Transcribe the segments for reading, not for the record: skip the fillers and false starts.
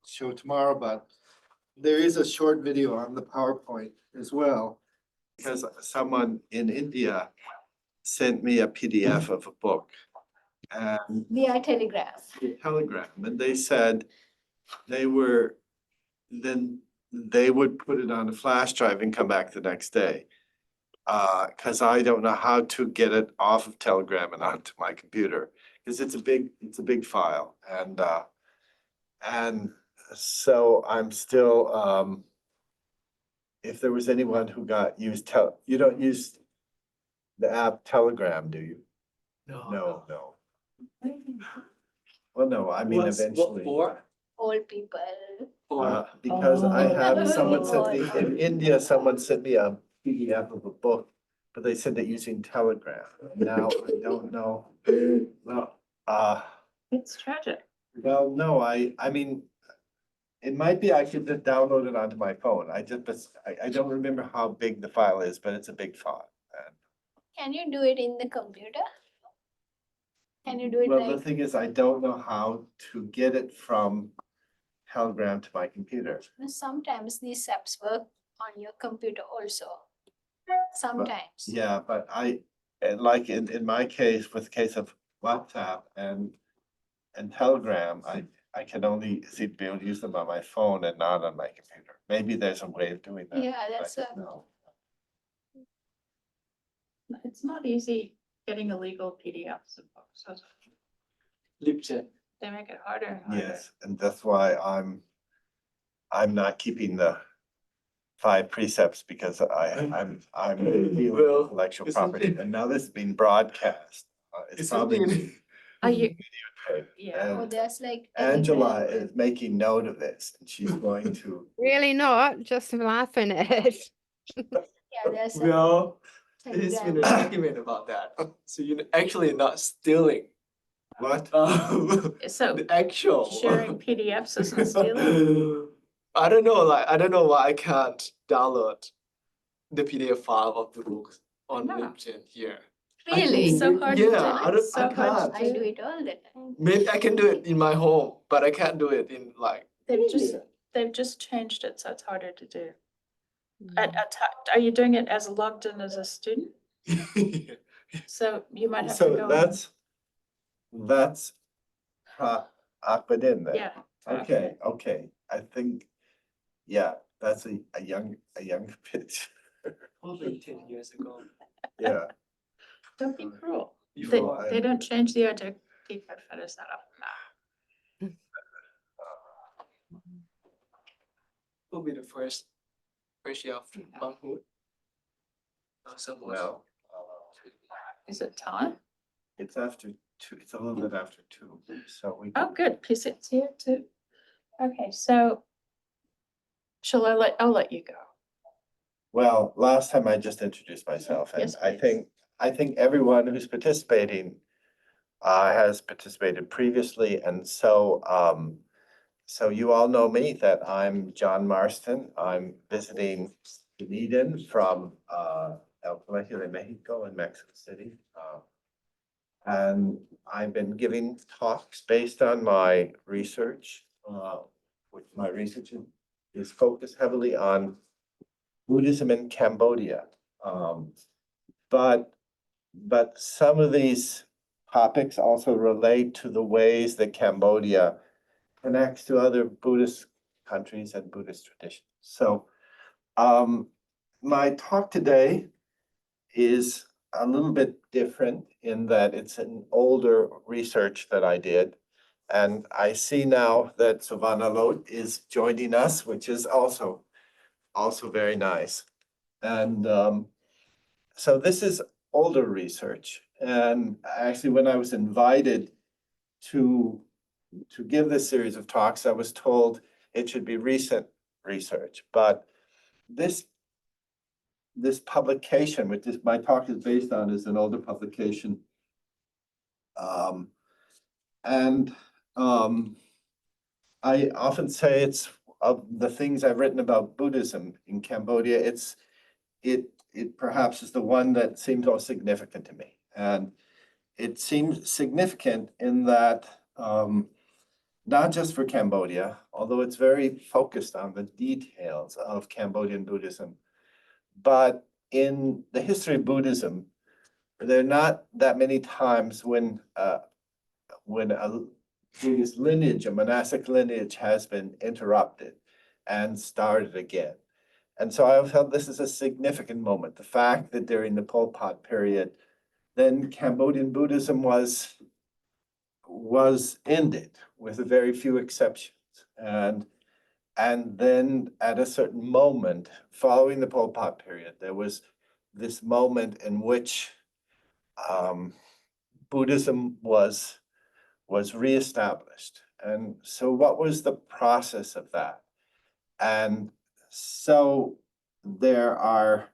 show tomorrow, but there is a short video on the PowerPoint as well. Because someone in India sent me a PDF of a book and via telegraph. a telegram, and they said they would put it on a flash drive and come back the next day. Cause I don't know how to get it off of Telegram and onto my computer, cause it's a big file and so I'm still, if there was anyone who you don't use the app Telegram, do you? No. Well, no, I mean, eventually. Old people. Because I have, someone sent me, in India, someone sent me a PDF of a book, but they said they're using Telegram. Now, I don't know. Well, It's tragic. well, no, I mean, it might be I could just download it onto my phone. I don't remember how big the file is, but it's a big file. Can you do it in the computer? Can you do it Well, the like, thing is, I don't know how to get it from Telegram to my computer. sometimes these apps work on your computer also. Sometimes. Yeah, but and like in my case, with the case of WhatsApp and Telegram, I can only seem to be able to use them on my phone and not on my computer. Maybe there's a way of doing that. Yeah, that's I don't know. It's not easy getting illegal PDFs of books. So Lipton. they make it harder and harder. Yes, and that's why I'm not keeping the 5 precepts because I'm dealing with Well, intellectual isn't property, it- and now this is being broadcast. It's Isn't probably it- Are you, videotaped, yeah. Oh, and there's like. Angela Telegram. is making note of this, and she's going to. Really not, just laughing at it. Yeah, there's a Well, there's been telegram. an argument about that. So you're actually not stealing. What? So The actual. sharing PDFs isn't stealing? I don't know, I don't know why I can't download the PDF file of the book on No. LinkedIn here. Really? It's so hard to do. Yeah, I It's don't- so I hard to I do do. it all the time. Maybe I can do it in my home, but I can't do it in like. They've just changed it, so it's harder to do. Are you doing it as logged in as a student? So you might have to So go. that's Akbadin then. Yeah. Okay, I think, yeah, that's a young pitch, Probably 10 years ago. yeah. Don't be cruel. They, Before they don't change the Otago for the setup. will be the first year of monkhood. Well, Is it time? it's after 2, it's a little bit after 2, so we. Oh, good. Please, it's here too. Okay, so I'll let you go. Well, last time I just introduced myself, and Yes, I please. think everyone who's participating has participated previously, and so so you all know me, that I'm John Marston. I'm visiting Dunedin from El Colegio de Mexico in Mexico City. And I've been giving talks based on my research, which my research is focused heavily on Buddhism in Cambodia. But some of these topics also relate to the ways that Cambodia connects to other Buddhist countries and Buddhist traditions. So my talk today is a little bit different in that it's an older research that I did. And I see now that Savannah Lote is joining us, which is also very nice. And so this is older research. And actually, when I was invited to give this series of talks, I was told it should be recent research. But this publication, which my talk is based on, is an older publication. I often say it's of the things I've written about Buddhism in Cambodia, it perhaps is the one that seems most significant to me. And it seems significant in that not just for Cambodia, although it's very focused on the details of Cambodian Buddhism, but in the history of Buddhism, there are not that many times when a Buddhist lineage, a monastic lineage, has been interrupted and started again. And so I felt this is a significant moment. The fact that during the Pol Pot period, then Cambodian Buddhism was ended with a very few exceptions. And then at a certain moment following the Pol Pot period, there was this moment in which Buddhism was reestablished. And so what was the process of that? And so there are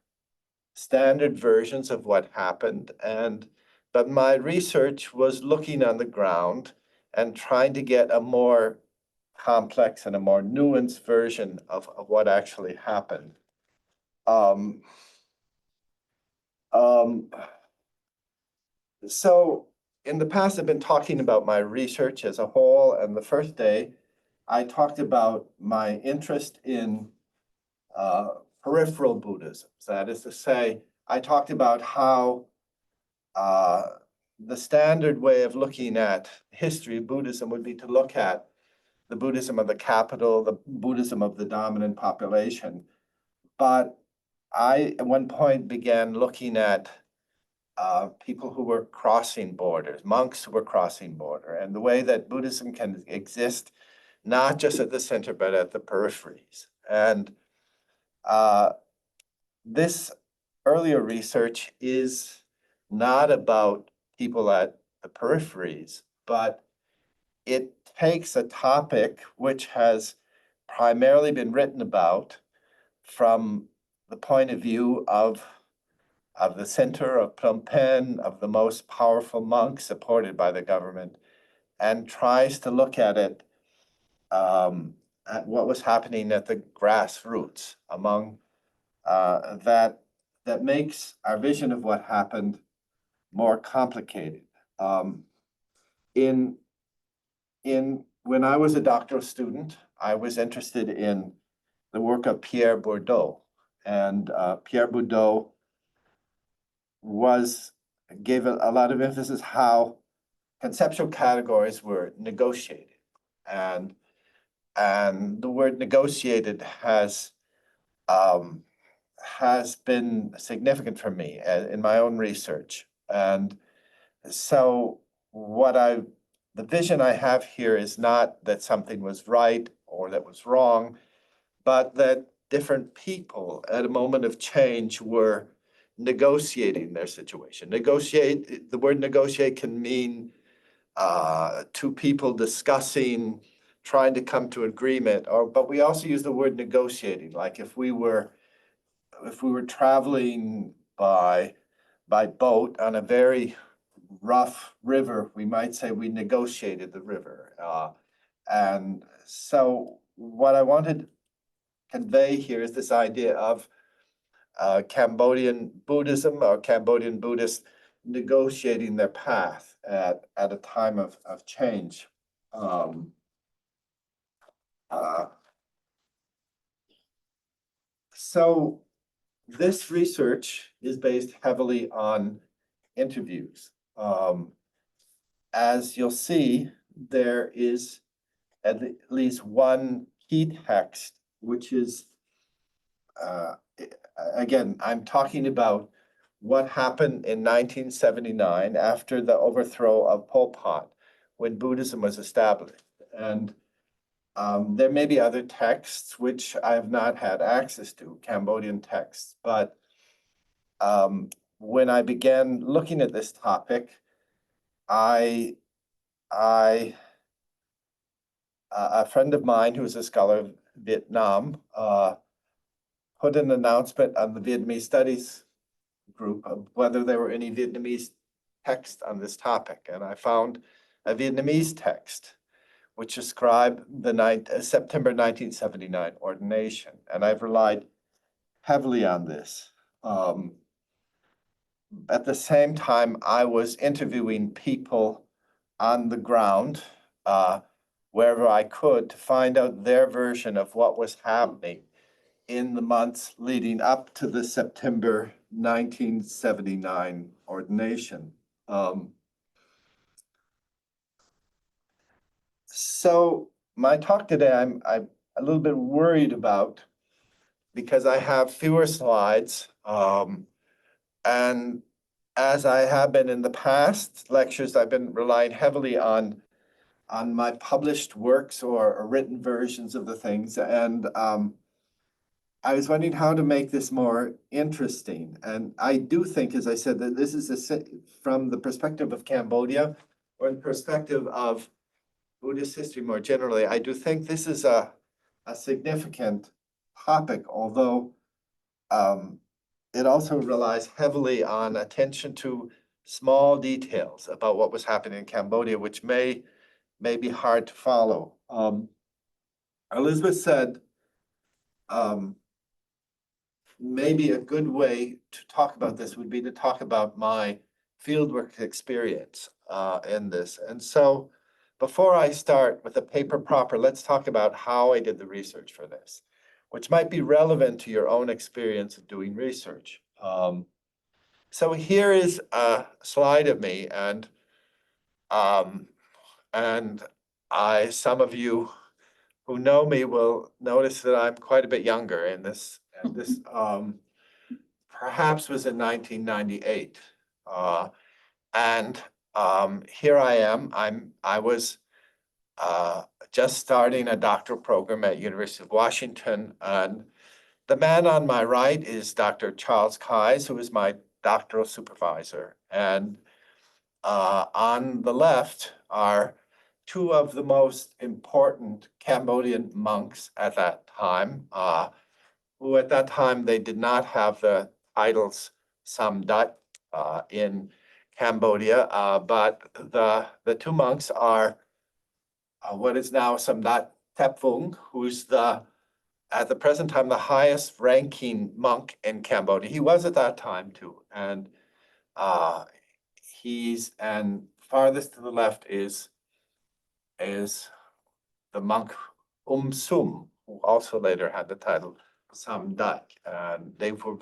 standard versions of what happened, but my research was looking on the ground and trying to get a more complex and a more nuanced version of what actually happened. So in the past, I've been talking about my research as a whole, and the first day, I talked about my interest in peripheral Buddhism. That is to say, I talked about how the standard way of looking at history of Buddhism would be to look at the Buddhism of the capital, the Buddhism of the dominant population. But I, at one point, began looking at people who were crossing borders, monks who were crossing border, and the way that Buddhism can exist, not just at the center, but at the peripheries. And this earlier research is not about people at the peripheries, but it takes a topic which has primarily been written about from the point of view of the center of Phnom Penh, of the most powerful monks supported by the government, and tries to look at it, at what was happening at the grassroots among that makes our vision of what happened more complicated. When I was a doctoral student, I was interested in the work of Pierre Bourdieu, and Pierre Bourdieu gave a lot of emphasis how conceptual categories were negotiated, and the word negotiated has been significant for me in my own research. And so the vision I have here is not that something was right or that was wrong, but that different people at a moment of change were negotiating their situation. The word negotiate can mean two people discussing, trying to come to agreement, but we also use the word negotiating, like if we were traveling by boat on a very rough river, we might say we negotiated the river. And so what I wanted to convey here is this idea of Cambodian Buddhism or Cambodian Buddhists negotiating their path at a time of change. So this research is based heavily on interviews. As you'll see, there is at least one key text, which is, again, I'm talking about what happened in 1979 after the overthrow of Pol Pot, when Buddhism was established. And there may be other texts which I have not had access to, Cambodian texts, but when I began looking at this topic, a friend of mine who is a scholar of Vietnam put an announcement on the Vietnamese studies group of whether there were any Vietnamese texts on this topic. And I found a Vietnamese text which described the September 1979 ordination. And I've relied heavily on this. At the same time, I was interviewing people on the ground wherever I could to find out their version of what was happening in the months leading up to the September 1979 ordination. So my talk today, I'm a little bit worried about because I have fewer slides. And as I have been in the past lectures, I've been relying heavily on my published works or written versions of the things. And I was wondering how to make this more interesting. And I do think, as I said, that this is from the perspective of Cambodia or the perspective of Buddhist history more generally. I do think this is a significant topic, although it also relies heavily on attention to small details about what was happening in Cambodia, which may be hard to follow. Elizabeth said, maybe a good way to talk about this would be to talk about my fieldwork experience in this. And so before I start with the paper proper, let's talk about how I did the research for this, which might be relevant to your own experience of doing research. So here is a slide of me, and some of you who know me will notice that I'm quite a bit younger in this. And this perhaps was in 1998. Here I am. I was just starting a doctoral program at University of Washington, and the man on my right is Dr. Charles Kais, who is my doctoral supervisor. And on the left are two of the most important Cambodian monks at that time, who at that time they did not have the titles Samdat in Cambodia, but the two monks are what is now Samdat Thepphung, who's at the present time the highest ranking monk in Cambodia. He was at that time too, and and farthest to the left is the monk Sum, who also later had the title Samdak. And they were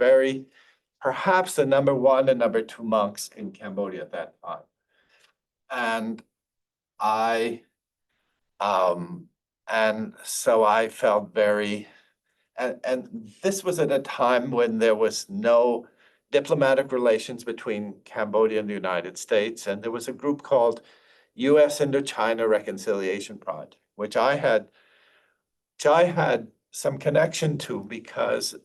perhaps the number one and number two monks in Cambodia at that time. And so I felt and this was at a time when there was no diplomatic relations between Cambodia and the United States. And there was a group called U.S. Indochina Reconciliation Project, which I had some connection to because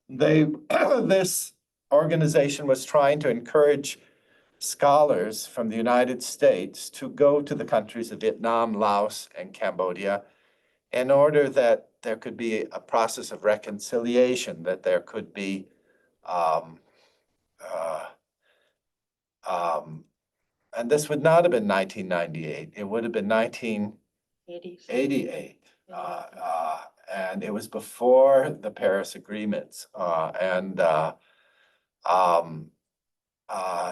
this organization was trying to encourage scholars from the United States to go to the countries of Vietnam, Laos, and Cambodia in order that there could be a process of reconciliation, that there could be and this would not have been 1998. It would have been 1988. And it was before the Paris agreements.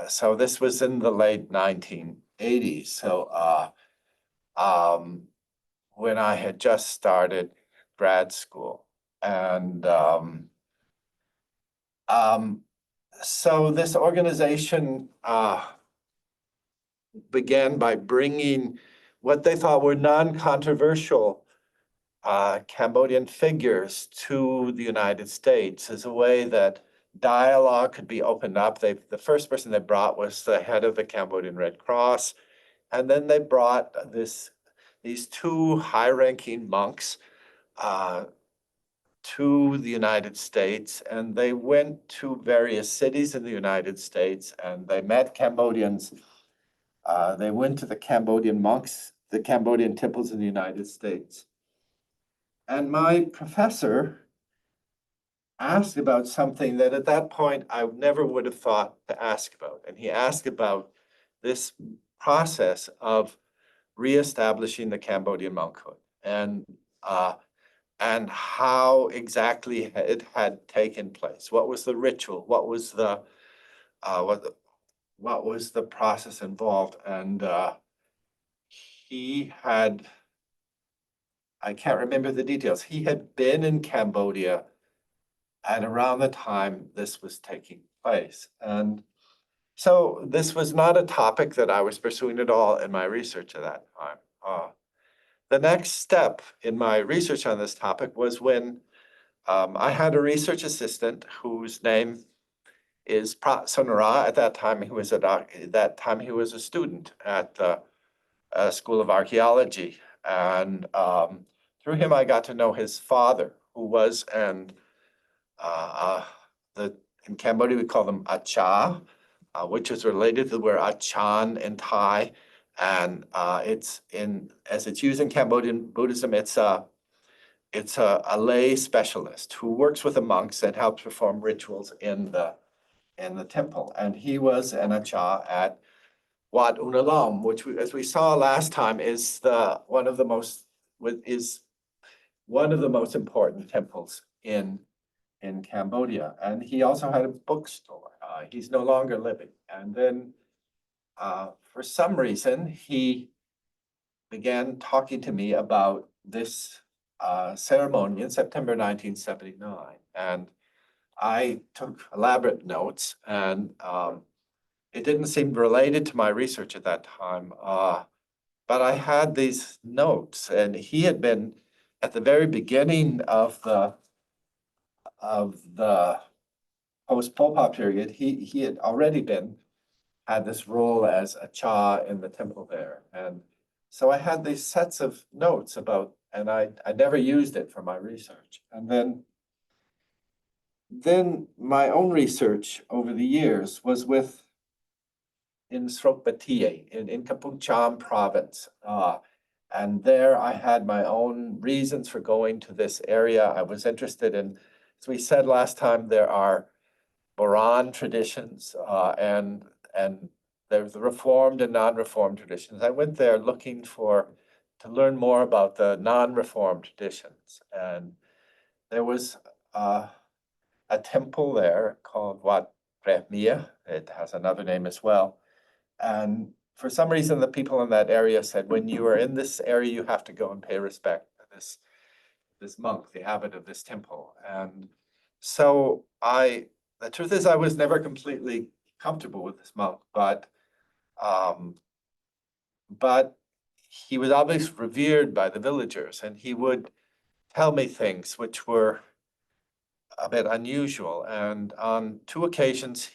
So this was in the late 1980s. So when I had just started grad school. And so this organization began by bringing what they thought were non-controversial Cambodian figures to the United States as a way that dialogue could be opened up. The first person they brought was the head of the Cambodian Red Cross, and then they brought these two high-ranking monks to the United States, and they went to various cities in the United States, and they met Cambodians. They went to the Cambodian monks, the Cambodian temples in the United States. And my professor asked about something that at that point I never would have thought to ask about. And he asked about this process of reestablishing the Cambodian monkhood and how exactly it had taken place. What was the ritual? What was the process involved? And he had I can't remember the details. He had been in Cambodia at around the time this was taking place. And so this was not a topic that I was pursuing at all in my research at that time. The next step in my research on this topic was when I had a research assistant whose name is Prat Sonara. At that time, he was a student at the School of Archaeology, and through him, I got to know his father, who was in Cambodia we call them Acha, which is related to the word Achan in Thai, and as it's used in Cambodian Buddhism, it's a lay specialist who works with the monks and helps perform rituals in the temple. And he was an Acha at Wat Unalam, which as we saw last time, is one of the most important temples in Cambodia. And he also had a bookstore. He's no longer living. And then for some reason, he began talking to me about this ceremony in September 1979. And I took elaborate notes, and it didn't seem related to my research at that time. But I had these notes, and he had been at the very beginning of the post-Pol Pot period. He had already had this role as a cha in the temple there, and so I had these sets of notes about, and I never used it for my research. And then my own research over the years was in Srok Batie in Kampong Cham province. And there I had my own reasons for going to this area. I was interested in, as we said last time, there are Boran traditions and there's the Reformed and non-Reformed traditions. I went there looking to learn more about the non-Reformed traditions. And there was a temple there called Wat Prehmia. It has another name as well. And for some reason, the people in that area said, when you are in this area, you have to go and pay respect to this monk, the abbot of this temple. And so the truth is, I was never completely comfortable with this monk, but he was obviously revered by the villagers, and he would tell me things which were a bit unusual. And on two occasions,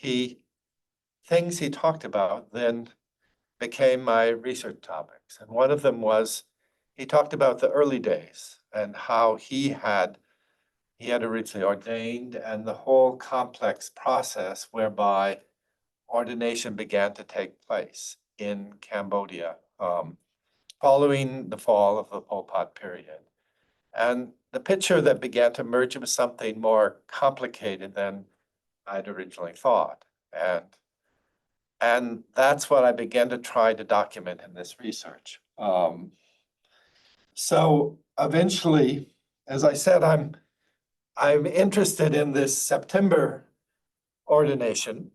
things he talked about then became my research topics. And one of them was, he talked about the early days and how he had originally ordained, and the whole complex process whereby ordination began to take place in Cambodia following the fall of the Pol Pot period. And the picture that began to emerge was something more complicated than I'd originally thought. And that's what I began to try to document in this research. So eventually, as I said, I'm interested in this September ordination,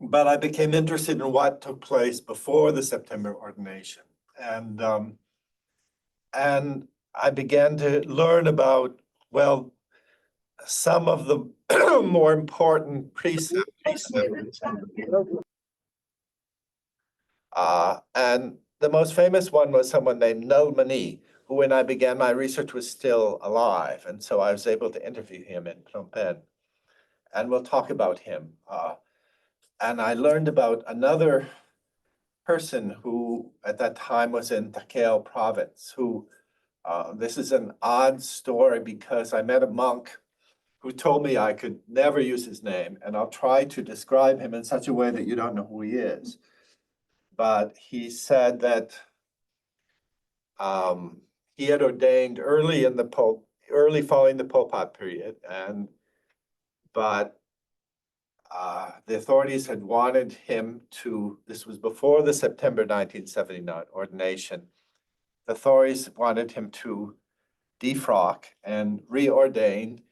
but I became interested in what took place before the September ordination. And I began to learn about, well, some of the more important precepts. And the most famous one was someone named Nul Mani, who, when I began my research, was still alive. And so I was able to interview him in Phnom Penh. And we'll talk about him. And I learned about another person who at that time was in Takeo province, who, this is an odd story because I met a monk who told me I could never use his name, and I'll try to describe him in such a way that you don't know who he is. But he said that he had ordained early following the Pol Pot period, but the authorities had wanted him to, this was before the September 1979 ordination, the authorities wanted him to defrock and reordain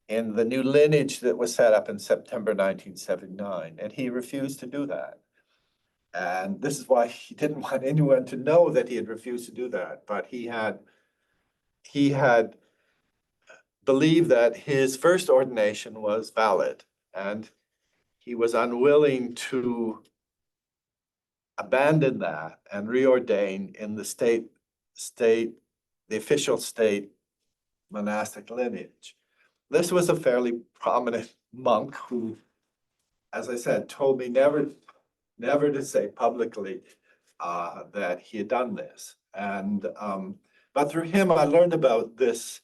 in the new lineage that was set up in September 1979, and he refused to do that. And this is why he didn't want anyone to know that he had refused to do that, but he had he had believed that his first ordination was valid, and he was unwilling to abandon that and reordain in the the official state monastic lineage. This was a fairly prominent monk who, as I said, told me never to say publicly that he had done this. And but through him, I learned about this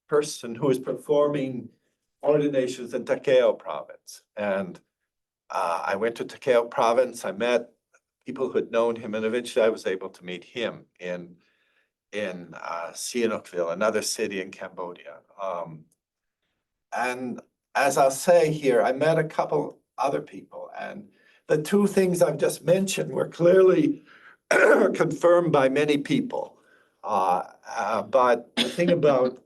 person who was performing ordinations in Takeo province. And I went to Takeo province. I met people who had known him, and eventually I was able to meet him in Sihanoukville, another city in Cambodia. And as I'll say here, I met a couple other people, and the two things I've just mentioned were clearly confirmed by many people. But the thing about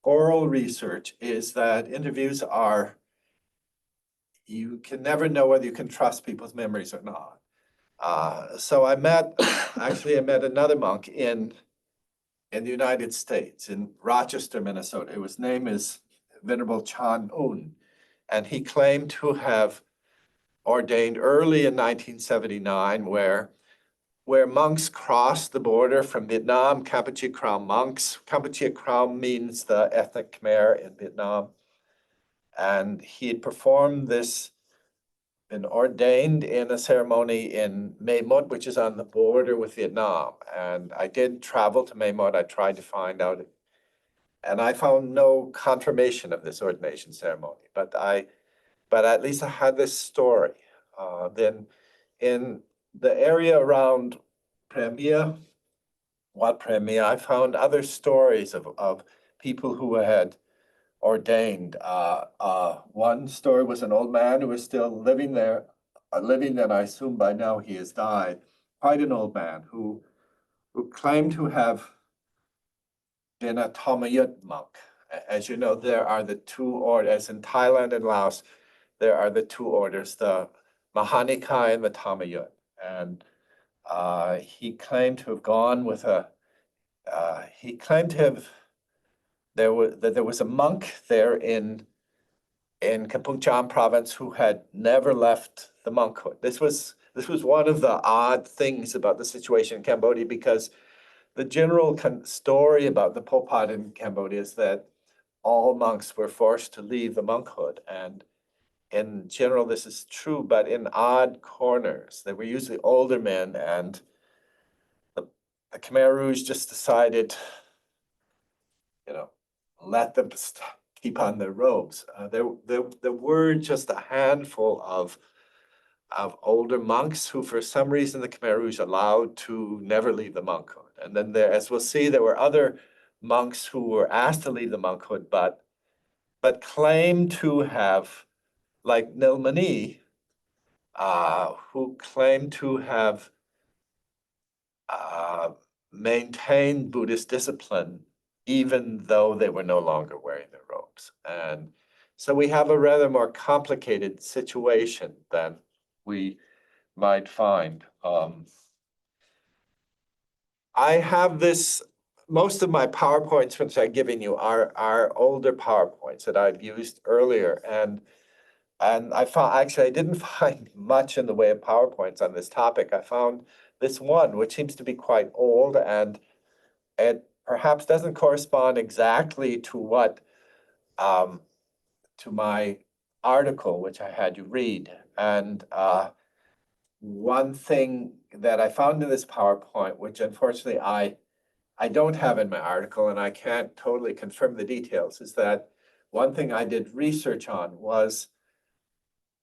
oral research is that interviews are, you can never know whether you can trust people's memories or not. So I met another monk in the United States, in Rochester, Minnesota. His name is Venerable Chan Un, and he claimed to have ordained early in 1979, where monks crossed the border from Vietnam, Kampuchea Krom monks. Kampuchea Krom means the ethnic Khmer in Vietnam. And he had performed this, been ordained in a ceremony in Mae Mot, which is on the border with Vietnam. And I did travel to Mae Mot. I tried to find out, and I found no confirmation of this ordination ceremony. But at least I had this story. Then in the area around Premier, Wat Premier, I found other stories of people who had ordained. One story was an old man who was still living there, and I assume by now he has died. Quite an old man who claimed to have been a Dhammachai monk. As you know, there are the two orders, as in Thailand and Laos, there are the two orders, the Mahanikai and the Dhammachai. And he claimed to have gone with he claimed to have, there was a monk there in Kampong Cham province who had never left the monkhood. This was one of the odd things about the situation in Cambodia, because the general story about the Pol Pot in Cambodia is that all monks were forced to leave the monkhood. And in general, this is true, but in odd corners. They were usually older men, and the Khmer Rouge just decided, let them keep on their robes. There were just a handful of older monks who, for some reason, the Khmer Rouge allowed to never leave the monkhood. And then there, as we'll see, there were other monks who were asked to leave the monkhood, but claimed to have, like Nilmani, who claimed to have maintained Buddhist discipline even though they were no longer wearing their robes. And so we have a rather more complicated situation than we might find. I have this, most of my PowerPoints which I'm giving you are older PowerPoints that I've used earlier. And I found, actually, I didn't find much in the way of PowerPoints on this topic. I found this one, which seems to be quite old, and it perhaps doesn't correspond exactly to what, to my article, which I had you read. And one thing that I found in this PowerPoint, which unfortunately I don't have in my article, and I can't totally confirm the details, is that one thing I did research on was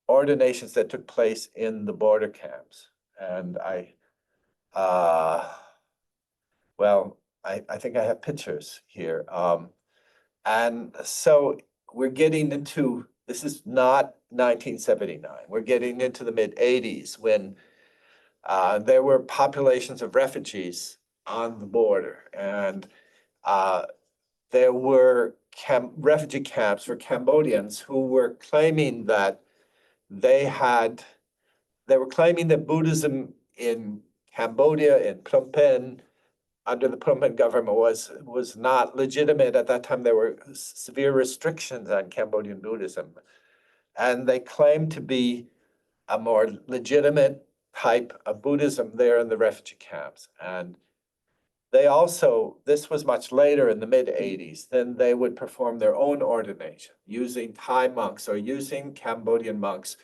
ordinations that took place in the border camps. And I think I have pictures here. And so we're getting into, this is not 1979. We're getting into the mid-80s when there were populations of refugees on the border. And there were refugee camps for Cambodians who were claiming that they were claiming that Buddhism in Cambodia, in Phnom Penh, under the Phnom Penh government was not legitimate. At that time, there were severe restrictions on Cambodian Buddhism. And they claimed to be a more legitimate type of Buddhism there in the refugee camps. And they also, this was much later in the mid-80s, then they would perform their own ordination using Thai monks or using Cambodian monks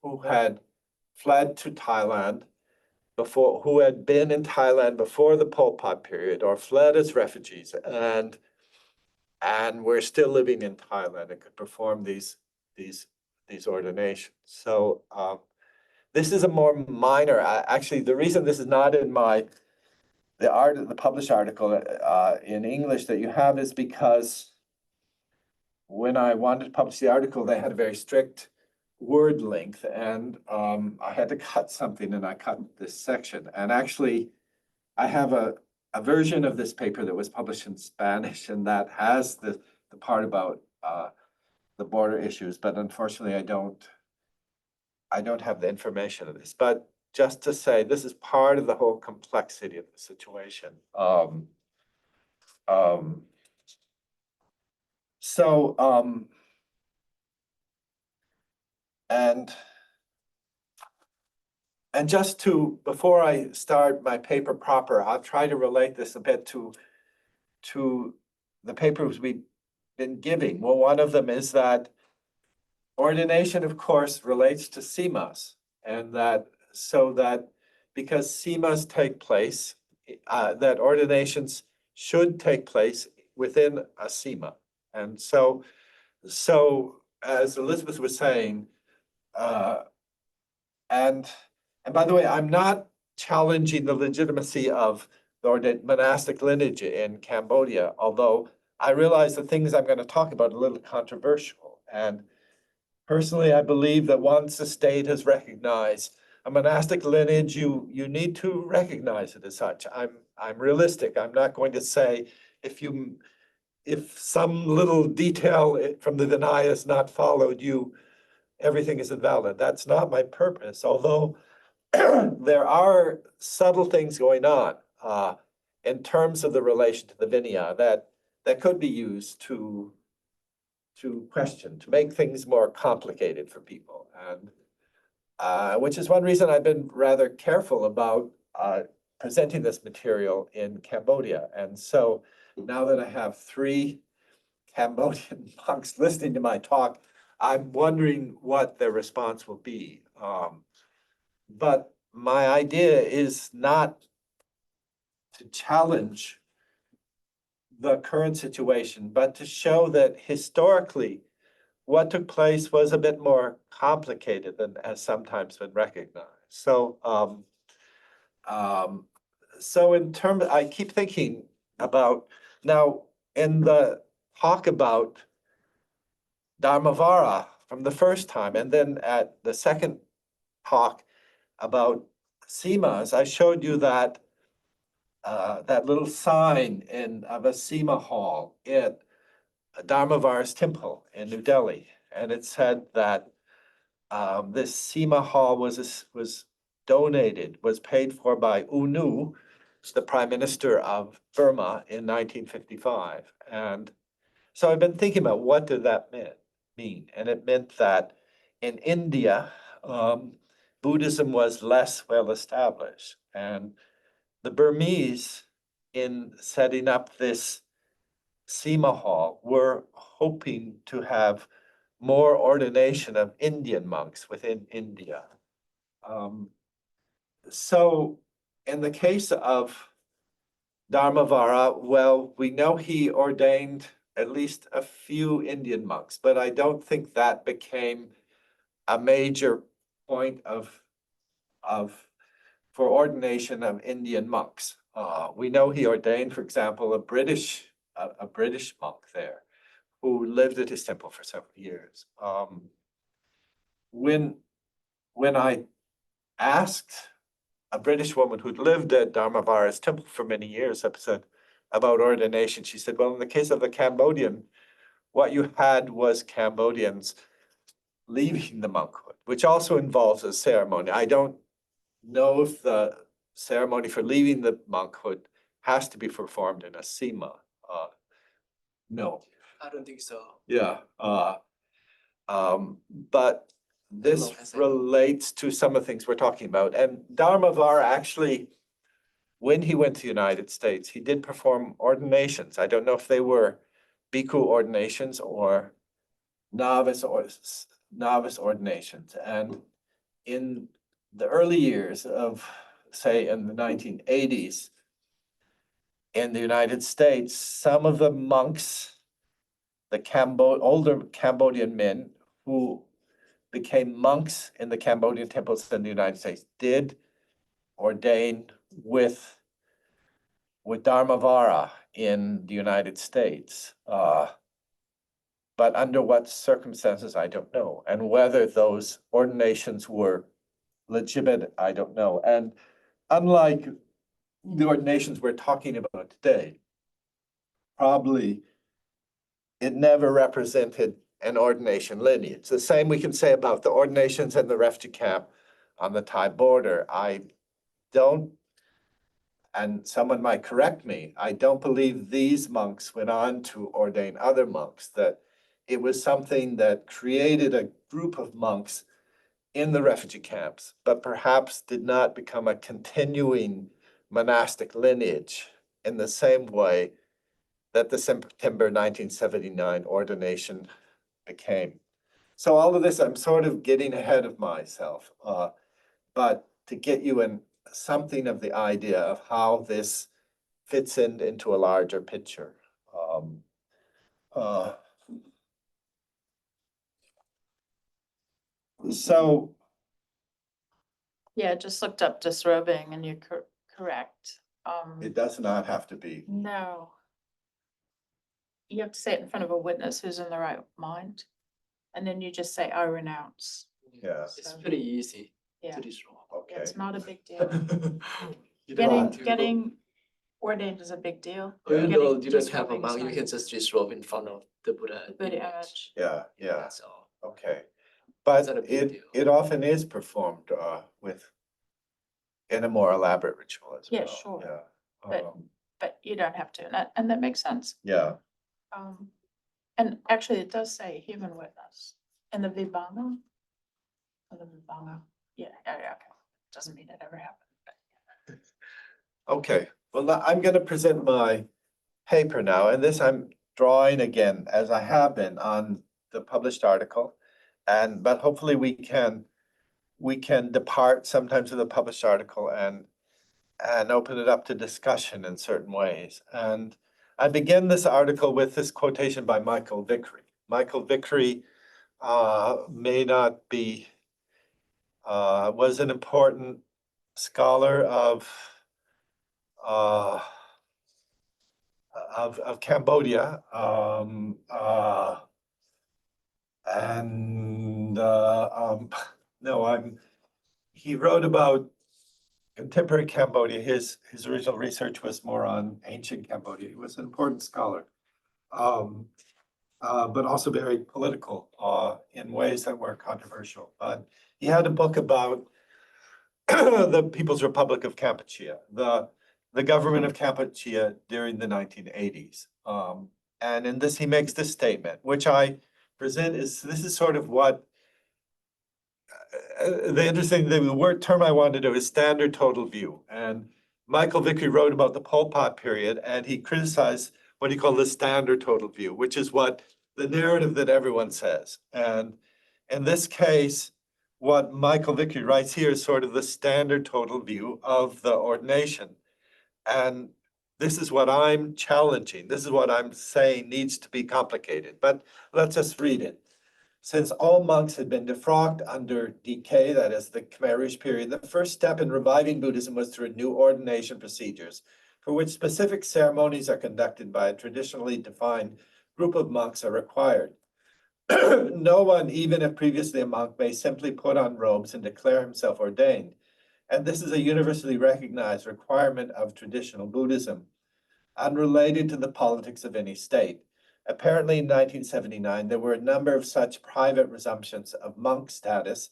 who had fled to Thailand before, who had been in Thailand before the Pol Pot period or fled as refugees and were still living in Thailand and could perform these ordinations. So this is a more minor, actually, the reason this is not in the published article in English that you have is because when I wanted to publish the article, they had a very strict word length, and I had to cut something, and I cut this section. And actually, I have a version of this paper that was published in Spanish, and that has the part about the border issues, but unfortunately, I don't have the information of this. But just to say, this is part of the whole complexity of the situation. And just to, before I start my paper proper, I'll try to relate this a bit to the papers we've been giving. Well, one of them is that ordination, of course, relates to simas, and that because simas take place, that ordinations should take place within a sima. And so as Elizabeth was saying, and by the way, I'm not challenging the legitimacy of the monastic lineage in Cambodia, although I realize the things I'm going to talk about are a little controversial. And personally, I believe that once the state has recognized a monastic lineage, you need to recognize it as such. I'm realistic. I'm not going to say if some little detail from the Vinaya is not followed, everything is invalid. That's not my purpose, although there are subtle things going on in terms of the relation to the Vinaya that could be used to question, to make things more complicated for people. And which is one reason I've been rather careful about presenting this material in Cambodia. And so now that I have 3 Cambodian monks listening to my talk, I'm wondering what their response will be. But my idea is not to challenge the current situation, but to show that historically, what took place was a bit more complicated than has sometimes been recognized. So, in terms, I keep thinking about now in the talk about Dharmavara from the first time, and then at the second talk about simas, I showed you that that little sign of a sima hall at Dharmavara's temple in New Delhi, and it said that this sima hall was donated, was paid for by U Nu, the Prime Minister of Burma in 1955, and so I've been thinking about what did that mean, and it meant that in India, Buddhism was less well established, and the Burmese, in setting up this Sima Hall, were hoping to have more ordination of Indian monks within India. So in the case of Dharmavara, well, we know he ordained at least a few Indian monks, but I don't think that became a major point for ordination of Indian monks. We know he ordained, for example, a British monk there who lived at his temple for several years. When I asked a British woman who'd lived at Dharmavara's temple for many years, I said about ordination, she said, well, in the case of the Cambodian, what you had was Cambodians leaving the monkhood, which also involves a ceremony. I don't know if the ceremony for leaving the monkhood has to be performed in a sema. No, I don't think so. yeah, but this long as I- relates to some of the things we're talking about. And Dharmavara actually, when he went to the United States, he did perform ordinations. I don't know if they were bhikkhu ordinations or novice ordinations. And in the early years of, say, in the 1980s, in the United States, some of the monks, the older Cambodian men who became monks in the Cambodian temples in the United States did ordain with Dharmavara in the United States. But under what circumstances, I don't know. And whether those ordinations were legitimate, I don't know. And unlike the ordinations we're talking about today, probably it never represented an ordination lineage. The same we can say about the ordinations in the refugee camp on the Thai border. I don't, and someone might correct me, I don't believe these monks went on to ordain other monks, that it was something that created a group of monks in the refugee camps, but perhaps did not become a continuing monastic lineage in the same way that the September 1979 ordination became. So all of this, I'm sort of getting ahead of myself, but to get you in something of the idea of how this fits into a larger picture. So Yeah, I just looked up disrobing and you're correct. it does not have to be. No. You have to say it in front of a witness who's in the right mind. And then you just say, I renounce. Yeah, It's pretty easy Yeah, to disrobe. okay. it's not a big deal. You don't Getting, have to go- getting ordained is a big deal. Even getting though you don't have a disrobing monk, is you not. can just disrobe in front of the Buddha. The Buddha image. image. Yeah, yeah, That's all. okay. But not a big deal. it often is performed in a more elaborate ritual as well. Yeah, sure. Yeah. But- But you don't have to, and that makes sense. Yeah, And actually, it does say human witness in the Vibhanga. Or the Vibhanga, yeah, okay. Doesn't mean it ever happened. okay. Well, I'm gonna present my paper now, and this I'm drawing again, as I have been on the published article. But hopefully we can depart sometimes with the published article and open it up to discussion in certain ways. And I begin this article with this quotation by Michael Vickery. Michael Vickery may not be, was an important scholar of Cambodia, he wrote about contemporary Cambodia. His original research was more on ancient Cambodia. He was an important scholar, but also very political in ways that were controversial. But he had a book about the People's Republic of Kampuchea, the government of Kampuchea during the 1980s. And in this, he makes this statement, which I present this is sort of what the term I want to do is standard total view. And Michael Vickery wrote about the Pol Pot period, and he criticized what he called the standard total view, which is what the narrative that everyone says. And in this case, what Michael Vickery writes here is sort of the standard total view of the ordination. And this is what I'm challenging. This is what I'm saying needs to be complicated. But let's just read it. Since all monks had been defrocked under DK, that is the Khmer Rouge period, the first step in reviving Buddhism was through new ordination procedures, for which specific ceremonies are conducted by a traditionally defined group of monks are required. No one, even if previously a monk, may simply put on robes and declare himself ordained. And this is a universally recognized requirement of traditional Buddhism, unrelated to the politics of any state. Apparently in 1979, there were a number of such private resumptions of monk status,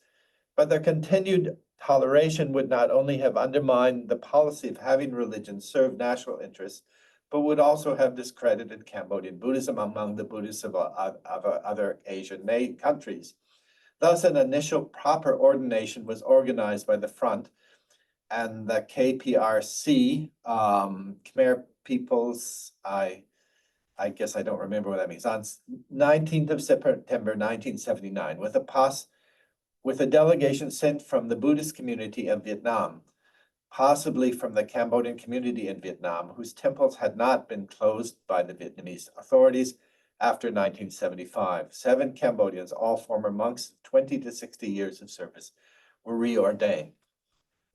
but their continued toleration would not only have undermined the policy of having religion serve national interests, but would also have discredited Cambodian Buddhism among the Buddhists of other Asian countries. Thus, an initial proper ordination was organized by the Front and the KPRC, Khmer Peoples, I guess I don't remember what that means, on 19th of September 1979, with a delegation sent from the Buddhist community of Vietnam, possibly from the Cambodian community in Vietnam, whose temples had not been closed by the Vietnamese authorities after 1975. 7 Cambodians, all former monks, 20 to 60 years of service, were reordained.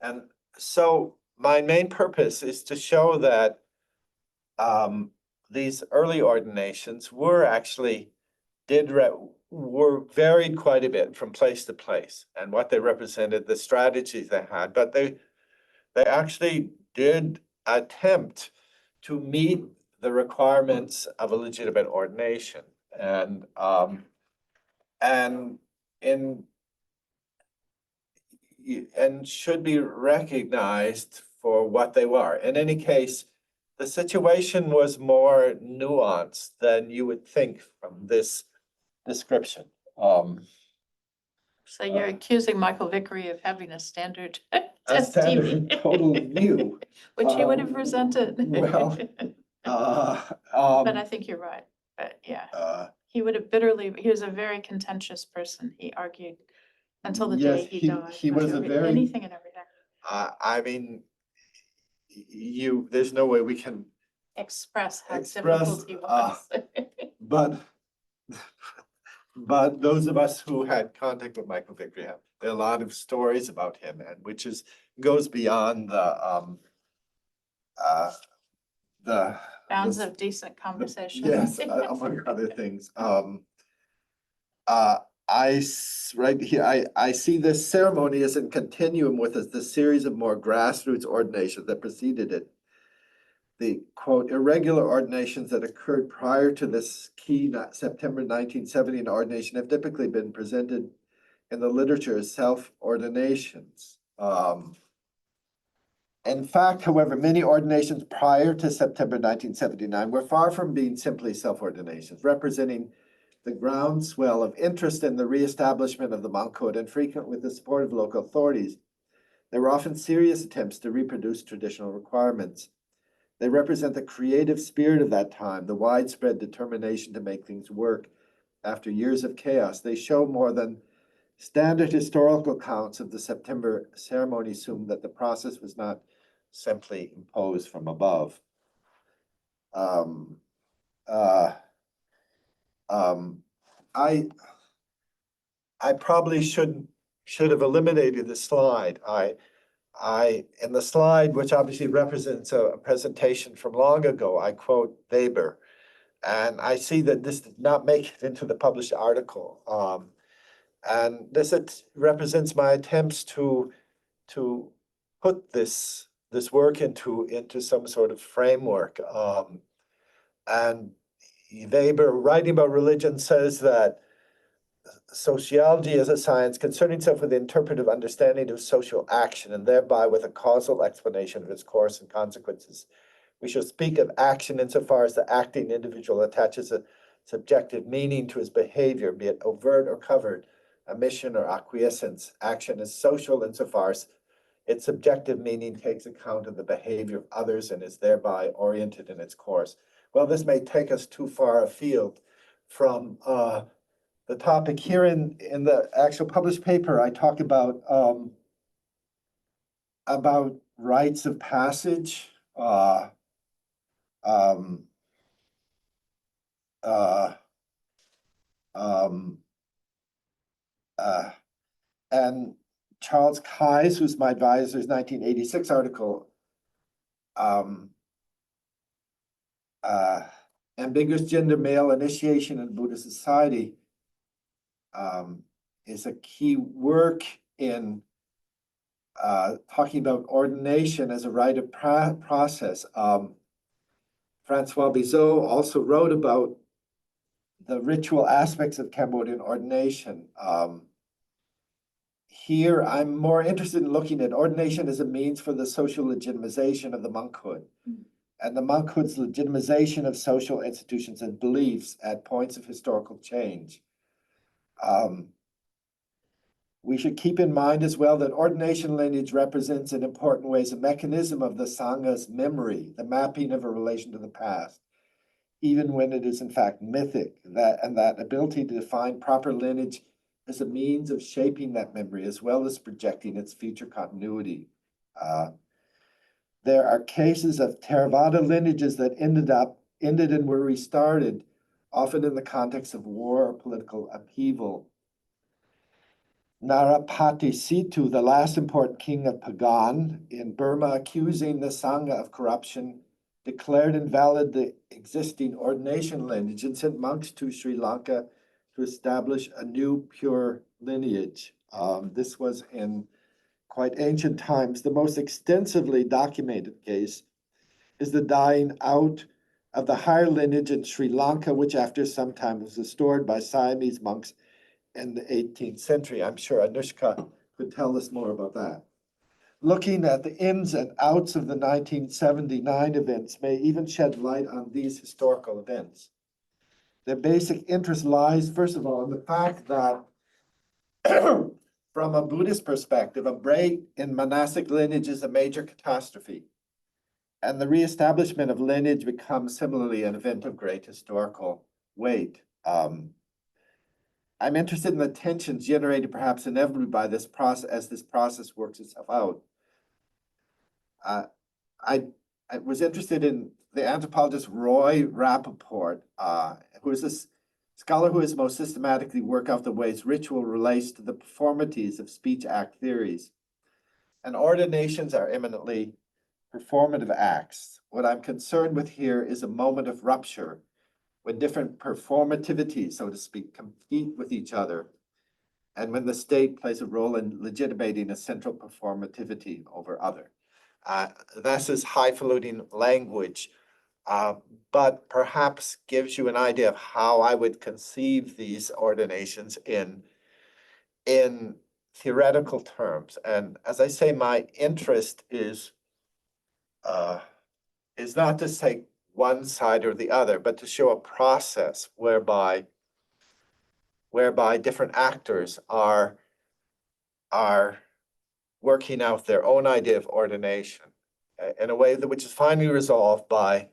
And so my main purpose is to show that these early ordinations were actually were varied quite a bit from place to place, and what they represented, the strategies they had, but they actually did attempt to meet the requirements of a legitimate ordination, and should be recognized for what they were. In any case, the situation was more nuanced than you would think from this description. So you're accusing Michael Vickery of having a standard A test standard TV, total view. which he would have presented. Well, But I think you're right, but yeah, he would have he was a very contentious person, he argued until the day yes, he died. he was about a very, anything and everything. I mean, there's no way we can, Express how Express, difficult he was. but those of us who had contact with Michael Vickery have, there are a lot of stories about him, and which goes beyond the Bounds of decent conversation. yes, among other things. Right here, I see this ceremony as in continuum with the series of more grassroots ordinations that preceded it. The quote, irregular ordinations that occurred prior to this key September 1970 ordination have typically been presented in the literature as self-ordinations. In fact, however, many ordinations prior to September 1979 were far from being simply self-ordinations, representing the groundswell of interest in the reestablishment of the monkhood and frequent with the support of local authorities. They were often serious attempts to reproduce traditional requirements. They represent the creative spirit of that time, the widespread determination to make things work after years of chaos. They show more than standard historical accounts of the September ceremony assume that the process was not simply imposed from above. I probably should have eliminated the slide. In the slide, which obviously represents a presentation from long ago, I quote Weber, and I see that this did not make it into the published article. And this represents my attempts to put this work into some sort of framework. And Weber, writing about religion, says that sociology is a science concerning itself with the interpretive understanding of social action and thereby with a causal explanation of its course and consequences. We shall speak of action insofar as the acting individual attaches a subjective meaning to his behavior, be it overt or covered, omission or acquiescence. Action is social insofar as its subjective meaning takes account of the behavior of others and is thereby oriented in its course. Well, this may take us too far afield from the topic here in the actual published paper. I talk about rites of passage, and Charles Keyes, who's my advisor's 1986 article, ambiguous gender male initiation in Buddhist society, is a key work in talking about ordination as a rite of process. Francois Bizot also wrote about the ritual aspects of Cambodian ordination. here I'm more interested in looking at ordination as a means for the social legitimization of the monkhood and the monkhood's legitimization of social institutions and beliefs at points of historical change. We should keep in mind as well that ordination lineage represents in important ways a mechanism of the Sangha's memory, the mapping of a relation to the past, even when it is in fact mythic, that ability to define proper lineage as a means of shaping that memory as well as projecting its future continuity. There are cases of Theravada lineages that ended and were restarted, often in the context of war or political upheaval. Narapati Situ, the last important king of Pagan in Burma, accusing the Sangha of corruption, declared invalid the existing ordination lineage and sent monks to Sri Lanka to establish a new pure lineage. This was in quite ancient times. The most extensively documented case is the dying out of the higher lineage in Sri Lanka, which after some time was restored by Siamese monks in the 18th century. I'm sure Anushka could tell us more about that. Looking at the ins and outs of the 1979 events may even shed light on these historical events. Their basic interest lies, first of all, in the fact that from a Buddhist perspective, a break in monastic lineage is a major catastrophe. And the reestablishment of lineage becomes similarly an event of great historical weight. I'm interested in the tensions generated perhaps inevitably by this process as this process works itself out. I was interested in the anthropologist Roy Rappaport, who is a scholar who has most systematically worked out the ways ritual relates to the performities of speech act theories. And ordinations are eminently performative acts. What I'm concerned with here is a moment of rupture when different performativities, so to speak, compete with each other, and when the state plays a role in legitimating a central performativity over other. This is highfalutin language, but perhaps gives you an idea of how I would conceive these ordinations in theoretical terms. And as I say, my interest is not to take one side or the other, but to show a process whereby different actors are working out their own idea of ordination in a way which is finally resolved by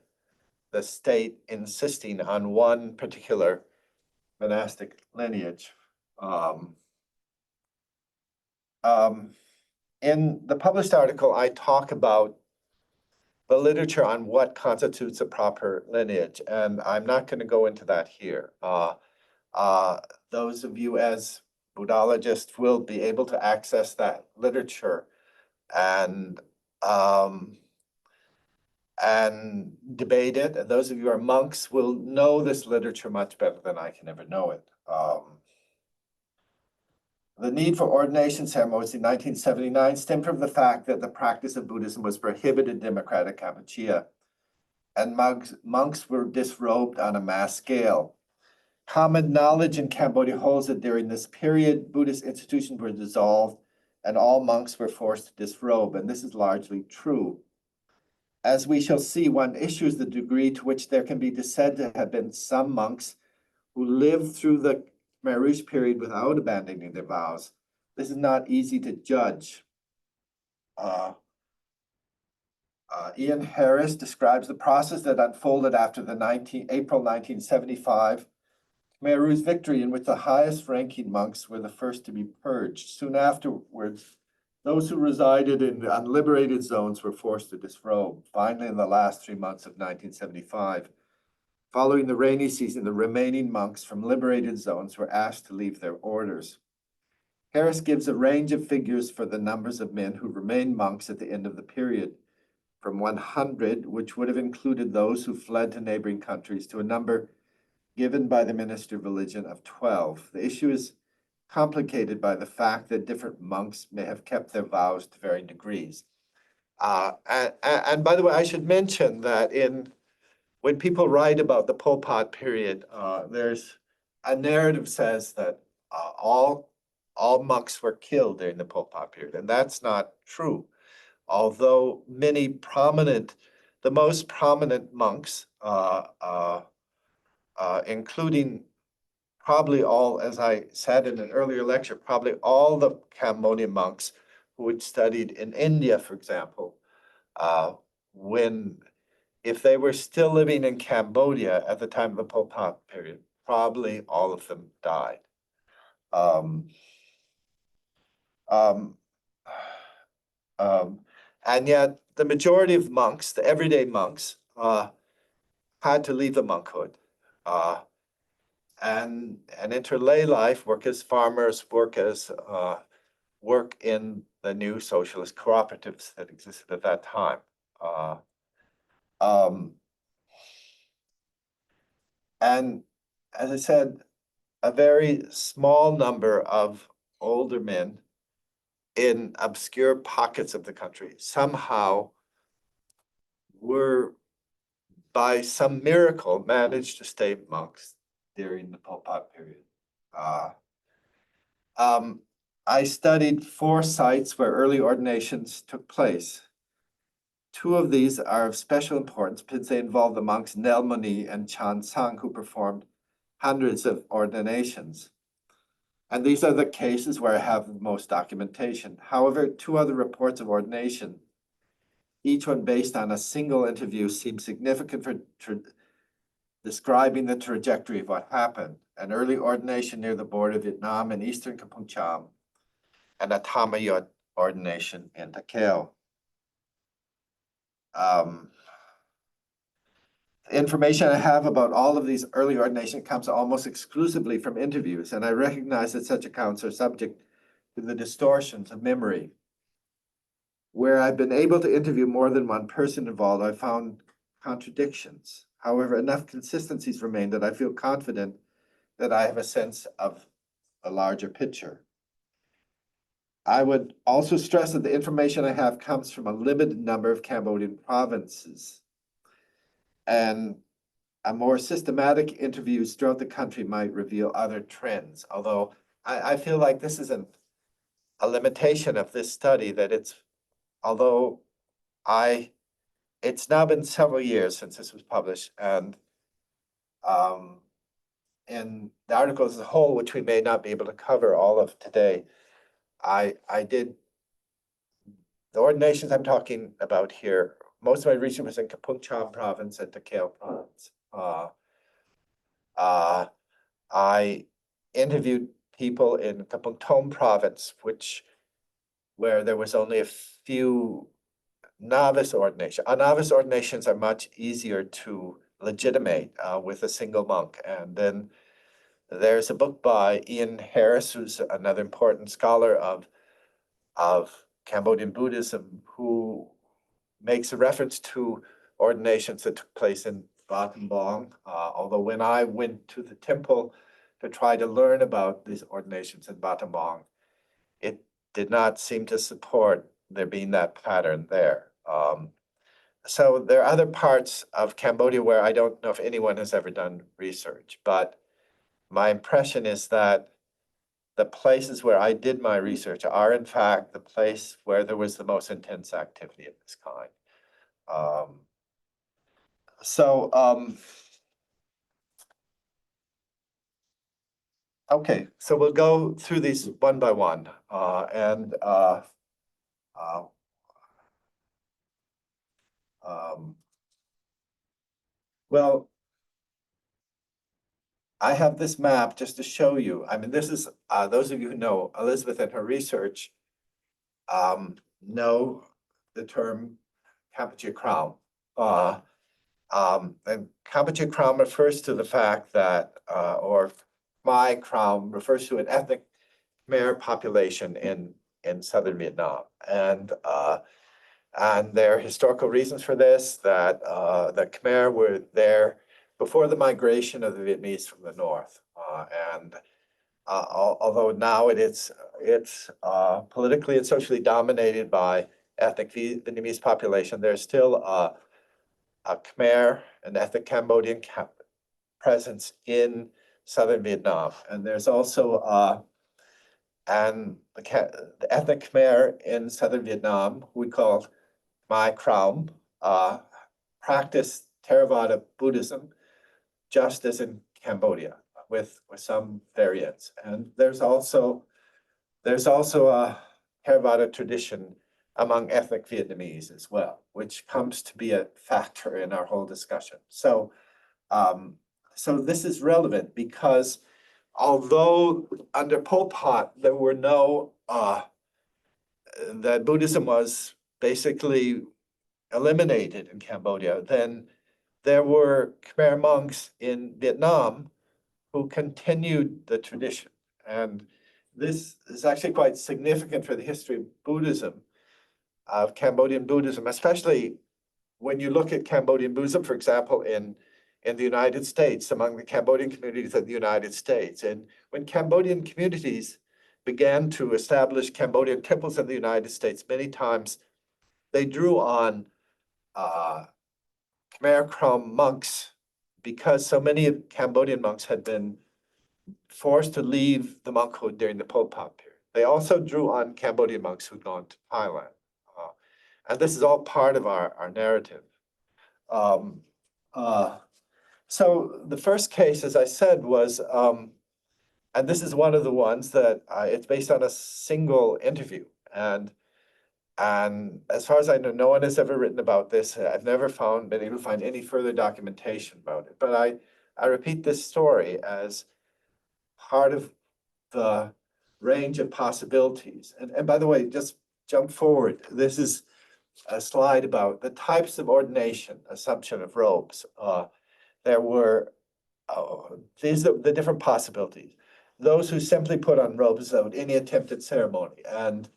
the state insisting on one particular monastic lineage. In the published article, I talk about the literature on what constitutes a proper lineage, and I'm not going to go into that here. Those of you as Buddhologists will be able to access that literature and debate it. And those of you who are monks will know this literature much better than I can ever know it. The need for ordination ceremonies in 1979 stemmed from the fact that the practice of Buddhism was prohibited in democratic Kampuchea, and monks were disrobed on a mass scale. Common knowledge in Cambodia holds that during this period, Buddhist institutions were dissolved and all monks were forced to disrobe, and this is largely true. As we shall see, one issue is the degree to which there can be said to have been some monks who lived through the Khmer Rouge period without abandoning their vows. This is not easy to judge. Ian Harris describes the process that unfolded after the April 1975 Khmer Rouge victory, in which the highest ranking monks were the first to be purged. Soon afterwards, those who resided in the unliberated zones were forced to disrobe. Finally, in the last 3 months of 1975, following the rainy season, the remaining monks from liberated zones were asked to leave their orders. Harris gives a range of figures for the numbers of men who remained monks at the end of the period, from 100, which would have included those who fled to neighboring countries, to a number given by the Minister of Religion of 12. The issue is complicated by the fact that different monks may have kept their vows to varying degrees. And by the way, I should mention that when people write about the Pol Pot period, there's a narrative says that all all monks were killed during the Pol Pot period, and that's not true. Although the most prominent monks, including probably all, as I said in an earlier lecture, probably all the Cambodian monks who had studied in India, for example, if they were still living in Cambodia at the time of the Pol Pot period, probably all of them died. And yet the majority of monks, the everyday monks, had to leave the monkhood and enter lay life, work as farmers, work in the new socialist cooperatives that existed at that time. And as I said, a very small number of older men in obscure pockets of the country somehow were, by some miracle, managed to stay monks during the Pol Pot period. I studied 4 sites where early ordinations took place. 2 of these are of special importance because they involve the monks Nelmoni and Chan Sang, who performed hundreds of ordinations. And these are the cases where I have the most documentation. However, 2 other reports of ordination, each one based on a single interview, seem significant for describing the trajectory of what happened. An early ordination near the border of Vietnam in eastern Kampong Cham, and a Dhammachai ordination in Takeo. The information I have about all of these early ordinations comes almost exclusively from interviews, and I recognize that such accounts are subject to the distortions of memory. Where I've been able to interview more than one person involved, I found contradictions. However, enough consistencies remain that I feel confident that I have a sense of a larger picture. I would also stress that the information I have comes from a limited number of Cambodian provinces, and a more systematic interviews throughout the country might reveal other trends. Although I feel like this isn't a limitation of this study, that it's now been several years since this was published, and in the article as a whole, which we may not be able to cover all of today, the ordinations I'm talking about here, most of my research was in Kampong Cham province and Takeo province. I interviewed people in Kampong Thom province, where there was only a few novice ordinations. Novice ordinations are much easier to legitimate with a single monk. And then there's a book by Ian Harris, who's another important scholar of Cambodian Buddhism, who makes a reference to ordinations that took place in Battambang. Although when I went to the temple to try to learn about these ordinations in Battambang, it did not seem to support there being that pattern there. So there are other parts of Cambodia where I don't know if anyone has ever done research, but my impression is that the places where I did my research are in fact the place where there was the most intense activity of this kind. Okay, so we'll go through these one by one. Well, I have this map just to show you. I mean, this is, those of you who know Elizabeth and her research know the term Kampuchea Crown. And Kampuchea Crown refers to the fact that, or Khmer Crown refers to an ethnic Khmer population in southern Vietnam. And there are historical reasons for this, that the Khmer were there before the migration of the Vietnamese from the north. Although now it's politically and socially dominated by ethnic Vietnamese population, there's still a Khmer, an ethnic Cambodian presence in southern Vietnam. And there's also And the ethnic Khmer in southern Vietnam, we call Mai Kraum, practiced Theravada Buddhism just as in Cambodia, with some variants. And there's also a Theravada tradition among ethnic Vietnamese as well, which comes to be a factor in our whole discussion. So this is relevant because although under Pol Pot there were no that Buddhism was basically eliminated in Cambodia, then there were Khmer monks in Vietnam who continued the tradition. And this is actually quite significant for the history of Buddhism, of Cambodian Buddhism, especially when you look at Cambodian Buddhism, for example, in the United States, among the Cambodian communities of the United States. And when Cambodian communities began to establish Cambodian temples in the United States, many times they drew on Khmer Krom monks because so many Cambodian monks had been forced to leave the monkhood during the Pol Pot period. They also drew on Cambodian monks who'd gone to Thailand. And this is all part of our narrative. So the first case, as I said, was, and this is one of the ones that it's based on a single interview. And as far as I know, no one has ever written about this. I've never been able to find any further documentation about it. But I repeat this story as part of the range of possibilities. And by the way, just jump forward. This is a slide about the types of ordination, assumption of robes. There were, these are the different possibilities. Those who simply put on robes without any attempt at ceremony. And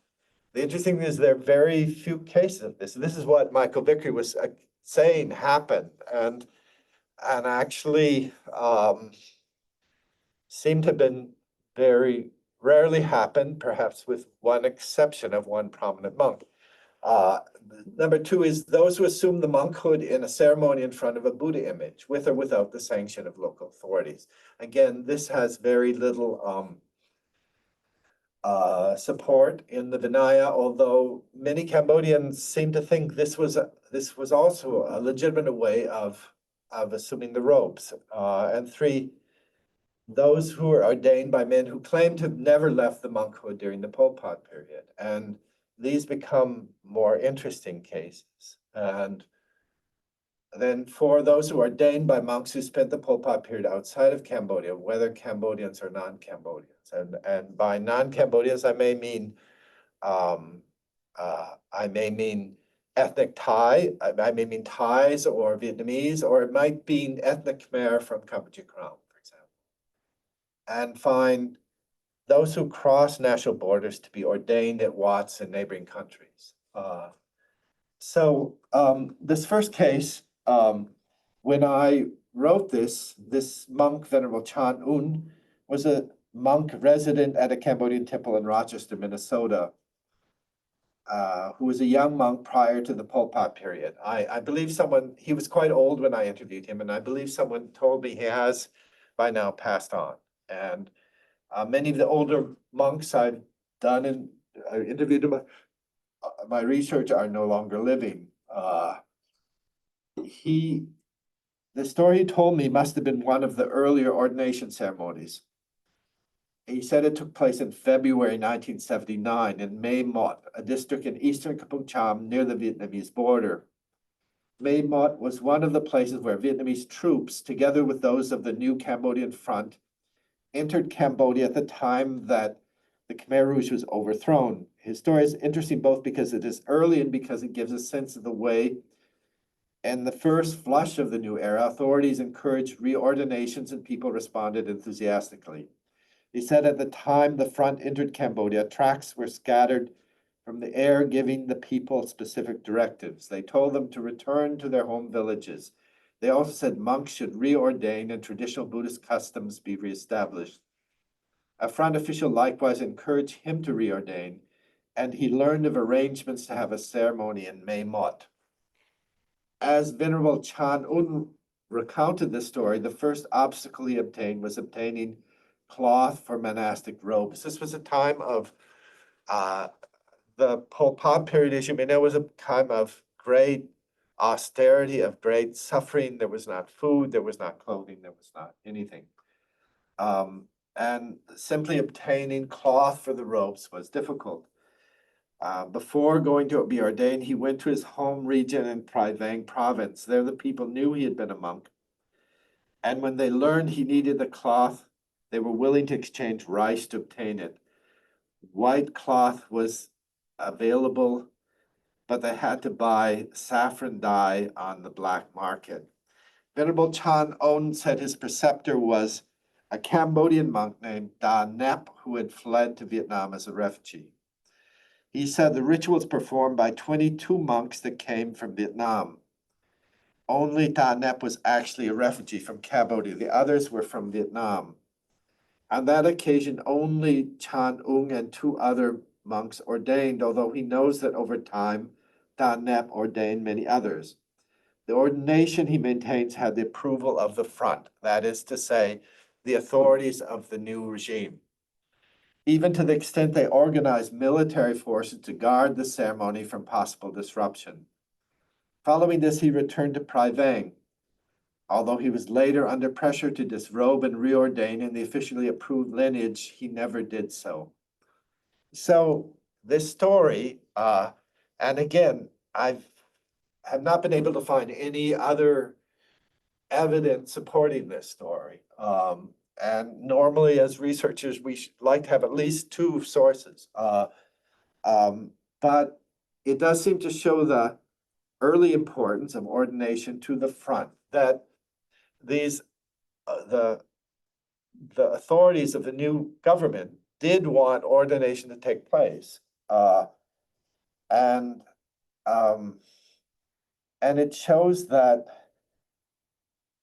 the interesting thing is there are very few cases of this. This is what Michael Vickery was saying happened, and actually seemed to have been very rarely happened, perhaps with one exception of one prominent monk. Number two is those who assume the monkhood in a ceremony in front of a Buddha image, with or without the sanction of local authorities. Again, this has very little support in the Vinaya, although many Cambodians seem to think this was also a legitimate way of assuming the robes. And three, those who are ordained by men who claim to have never left the monkhood during the Pol Pot period. And these become more interesting cases. And then for those who are ordained by monks who spent the Pol Pot period outside of Cambodia, whether Cambodians or non-Cambodians. And by non-Cambodians, I may mean ethnic Thai, I may mean Thais or Vietnamese, or it might be ethnic Khmer from Cambodian Crown, for example. And find those who cross national borders to be ordained at Wats in neighboring countries. So this first case, when I wrote this monk, Venerable Chan Un, was a monk resident at a Cambodian temple in Rochester, Minnesota, who was a young monk prior to the Pol Pot period. I believe he was quite old when I interviewed him, and I believe someone told me he has by now passed on. And many of the older monks I've done and interviewed in my research are no longer living. The story he told me must have been one of the earlier ordination ceremonies. He said it took place in February 1979 in Mae Mot, a district in eastern Kampong Cham near the Vietnamese border. Mae Mot was one of the places where Vietnamese troops, together with those of the new Cambodian Front, entered Cambodia at the time that the Khmer Rouge was overthrown. His story is interesting both because it is early and because it gives a sense of the way in the first flush of the new era, authorities encouraged reordinations and people responded enthusiastically. He said at the time the front entered Cambodia, tracts were scattered from the air giving the people specific directives. They told them to return to their home villages. They also said monks should reordain and traditional Buddhist customs be reestablished. A front official likewise encouraged him to reordain, and he learned of arrangements to have a ceremony in Mae Mot. As Venerable Chan Un recounted this story, the first obstacle he obtained was obtaining cloth for monastic robes. This was a time of the Pol Pot period, as you may know, was a time of great austerity, of great suffering. There was not food, there was not clothing, there was not anything. And simply obtaining cloth for the robes was difficult. Before going to be ordained, he went to his home region in Privang province. There the people knew he had been a monk. And when they learned he needed the cloth, they were willing to exchange rice to obtain it. White cloth was available, but they had to buy saffron dye on the black market. Venerable Chan On said his preceptor was a Cambodian monk named Da Nep, who had fled to Vietnam as a refugee. He said the rituals performed by 22 monks that came from Vietnam. Only Da Nep was actually a refugee from Cambodia. The others were from Vietnam. On that occasion, only Chan Ung and 2 other monks ordained, although he knows that over time, Da Nep ordained many others. The ordination, he maintains, had the approval of the front, that is to say, the authorities of the new regime. Even to the extent they organized military forces to guard the ceremony from possible disruption. Following this, he returned to Privang, although he was later under pressure to disrobe and reordain in the officially approved lineage, he never did so. So this story, and again, have not been able to find any other evidence supporting this story. And normally as researchers, we like to have at least 2 sources. But it does seem to show the early importance of ordination to the front, that these, the authorities of the new government did want ordination to take place. And it shows that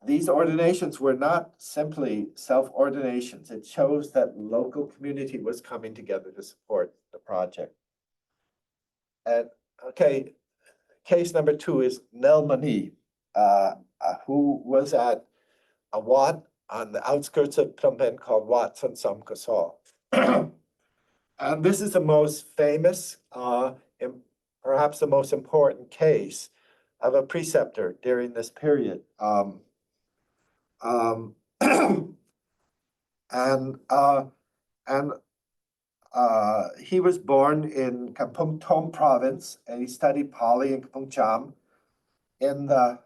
these ordinations were not simply self-ordinations. It shows that local community was coming together to support the project. And okay, case number 2 is Nel Mani, who was at a wat on the outskirts of Phnom Penh called Wat Son Som Kasol. And this is the most famous, and perhaps the most important case of a preceptor during this period. He was born in Kampong Thom province, and he studied Pali in Kampong Cham in the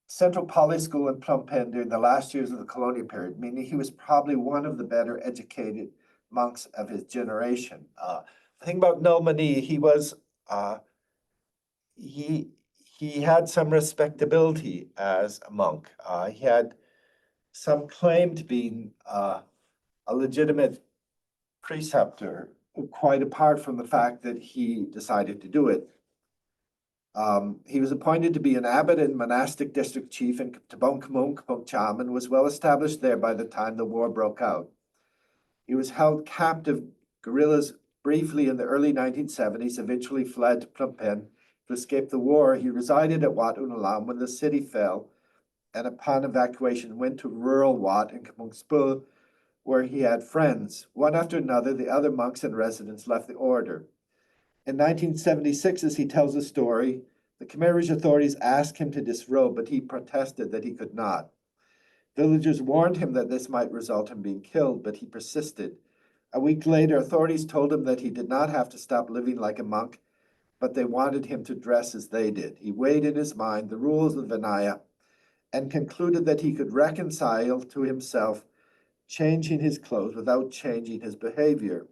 Central Pali School in Phnom Penh during the last years of the colonial period, meaning he was probably one of the better educated monks of his generation. The thing about Nel Mani, he was he had some respectability as a monk. He had some claim to being a legitimate preceptor, quite apart from the fact that he decided to do it. He was appointed to be an abbot and monastic district chief in Tabong Kamung, Kampong Cham, and was well established there by the time the war broke out. He was held captive guerrillas briefly in the early 1970s, eventually fled to Phnom Penh to escape the war. He resided at Wat Unalam when the city fell, and upon evacuation went to rural Wat in Kampong Spul, where he had friends. One after another, the other monks and residents left the order. In 1976, as he tells the story, the Khmer Rouge authorities asked him to disrobe, but he protested that he could not. Villagers warned him that this might result in being killed, but he persisted. A week later, authorities told him that he did not have to stop living like a monk, but they wanted him to dress as they did. He weighed in his mind the rules of Vinaya and concluded that he could reconcile to himself changing his clothes without changing his behavior.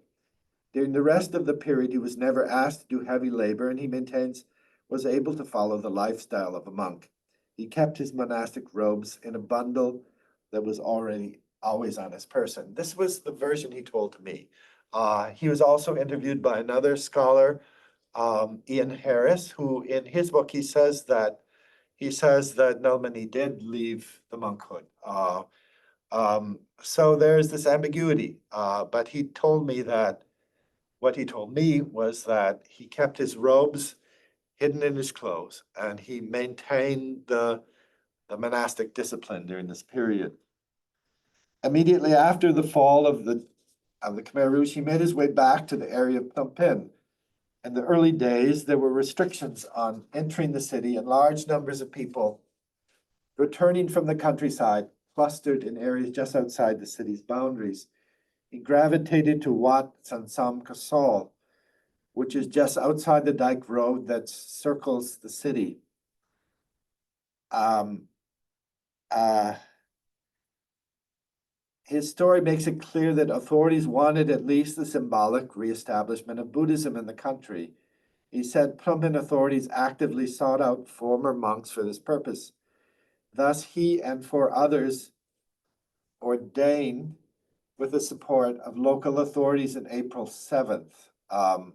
During the rest of the period, he was never asked to do heavy labor, and he maintains was able to follow the lifestyle of a monk. He kept his monastic robes in a bundle that was already always on his person. This was the version he told to me. He was also interviewed by another scholar, Ian Harris, who in his book, he says that Nel Mani did leave the monkhood. So there's this ambiguity, but he told me that what he told me was that he kept his robes hidden in his clothes, and he maintained the monastic discipline during this period. Immediately after the fall of the Khmer Rouge, he made his way back to the area of Phnom Penh. In the early days, there were restrictions on entering the city, and large numbers of people returning from the countryside clustered in areas just outside the city's boundaries. He gravitated to Wat Sansam Kasol, which is just outside the dike road that circles the city. His story makes it clear that authorities wanted at least the symbolic reestablishment of Buddhism in the country. He said Phnom Penh authorities actively sought out former monks for this purpose. Thus, he and 4 others ordained with the support of local authorities on April 7th. And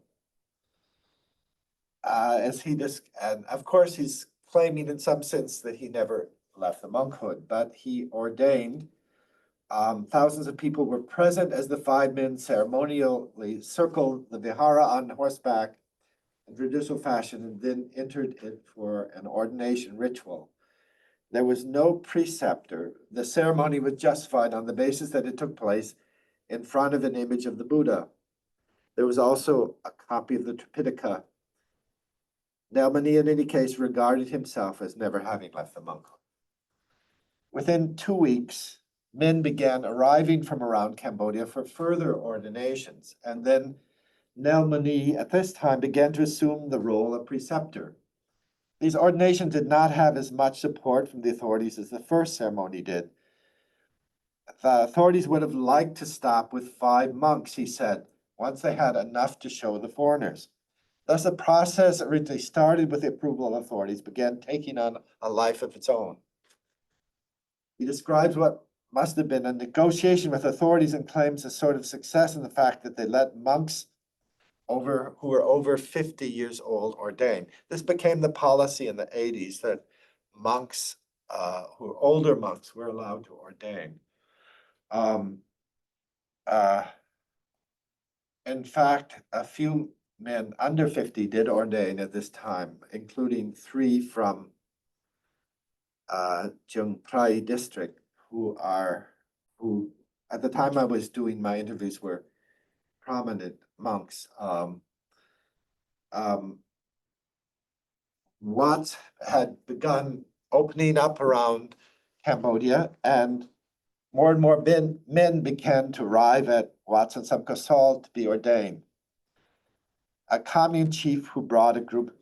of course, he's claiming in some sense that he never left the monkhood, but he ordained. Thousands of people were present as the 5 men ceremonially circled the vihara on horseback in traditional fashion and then entered it for an ordination ritual. There was no preceptor. The ceremony was justified on the basis that it took place in front of an image of the Buddha. There was also a copy of the Tripitaka. Nelmani, in any case, regarded himself as never having left the monkhood. Within 2 weeks, men began arriving from around Cambodia for further ordinations, and then Nelmani at this time began to assume the role of preceptor. These ordinations did not have as much support from the authorities as the first ceremony did. The authorities would have liked to stop with 5 monks, he said, once they had enough to show the foreigners. Thus, the process originally started with the approval of authorities began taking on a life of its own. He describes what must have been a negotiation with authorities and claims a sort of success in the fact that they let monks who were over 50 years old ordain. This became the policy in the 80s that monks, who were older monks, were allowed to ordain. In fact, a few men under 50 did ordain at this time, including 3 from Chung Prai district, who at the time I was doing my interviews were prominent monks. Wat had begun opening up around Cambodia, and more men began to arrive at Wat Sansam Kasol to be ordained. A commune chief who brought a group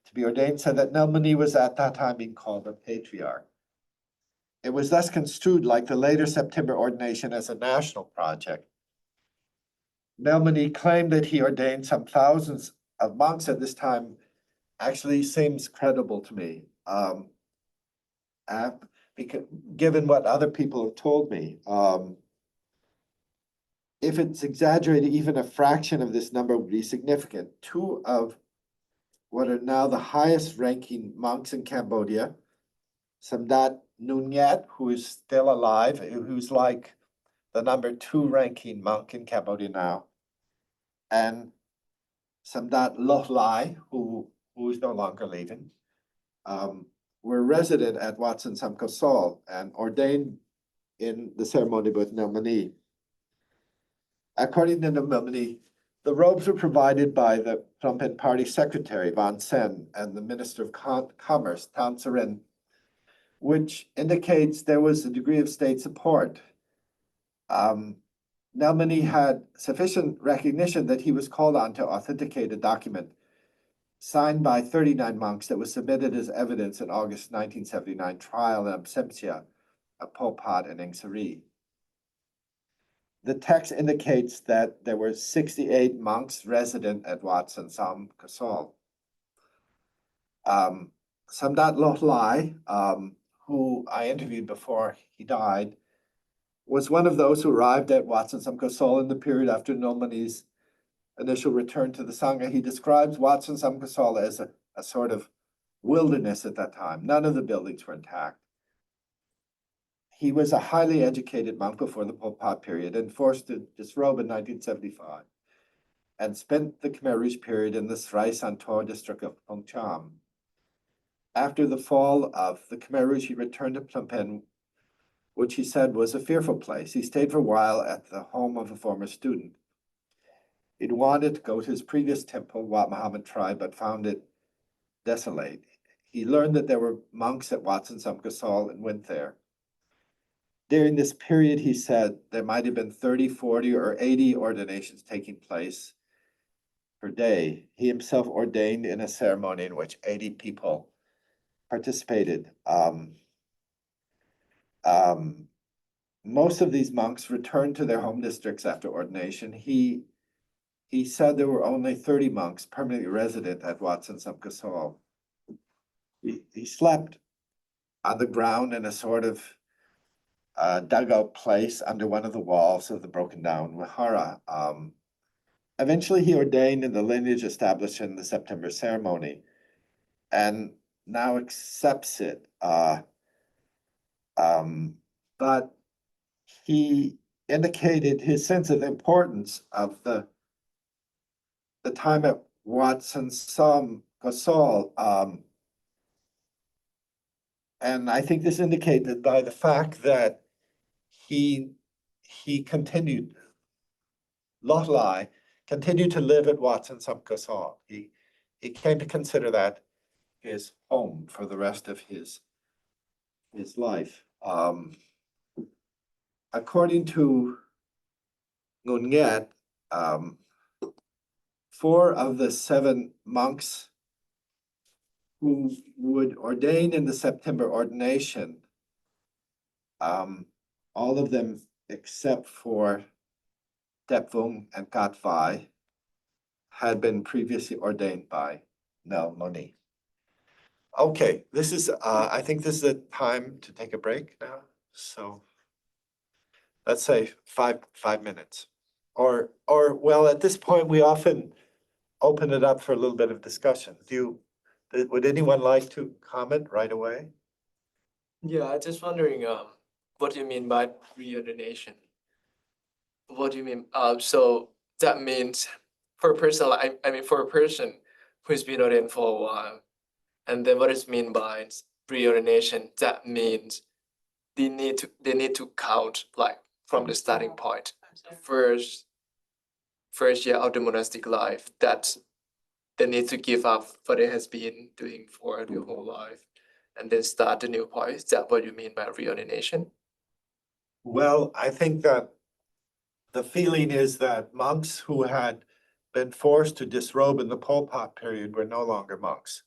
to be ordained said that Nelmani was at that time being called a patriarch. It was thus construed like the later September ordination as a national project. Nelmani claimed that he ordained some thousands of monks at this time actually seems credible to me, because, given what other people have told me. If it's exaggerated, even a fraction of this number would be significant. 2 of what are now the highest ranking monks in Cambodia, Samdat Nunyat, who is still alive, who's like the number 2 ranking monk in Cambodia now, and Samdat Loh Lai, who is no longer living, were resident at Wat Sansam Kasol and ordained in the ceremony with Nelmani. According to Nelmani, the robes were provided by the Phnom Penh Party Secretary, Van Sen, and the Minister of Commerce, Tan Saren, which indicates there was a degree of state support. Nelmani had sufficient recognition that he was called on to authenticate a document signed by 39 monks that was submitted as evidence in August 1979 trial in absentia of Pol Pot and Ieng Sary. The text indicates that there were 68 monks resident at Wat Sansam Kasol. Samdat Loh Lai, who I interviewed before he died, was one of those who arrived at Wat Sansam Kasol in the period after Nelmani's initial return to the Sangha. He describes Wat Sansam Kasol as a sort of wilderness at that time. None of the buildings were intact. He was a highly educated monk before the Pol Pot period and forced to disrobe in 1975 and spent the Khmer Rouge period in the Srai Santor district of Phnom Cham. After the fall of the Khmer Rouge, he returned to Phnom Penh which he said was a fearful place. He stayed for a while at the home of a former student. He'd wanted to go to his previous temple, Wat Muhammad tribe, but found it desolate. He learned that there were monks at Wat Sampkasol and went there. During this period, he said there might have been 30, 40, or 80 ordinations taking place per day. He himself ordained in a ceremony in which 80 people participated. Most of these monks returned to their home districts after ordination. He said there were only 30 monks permanently resident at Wat Sampkasol. He slept on the ground in a sort of dugout place under one of the walls of the broken down Vihara. Eventually, he ordained in the lineage established in the September ceremony and now accepts it. But he indicated his sense of the importance of the time at Wat Sampkasol. And I think this indicated by the fact that he continued, Lotlai continued to live at Wat Sampkasol. He came to consider that his home for the rest of his life. According to Ngunget, 4 of the 7 monks who would ordain in the September ordination, all of them except for Depvung and Gatvai had been previously ordained by Nel Moni. Okay, this is, I think this is the time to take a break now. So let's say 5 minutes. Or well, at this point, we often open it up for a little bit of discussion. Would anyone like to comment right away? Yeah, I just wondering, what do you mean by reordination? What do you mean? So that means for a person, I mean, for a person who's been ordained for a while, and then what is mean by reordination? That means they need to count like from the starting point, first year of the monastic life, that they need to give up what they has been doing for their whole life, and then start the new point. Is that what you mean by reordination? Well, I think that the feeling is that monks who had been forced to disrobe in the Pol Pot period were no longer monks.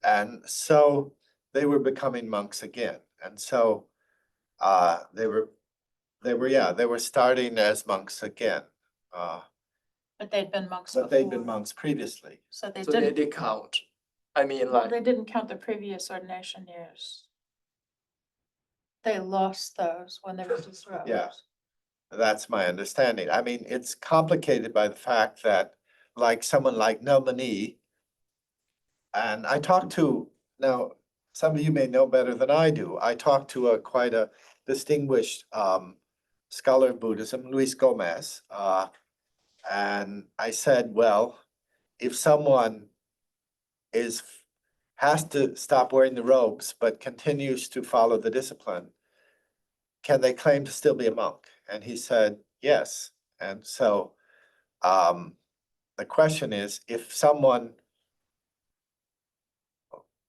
And so they were becoming monks again. And so they were starting as monks again. But they'd been monks But they'd been before, monks previously. so they So they didn't, count. I mean, well, like, they didn't count the previous ordination years. They lost those when they were disrobed. Yeah. That's my understanding. I mean, it's complicated by the fact that like someone like Nelmani, and I talked to, now, some of you may know better than I do. I talked to quite a distinguished scholar of Buddhism, Luis Gomez, and I said, well, if someone has to stop wearing the robes but continues to follow the discipline, can they claim to still be a monk? And he said, yes. And so the question is, if someone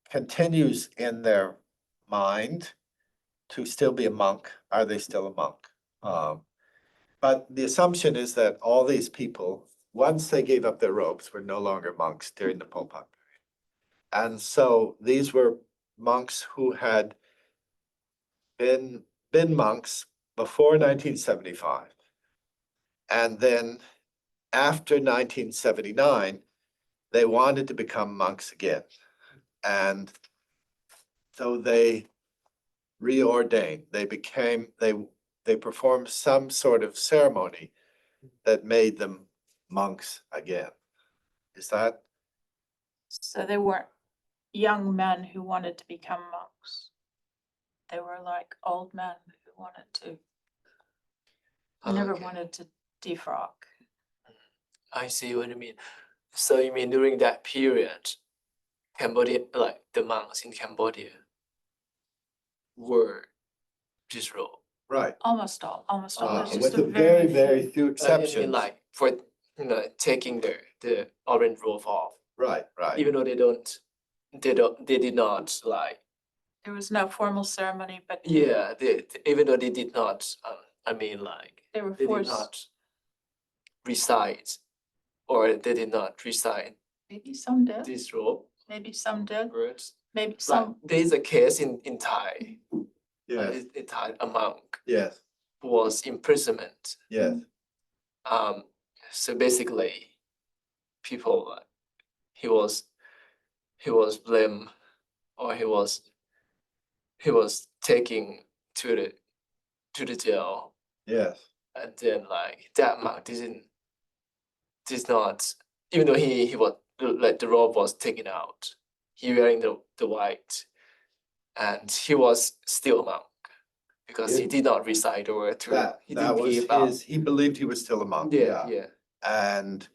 continues in their mind to still be a monk, are they still a monk? But the assumption is that all these people, once they gave up their robes, were no longer monks during the Pol Pot period. And so these were monks who had been monks before 1975. And then after 1979, they wanted to become monks again. And so they reordained. They performed some sort of ceremony that made them monks again. Is that? So they weren't young men who wanted to become monks. They were like old men who wanted to, who never okay. wanted to defrock. I see what you mean. So you mean during that period, Cambodia, like the monks in Cambodia, were this rule. Right. Almost all. There's just With a a very, few. very few I mean, exceptions. like for, taking the orange robe off, Right, right. even though they did not like, There was no formal ceremony, but yeah, even though they did not, I mean, like, they were they did forced. not recite, or they did not recite Maybe some did, this robe maybe some did, words. maybe Like, some. there is a case in Thai, Yes, in Thai, a monk yes, who was imprisonment. yes. So basically, people, he was blamed, or he was taken to the jail, Yes, and then like that monk did not, even though he was like the robe was taken out, he wearing the white, and he was still a monk because he Yeah. did not recite the word to, he that didn't was give up. he believed he was still a monk, Yeah, yeah. yeah. And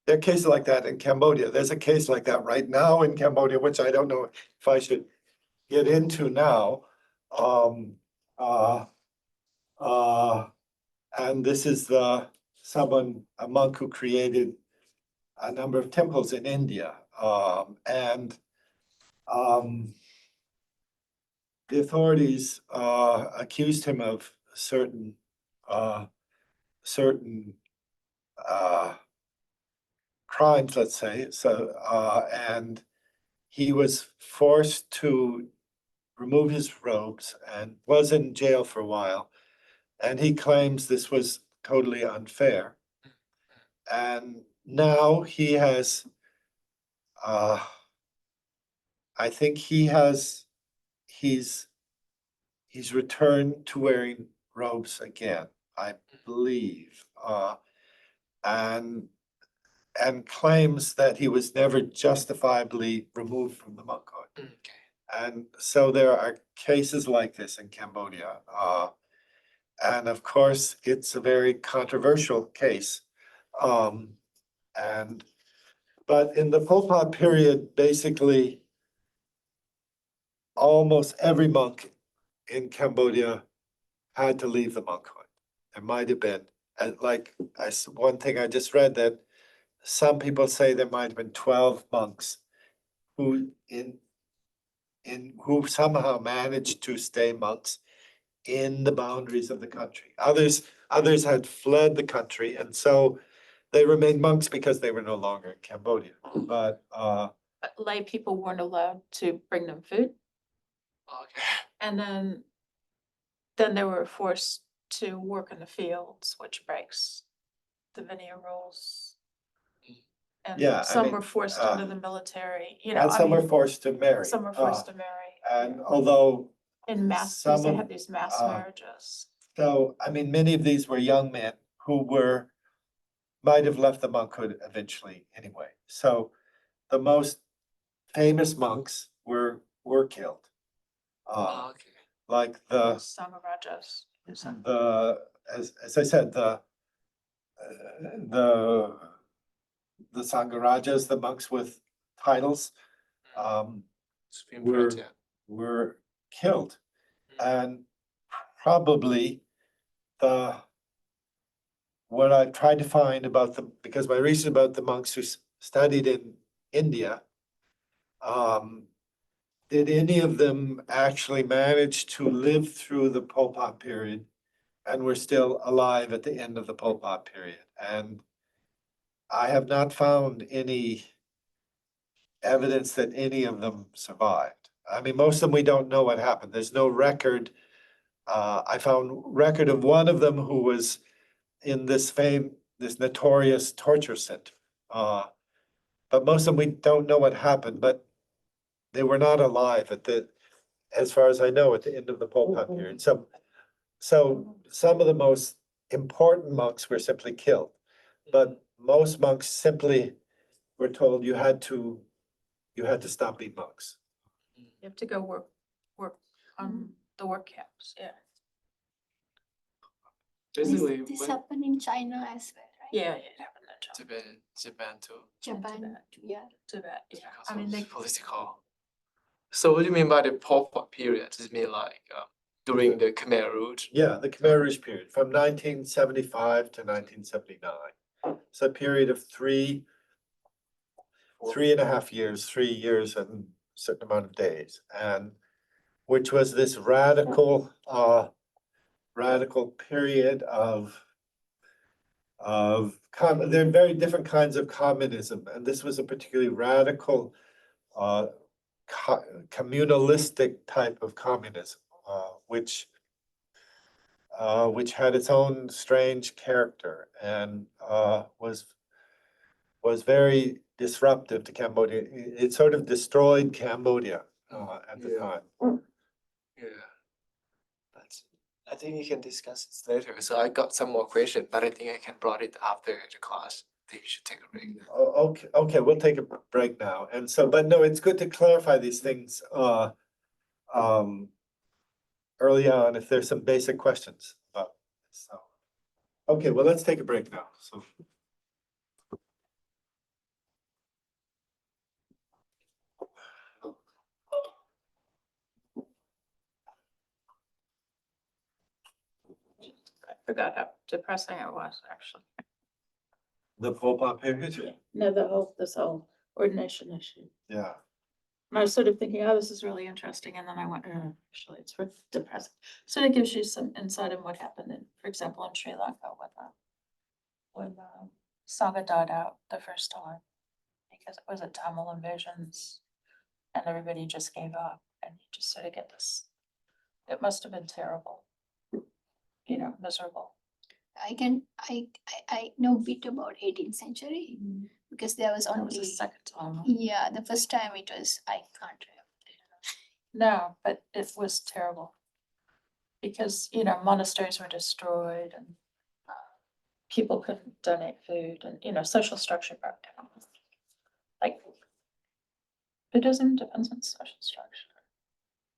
there are cases like that in Cambodia. There's a case like that right now in Cambodia, which I don't know if I should get into now. And this is a monk who created a number of temples in India. The authorities accused him of certain crimes, let's say. So and he was forced to remove his robes and was in jail for a while. And he claims this was totally unfair. And now he has, I think he's returned to wearing robes again, I believe. And claims that he was never justifiably removed from the monkhood. Okay. And so there are cases like this in Cambodia. And of course, it's a very controversial case. But in the Pol Pot period, basically, almost every monk in Cambodia had to leave the monkhood. There might have been, one thing I just read, that some people say there might have been 12 monks who who somehow managed to stay monks in the boundaries of the country. Others had fled the country, and so they remained monks because they were no longer in Cambodia. But But lay people weren't allowed to bring them food, Okay. and then they were forced to work in the fields, which breaks the veneer rules. Yeah, I And some mean, were forced into the military, and I some were mean, forced to marry. some were forced to marry. And although, In mass, some they of- had these mass uh, marriages. so, I mean, many of these were young men who might have left the monkhood eventually anyway. So the most famous monks were killed. Okay. Like the Sangarajas. as I said, the Sangarajas, the monks with titles, Supreme were Court, yeah. were killed. And probably what I tried to find about because my research about the monks who studied in India, did any of them actually manage to live through the Pol Pot period and were still alive at the end of the Pol Pot period? And I have not found any evidence that any of them survived. I mean, most of them, we don't know what happened. There's no record. I found record of one of them who was in this notorious torture center. But most of them, we don't know what happened, but they were not alive as far as I know, at the end of the Pol Pot period. So some of the most important monks were simply killed, but most monks simply were told you had to stop being monks. You have to go work on the work camps, yeah. Basically, This when happened in China as well, right? Yeah, it happened in China. Japan too. Japan, Tibet. yeah. Tibet, yeah. Because I mean, of they, political. So what do you mean by the Pol Pot period? Does it mean like during the Khmer rule. Yeah, the Khmer Rouge period, from 1975 to 1979. It's a period of 3.5 years, 3 years and a certain amount of days, and which was this radical period there are very different kinds of communism, and this was a particularly radical communalistic type of communism, which had its own strange character and was very disruptive to Cambodia. It sort of destroyed Cambodia at the Yeah. time. Yeah. I think we can discuss this later. So I got some more questions, but I think I can brought it after the class. I think you should take a break now. Okay, we'll take a break now. And so, but no, it's good to clarify these things early on if there's some basic questions about this. So, okay, well, let's take a break now. So. I forgot how depressing it was, actually. The Pol Pot period? No, this whole ordination issue. Yeah. And I was sort of thinking, oh, this is really interesting, and then I went, actually, it's really depressing. So it gives you some insight on what happened in, for example, in Sri Lanka when Sangha died out the first time, because it was a Tamil invasions, and everybody just gave up, and you just sort of get this, it must have been terrible, miserable. I know a bit about 18th century because there was That was the only, second time. Huh? yeah, the first time it was, I can't remember. No, but it was terrible. Because, monasteries were destroyed and people couldn't donate food and, social structure broke down. Like, Buddhism depends on social structure.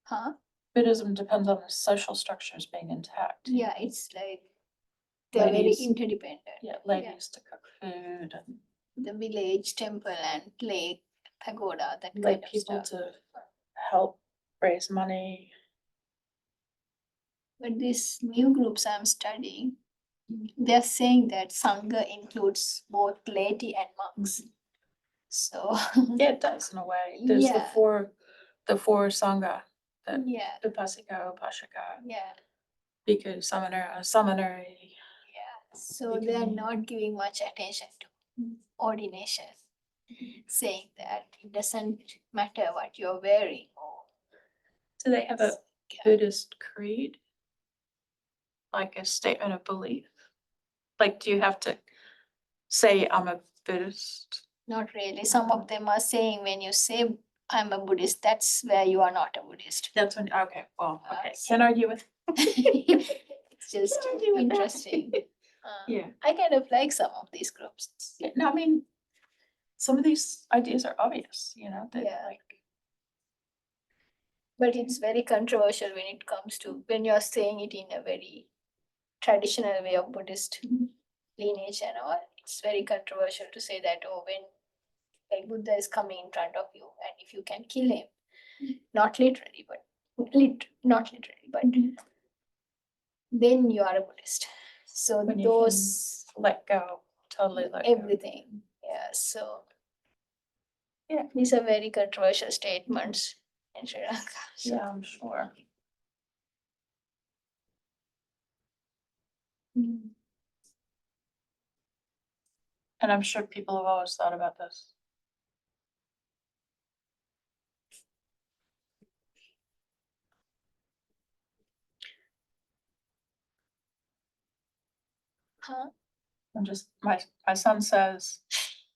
Huh? Buddhism depends on the social structures being intact. Yeah, it's like they're very Ladies. interdependent. Yeah, ladies to cook food and The village, temple and lake, pagoda, that kind like of people stuff. to help raise money. But these new groups I'm studying, they're saying that Sangha includes both laity and monks. So, Yeah, it does in a way. There's Yeah. the four Sangha, the yeah, Upasika, Upashaka, yeah, Bhikkhu, Seminary. yeah. So they're not giving much attention to ordination, saying that it doesn't matter what you're wearing or. Do they have a Yeah. Buddhist creed? Like a statement of belief? Like, do you have to say I'm a Buddhist? Not really. Some of them are saying when you say I'm a Buddhist, that's where you are not a Buddhist. That's when, okay, well, okay, so- can't argue with. It's just Can't argue with that. interesting. Yeah, I kind of like some of these groups. yeah, no, I mean, some of these ideas are obvious, that Yeah. like, But it's very controversial when it comes to, when you're saying it in a very traditional way of Buddhist lineage and all. It's very controversial to say that, oh, when a Buddha is coming in front of you and if you can kill him, not literally, but not literally, but then you are a Buddhist. So when you can those, let go, totally let go. everything, yeah, so. Yeah. These are very controversial statements in Sri Lanka. so. Yeah, I'm sure. Mm. And I'm sure people have always thought about this. Huh? I'm just, my son says,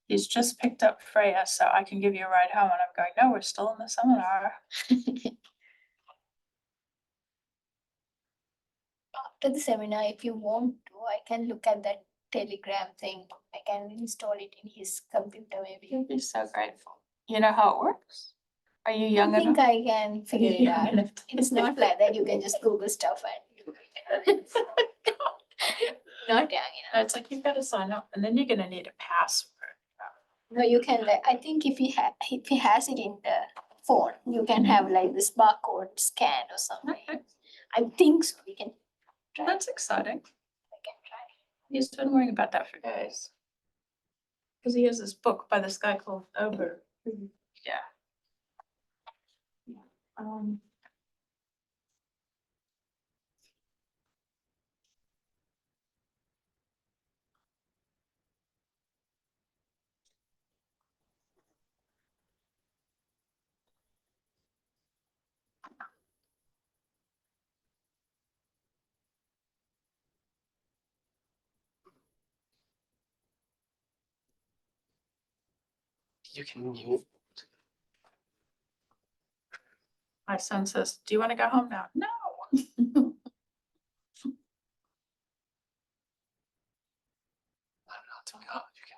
he's just picked up Freya, so I can give you a ride home. And I'm going, no, we're still in the seminar. After the seminar, if you want to, I can look at that Telegram thing. I can install it in his computer maybe. He'll be so grateful. You know how it works? Are you young I think enough? I can figure it Young out. enough to- It's not like that you can just Google stuff and. Not young enough. No, it's like you've got to sign up and then you're gonna need a password. No, you can like, I think if he has it in the phone, you can have like this barcode scan or something. I I think so, we can try. That's exciting. I can try. He's been worrying about that for days. Cause he has this book by this guy called Ober. Yeah. Um. You can mute. My son says, do you wanna go home now? No. I'm not to go. You can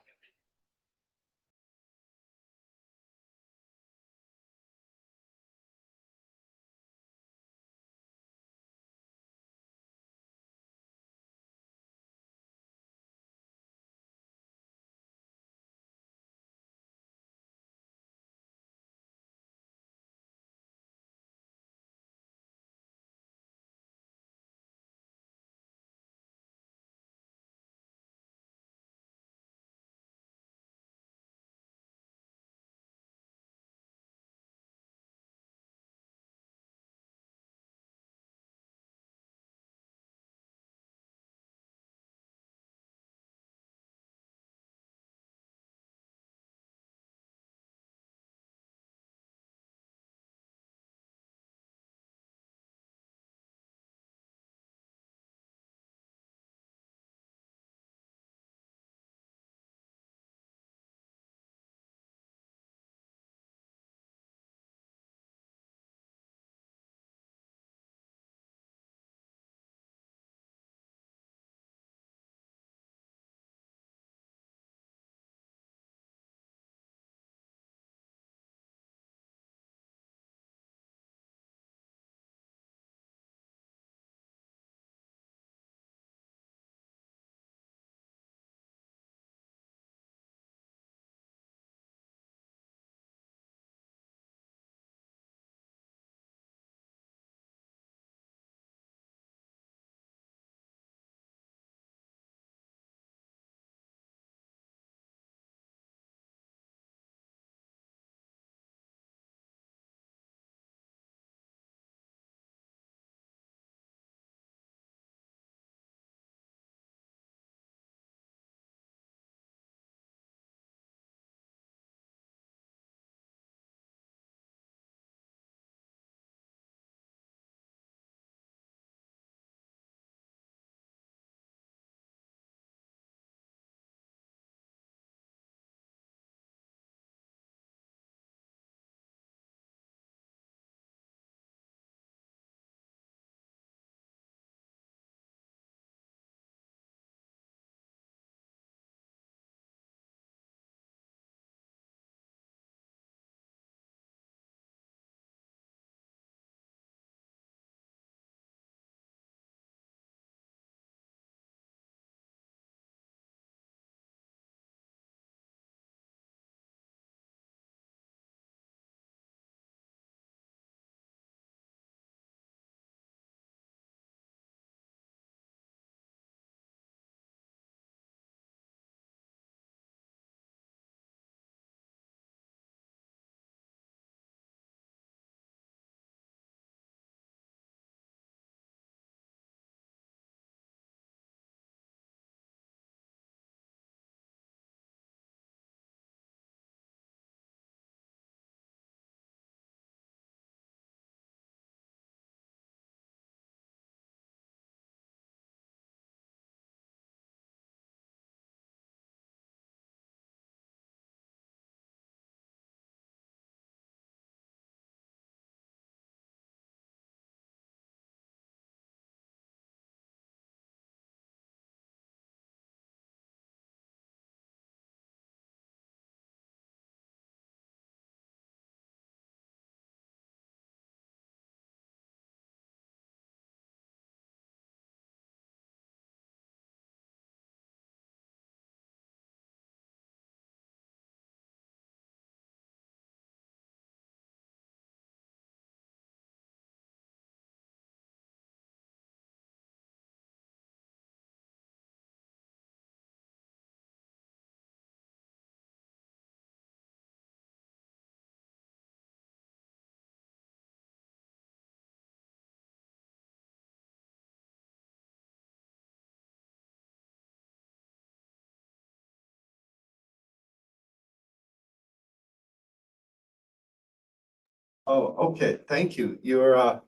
Oh, okay, thank you. You're,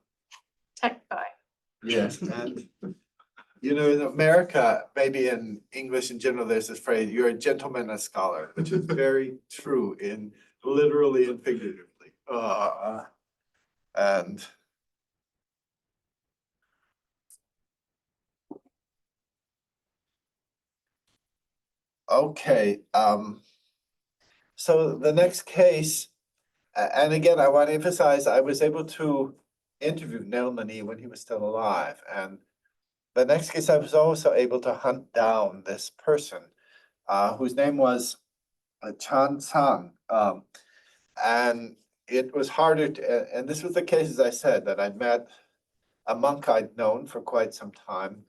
Tech guy. yes, and you know, in America, maybe in English in general, there's this phrase, you're a gentleman, a scholar, which is very true in literally and figuratively. And okay, so the next case, and again, I want to emphasize, I was able to interview Nelmani when he was still alive. And the next case, I was also able to hunt down this person, whose name was Chan Sang. And it was harder to, and this was the case, as I said, that I met a monk I'd known for quite some time.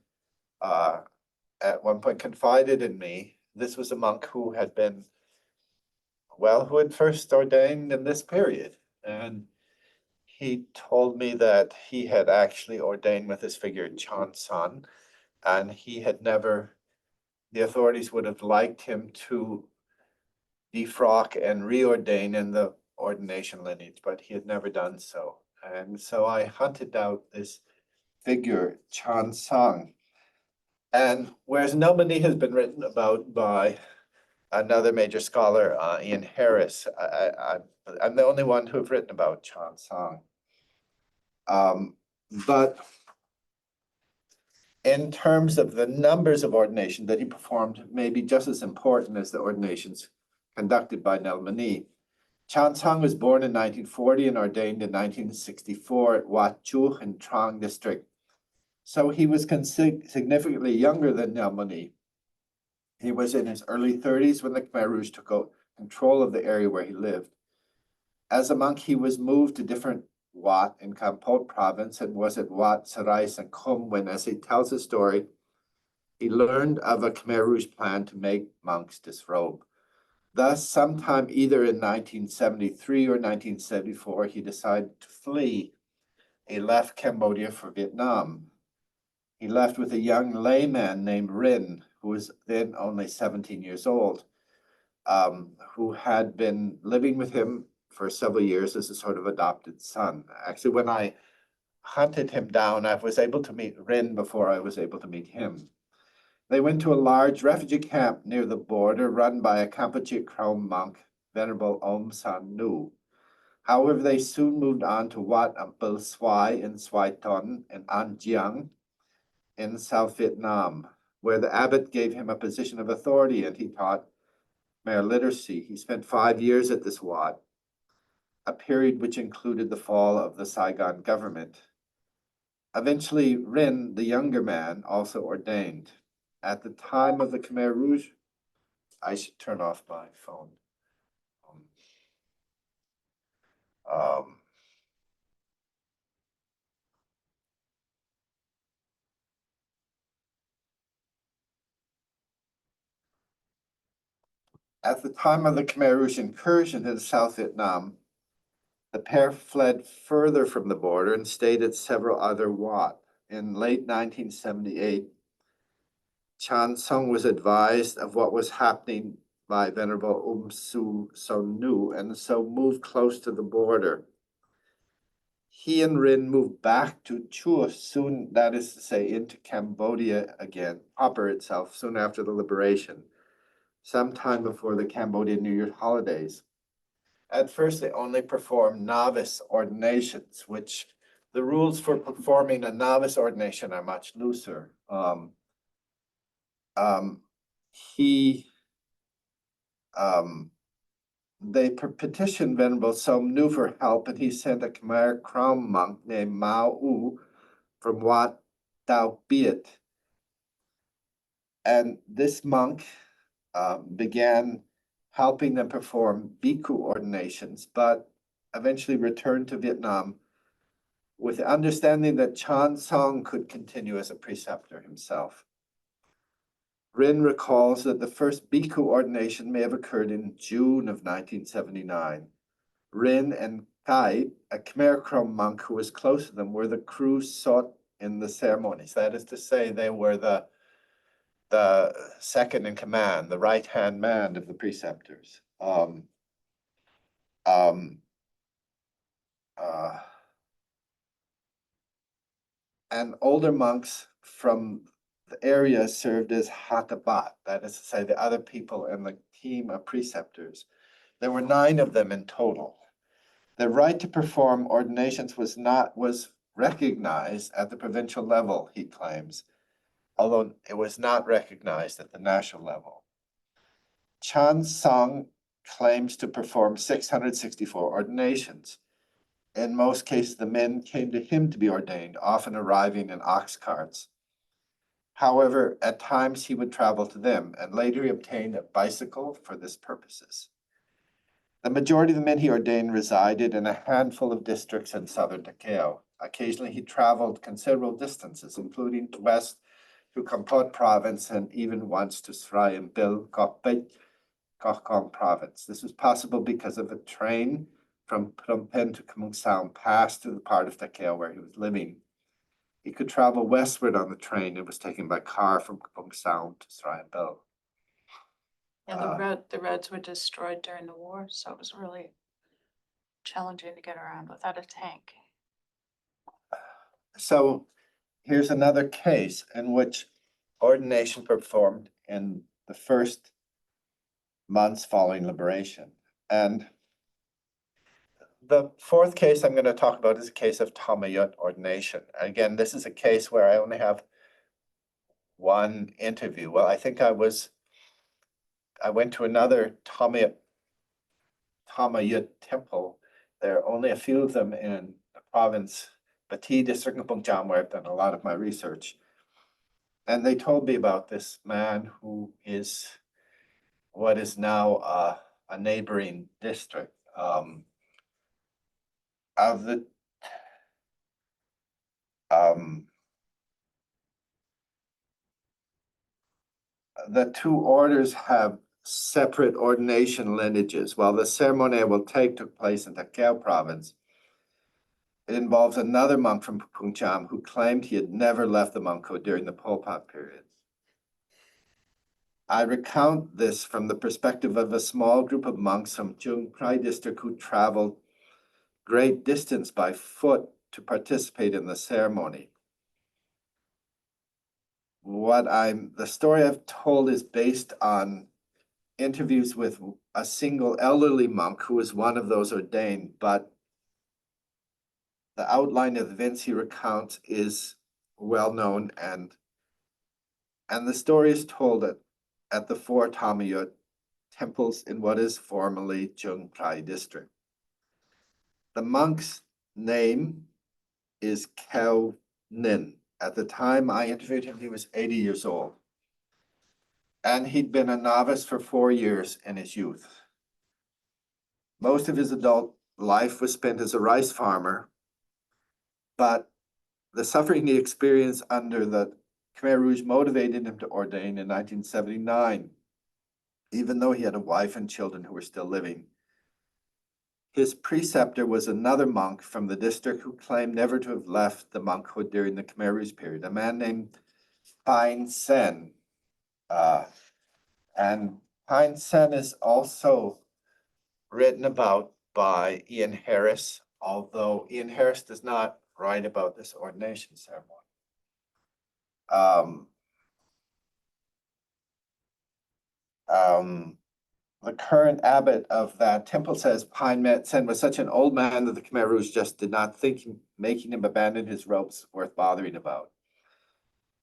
At one point confided in me. This was a monk who had been, well, who had first ordained in this period. And he told me that he had actually ordained with this figure Chan San, and he had never, the authorities would have liked him to defrock and reordain in the ordination lineage, but he had never done so. And so I hunted out this figure, Chan Sang. And whereas nobody has been written about by another major scholar, Ian Harris, I'm the only one who have written about Chan Sang. But in terms of the numbers of ordination that he performed, maybe just as important as the ordinations conducted by Nelmani. Chan Sang was born in 1940 and ordained in 1964 at Wat Chu in Trang district. So he was significantly younger than Nelmani. He was in his early 30s when the Khmer Rouge took control of the area where he lived. As a monk, he was moved to different Wat in Kampot province and was at Wat Sarai Sankum when, as he tells his story, he learned of a Khmer Rouge plan to make monks disrobe. Thus, sometime either in 1973 or 1974, he decided to flee. He left Cambodia for Vietnam. He left with a young layman named Rin, who was then only 17 years old, who had been living with him for several years as a sort of adopted son. Actually, when I hunted him down, I was able to meet Rin before I was able to meet him. They went to a large refugee camp near the border run by a Kampuchea Krom monk, Venerable Om San Nu. However, they soon moved on to Wat Ampel Swai in Swai Ton and An Giang in South Vietnam, where the abbot gave him a position of authority and he taught Khmer literacy. He spent 5 years at this Wat, a period which included the fall of the Saigon government. Eventually, Rin, the younger man, also ordained. At the time of the Khmer Rouge, I should turn off my phone. At the time of the Khmer Rouge incursion in South Vietnam, the pair fled further from the border and stayed at several other Wat. In late 1978, Chan Sung was advised of what was happening by Venerable Su Son Nu and so moved close to the border. He and Rin moved back to Chua soon, that is to say, into Cambodia again, proper itself, soon after the liberation, sometime before the Cambodian New Year holidays. At first, they only performed novice ordinations, which the rules for performing a novice ordination are much looser. They petitioned Venerable Som Nu for help, and he sent a Khmer Krom monk named Mao U from Wat Tao Biet. And this monk began helping them perform bhikkhu ordinations, but eventually returned to Vietnam with the understanding that Chan Song could continue as a preceptor himself. Rin recalls that the first bhikkhu ordination may have occurred in June of 1979. Rin and Kai, a Khmer Krom monk who was close to them, were the crew sought in the ceremonies. That is to say, they were the second in command, the right-hand man of the preceptors. and older monks from the area served as hatabat, that is to say, the other people in the team of preceptors. There were 9 of them in total. The right to perform ordinations was recognized at the provincial level, he claims, although it was not recognized at the national level. Chan Song claims to perform 664 ordinations. In most cases, the men came to him to be ordained, often arriving in ox carts. However, at times he would travel to them, and later he obtained a bicycle for this purposes. The majority of the men he ordained resided in a handful of districts in southern Takeo. Occasionally he traveled considerable distances, including west to Pol Pot province and even once to Srai and Bil Kokpet, Kokong province. This was possible because of a train from Phnom Penh to Khmung Saung passed through the part of Takeo where he was living. He could travel westward on the train and was taken by car from Khmung Saung to Srai and Bil. Yeah, the roads were destroyed during the war, so it was really challenging to get around without a tank. So here's another case in which ordination performed in the first months following liberation. And the 4th case I'm going to talk about is a case of Dhammachai ordination. Again, this is a case where I only have one interview. Well, I think I went to another Dhammachai temple. There are only a few of them in the province, Bati district of Bungcham, where I've done a lot of my research. And they told me about this man who is what is now a neighboring district. Of the two orders have separate ordination lineages. While the ceremonial took place in Takeo province, it involves another monk from Pungcham who claimed he had never left the monkhood during the Pol Pot period. I recount this from the perspective of a small group of monks from Chung Krai district who traveled great distance by foot to participate in the ceremony. The story I've told is based on interviews with a single elderly monk who was one of those ordained, but the outline of events he recounts is well known, and the story is told at the 4 Dhammachai temples in what is formerly Chung Krai district. The monk's name is Khao Nin. At the time I interviewed him, he was 80 years old. And he'd been a novice for 4 years in his youth. Most of his adult life was spent as a rice farmer, but the suffering he experienced under the Khmer Rouge motivated him to ordain in 1979, even though he had a wife and children who were still living. His preceptor was another monk from the district who claimed never to have left the monkhood during the Khmer Rouge period, a man named Pine Sen. And Pine Sen is also written about by Ian Harris, although Ian Harris does not write about this ordination ceremony. The current abbot of that temple says Pine Sen was such an old man that the Khmer Rouge just did not think making him abandon his robes worth bothering about.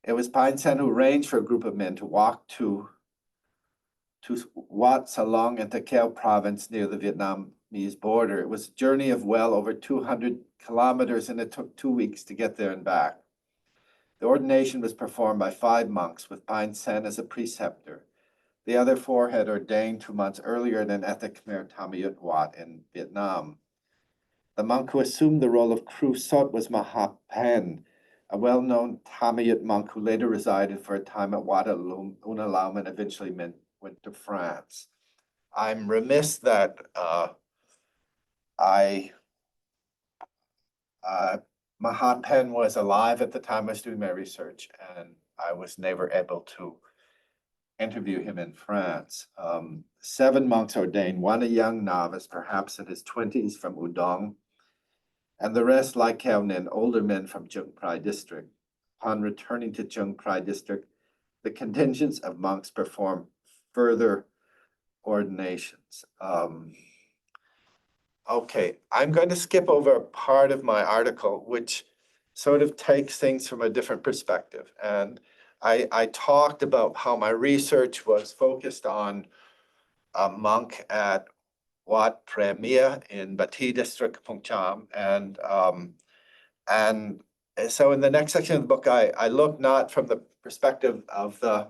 It was Pine Sen who arranged for a group of men to walk to Wat Salong and Takeo province near the Vietnamese border. It was a journey of well over 200 kilometers, and it took 2 weeks to get there and back. The ordination was performed by 5 monks with Pine Sen as a preceptor. The other 4 had ordained 2 months earlier than at the Khmer Dhammachai Wat in Vietnam. The monk who assumed the role of Kru Sot was Mahat Pen, a well-known Dhammachai monk who later resided for a time at Wat Unalam and eventually went to France. I'm remiss that Mahat Pen was alive at the time I was doing my research, and I was never able to interview him in France. 7 monks ordained, 1 a young novice, perhaps in his 20s from Udong, and the rest like Kaunin, older men from Chung Prai district. Upon returning to Chung Prai district, the contingents of monks perform further ordinations. Okay, I'm going to skip over a part of my article, which sort of takes things from a different perspective. And I talked about how my research was focused on a monk at Wat Premia in Bati district, Phung Cham. And so in the next section of the book, I look not from the perspective of the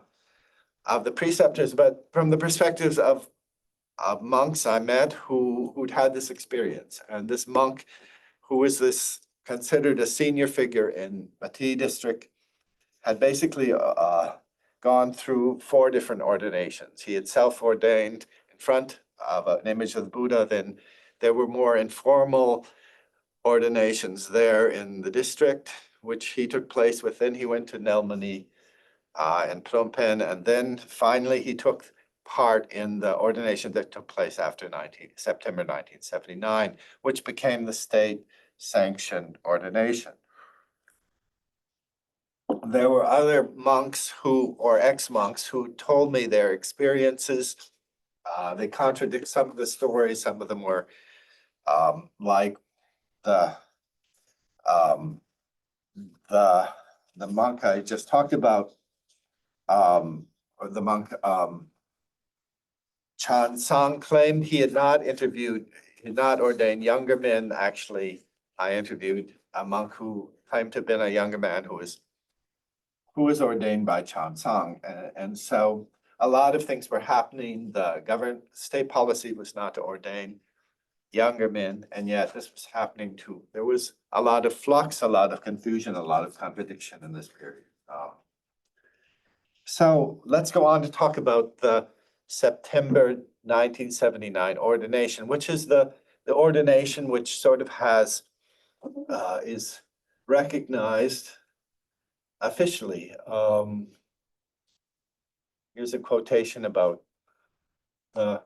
preceptors, but from the perspectives of monks I met who'd had this experience. And this monk, who was this considered a senior figure in Bati district, had basically gone through 4 different ordinations. He had self-ordained in front of an image of the Buddha. Then there were more informal ordinations there in the district, which he took place with. Then he went to Nelmani and Phnom Penh, and then finally he took part in the ordination that took place after September 1979, which became the state-sanctioned ordination. There were other monks or ex-monks who told me their experiences. They contradict some of the stories. Some of them were like the monk I just talked about, or the monk Chan Sang claimed he had not ordained younger men. Actually, I interviewed a monk who claimed to have been a younger man who was ordained by Chan Sang. And so a lot of things were happening. The state policy was not to ordain younger men, and yet this was happening too. There was a lot of flux, a lot of confusion, a lot of contradiction in this period. So let's go on to talk about the September 1979 ordination, which is the ordination which sort of is recognized officially. Here's a quotation about the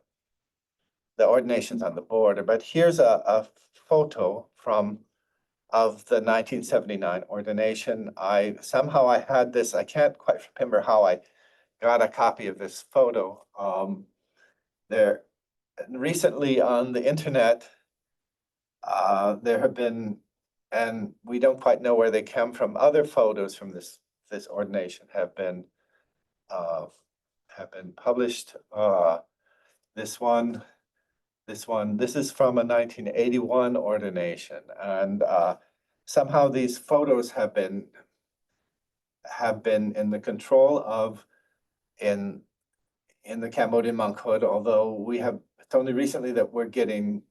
ordinations on the border, but here's a photo of the 1979 ordination. I had this, I can't quite remember how I got a copy of this photo. There recently on the internet, there have been, and we don't quite know where they come from, other photos from this ordination have been published. This is from a 1981 ordination, and somehow these photos have been in the control of in the Cambodian monkhood, although it's only recently that we're getting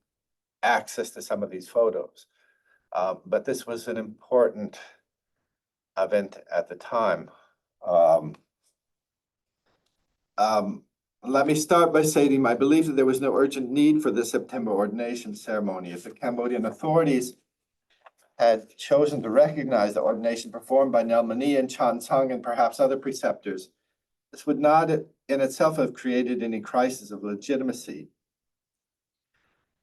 access to some of these photos. But this was an important event at the time. Let me start by stating I believe that there was no urgent need for the September ordination ceremony. If the Cambodian authorities had chosen to recognize the ordination performed by Nelmani and Chan Sang and perhaps other preceptors, this would not in itself have created any crisis of legitimacy,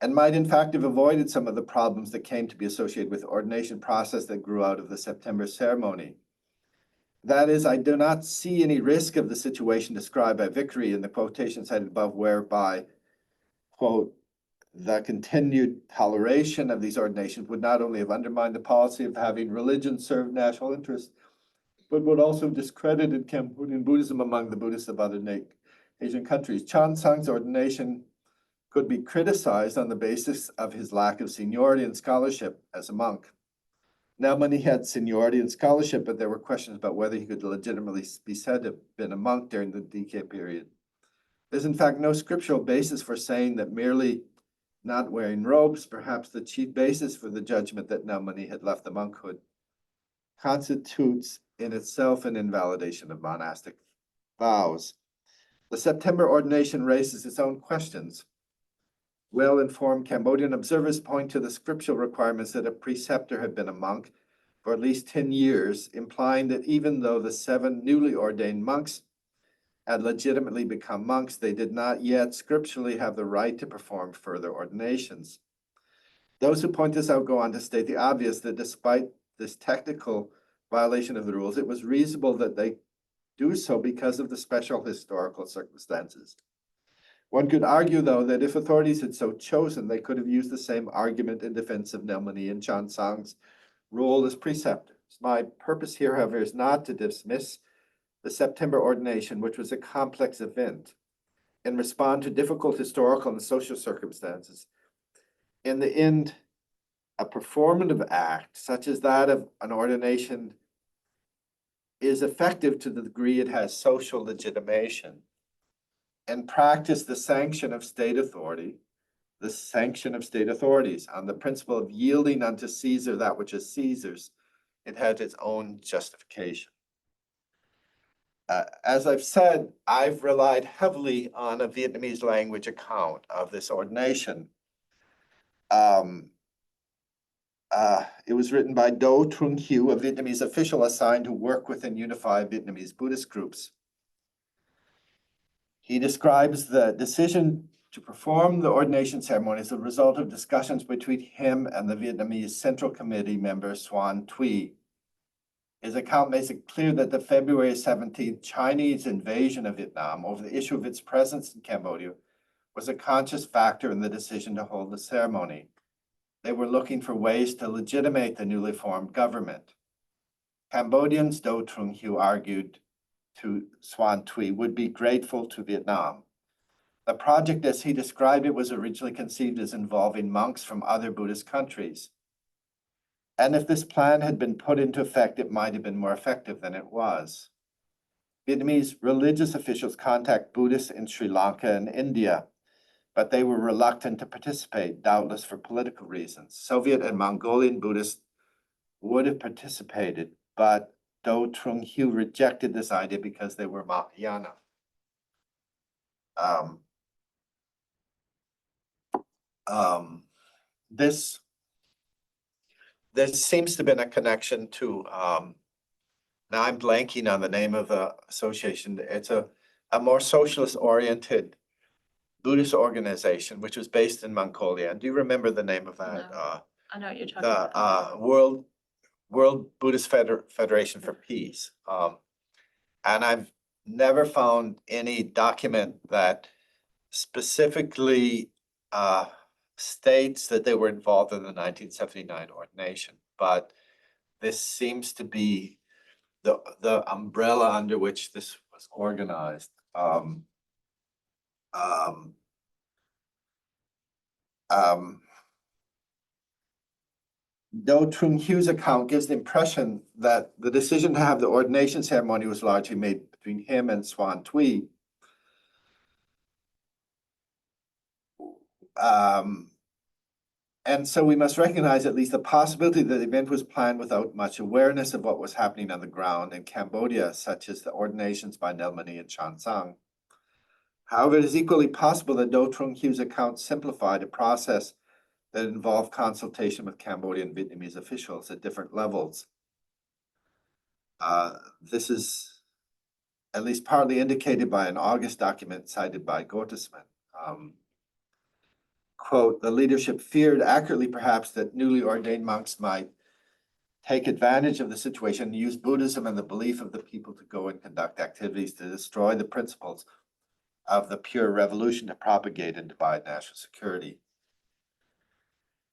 and might in fact have avoided some of the problems that came to be associated with the ordination process that grew out of the September ceremony. That is, I do not see any risk of the situation described by Vickery in the quotation cited above, whereby, quote, the continued toleration of these ordinations would not only have undermined the policy of having religion serve national interests, but would also have discredited Cambodian Buddhism among the Buddhists of other Asian countries. Chan Sang's ordination could be criticized on the basis of his lack of seniority and scholarship as a monk. Nelmani had seniority and scholarship, but there were questions about whether he could legitimately be said to have been a monk during the decay period. There's in fact no scriptural basis for saying that merely not wearing robes, perhaps the chief basis for the judgment that Nelmani had left the monkhood, constitutes in itself an invalidation of monastic vows. The September ordination raises its own questions. Well-informed Cambodian observers point to the scriptural requirements that a preceptor had been a monk for at least 10 years, implying that even though the 7 newly ordained monks had legitimately become monks, they did not yet scripturally have the right to perform further ordinations. Those who point this out go on to state the obvious, that despite this technical violation of the rules, it was reasonable that they do so because of the special historical circumstances. One could argue, though, that if authorities had so chosen, they could have used the same argument in defense of Nelmani and Chansang's role as preceptors. My purpose here, however, is not to dismiss the September ordination, which was a complex event, and respond to difficult historical and social circumstances. In the end, a performative act, such as that of an ordination, is effective to the degree it has social legitimation. In practice, the sanction of state authority, the sanction of state authorities on the principle of yielding unto Caesar that which is Caesar's, it had its own justification. As I've said, I've relied heavily on a Vietnamese language account of this ordination. It was written by Do Trung Hieu, a Vietnamese official assigned to work with and unify Vietnamese Buddhist groups. He describes the decision to perform the ordination ceremony as a result of discussions between him and the Vietnamese Central Committee member Xuan Thuy. His account makes it clear that the February 17th Chinese invasion of Vietnam over the issue of its presence in Cambodia was a conscious factor in the decision to hold the ceremony. They were looking for ways to legitimate the newly formed government. Cambodians, Do Trung Hieu argued to Xuan Thuy, would be grateful to Vietnam. The project, as he described it, was originally conceived as involving monks from other Buddhist countries. And if this plan had been put into effect, it might have been more effective than it was. Vietnamese religious officials contact Buddhists in Sri Lanka and India, but they were reluctant to participate, doubtless for political reasons. Soviet and Mongolian Buddhists would have participated, but Do Trung Hieu rejected this idea because they were Mahayana. There seems to have been a connection to, now I'm blanking on the name of the association. It's a more socialist-oriented Buddhist organization, which was based in Mongolia. And do you remember the name of that? No. I know what you're talking The about. World Buddhist Federation for Peace. And I've never found any document that specifically states that they were involved in the 1979 ordination, but this seems to be the umbrella under which this was organized. Do Trung Hieu's account gives the impression that the decision to have the ordination ceremony was largely made between him and Xuan Thuy. And so we must recognize at least the possibility that the event was planned without much awareness of what was happening on the ground in Cambodia, such as the ordinations by Nelmani and Chansang. However, it is equally possible that Do Trung Hieu's account simplified a process that involved consultation with Cambodian Vietnamese officials at different levels. This is at least partly indicated by an August document cited by Gottesman. Quote, the leadership feared accurately perhaps that newly ordained monks might take advantage of the situation and use Buddhism and the belief of the people to go and conduct activities to destroy the principles of the pure revolution to propagate and divide national security.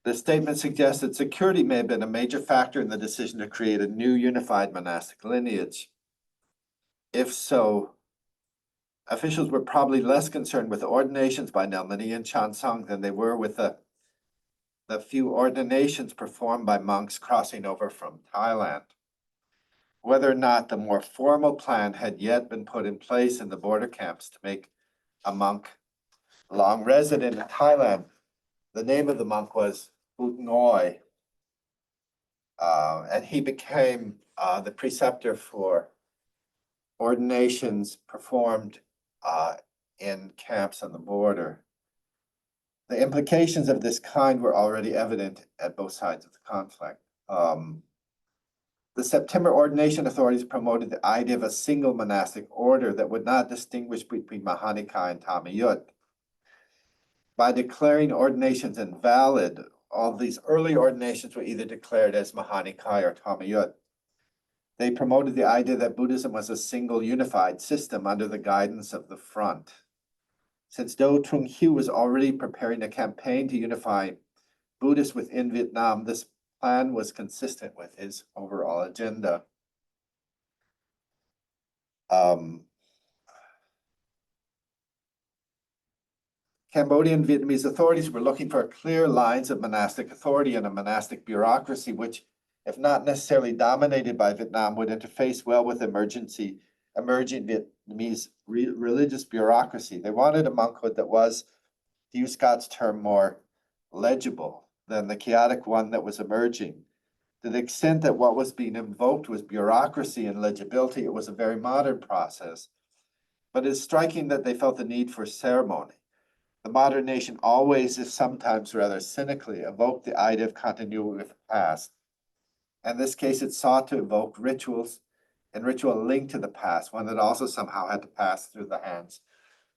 The statement suggests that security may have been a major factor in the decision to create a new unified monastic lineage. If so, officials were probably less concerned with ordinations by Nelmani and Chansang than they were with the few ordinations performed by monks crossing over from Thailand. Whether or not the more formal plan had yet been put in place in the border camps to make a monk long resident in Thailand, the name of the monk was Ut Ngoy, and he became the preceptor for ordinations performed in camps on the border. The implications of this kind were already evident at both sides of the conflict. The September ordination authorities promoted the idea of a single monastic order that would not distinguish between Mahanikai and Thamayut. By declaring ordinations invalid all these early ordinations were either declared as Mahanikai or Tamayut. They promoted the idea that Buddhism was a single unified system under the guidance of the front. Since Do Trung Hieu was already preparing a campaign to unify Buddhists within Vietnam, this plan was consistent with his overall agenda. Cambodian Vietnamese authorities were looking for clear lines of monastic authority and a monastic bureaucracy, which, if not necessarily dominated by Vietnam, would interface well with emerging Vietnamese religious bureaucracy. They wanted a monkhood that was, to use Scott's term, more legible than the chaotic one that was emerging. To the extent that what was being invoked was bureaucracy and legibility, it was a very modern process. But it's striking that they felt the need for ceremony. The modern nation always, if sometimes rather cynically, evoked the idea of continuity with the past. In this case, it sought to evoke rituals and ritual linked to the past, one that also somehow had to pass through the hands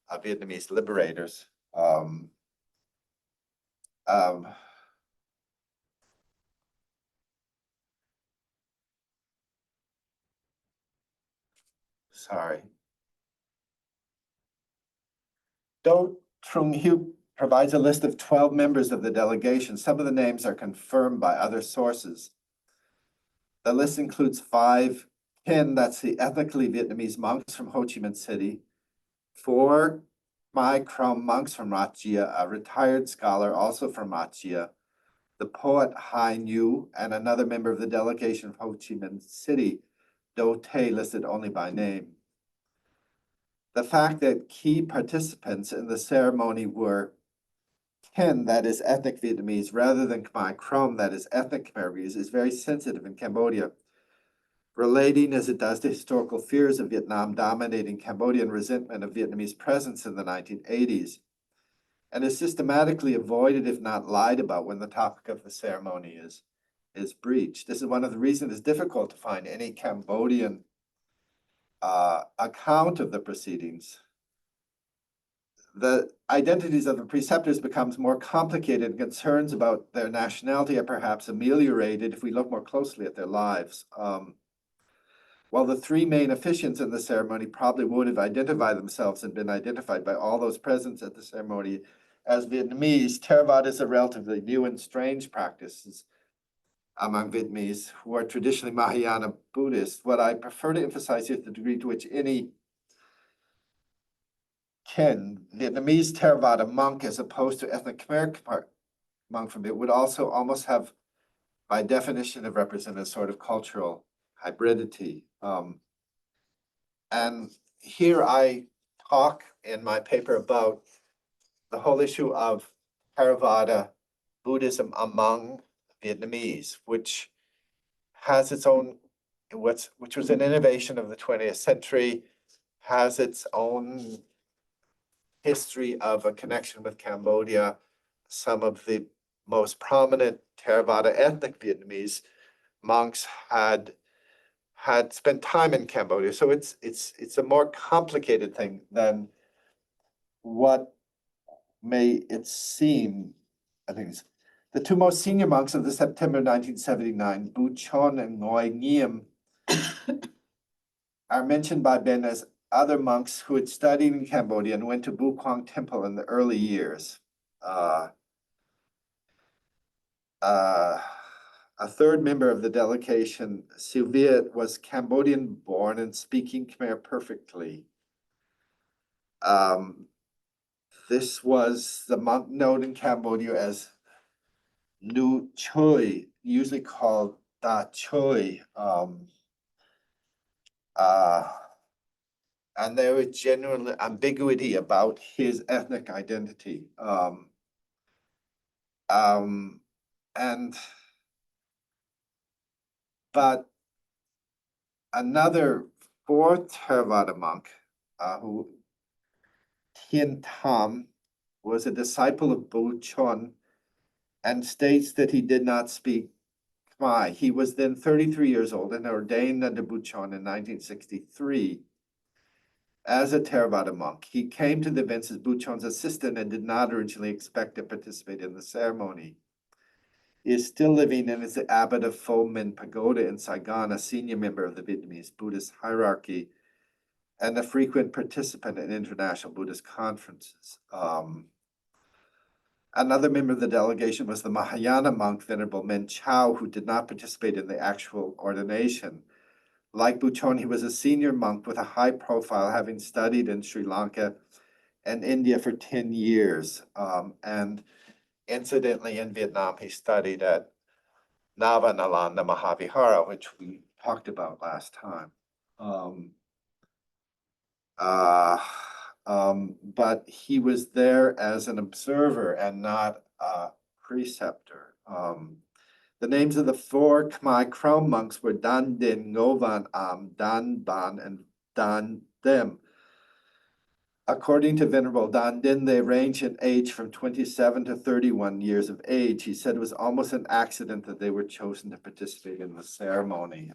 of Vietnamese liberators. Sorry. Do Trung Hieu provides a list of 12 members of the delegation. Some of the names are confirmed by other sources. The list includes 5 Kin, that's the ethnically Vietnamese monks from Ho Chi Minh City, 4 Mai Krom monks from Rat Gia, a retired scholar also from Rat Gia, the poet Hai Nhu, and another member of the delegation from Ho Chi Minh City, Do Tay, listed only by name. The fact that key participants in the ceremony were Kin, that is ethnic Vietnamese, rather than Khmer Krom, that is ethnic Khmer, is very sensitive in Cambodia, relating as it does to historical fears of Vietnam dominating Cambodia and resentment of Vietnamese presence in the 1980s, and is systematically avoided, if not lied about, when the topic of the ceremony is breached. This is one of the reasons it's difficult to find any Cambodian account of the proceedings. The identities of the preceptors becomes more complicated, and concerns about their nationality are perhaps ameliorated if we look more closely at their lives. While the 3 main officiants in the ceremony probably would have identified themselves and been identified by all those present at the ceremony as Vietnamese, Theravada is a relatively new and strange practice among Vietnamese who are traditionally Mahayana Buddhists. What I prefer to emphasize here is the degree to which any Kin, Vietnamese Theravada monk, as opposed to ethnic Khmer monk from it, would also almost have, by definition, have represented a sort of cultural hybridity. And here I talk in my paper about the whole issue of Theravada Buddhism among Vietnamese, which has its own, which was an innovation of the 20th century, has its own history of a connection with Cambodia. Some of the most prominent Theravada ethnic Vietnamese monks had spent time in Cambodia. So it's a more complicated thing than what may it seem. I think it's the 2 most senior monks of the September 1979, Bu Chon and Ngoy Ngiem, are mentioned by Ben as other monks who had studied in Cambodia and went to Bu Quang Temple in the early years. A third member of the delegation, Sylviet, was Cambodian born and speaking Khmer perfectly. This was the monk known in Cambodia as Nu Choi, usually called Da Choi. And there was genuine ambiguity about his ethnic identity. But another 4th Theravada monk, who Thien Tham, was a disciple of Bu Chon and states that he did not speak Khmer. He was then 33 years old and ordained under Bu Chon in 1963 as a Theravada monk. He came to the events as Bu Chon's assistant and did not originally expect to participate in the ceremony. He is still living and is the abbot of Pho Min Pagoda in Saigon, a senior member of the Vietnamese Buddhist hierarchy, and a frequent participant in international Buddhist conferences. Another member of the delegation was the Mahayana monk Venerable Men Chao, who did not participate in the actual ordination. Like Buchon, he was a senior monk with a high profile, having studied in Sri Lanka and India for 10 years. And incidentally, in Vietnam, he studied at Navanalanda Mahavihara, which we talked about last time. But he was there as an observer and not a preceptor. The names of the 4 Khmer Krom monks were Dan Din, Ngovan Am, Dan Ban, and Dan Dem. According to Venerable Dan Din, they range in age from 27 to 31 years of age. He said it was almost an accident that they were chosen to participate in the ceremony.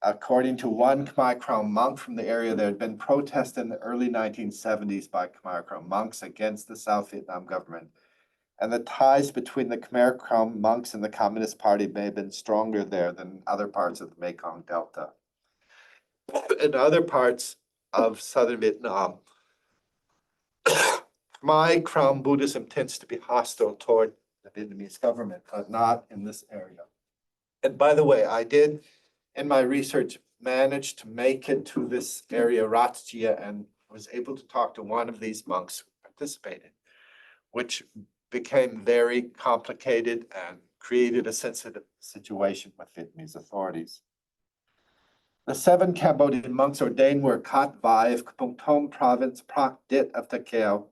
According to one Khmer Krom monk from the area, there had been protests in the early 1970s by Khmer Krom monks against the South Vietnam government. And the ties between the Khmer Krom monks and the Communist Party may have been stronger there than other parts of the Mekong Delta. In other parts of southern Vietnam, Khmer Krom Buddhism tends to be hostile toward the Vietnamese government, but not in this area. And by the way, I did, in my research, managed to make it to this area, Rat Gia, and was able to talk to one of these monks who participated, which became very complicated and created a sensitive situation with Vietnamese authorities. The 7 Cambodian monks ordained were Kat Vai of Kampong Thom province, Prak Dit of Takeo,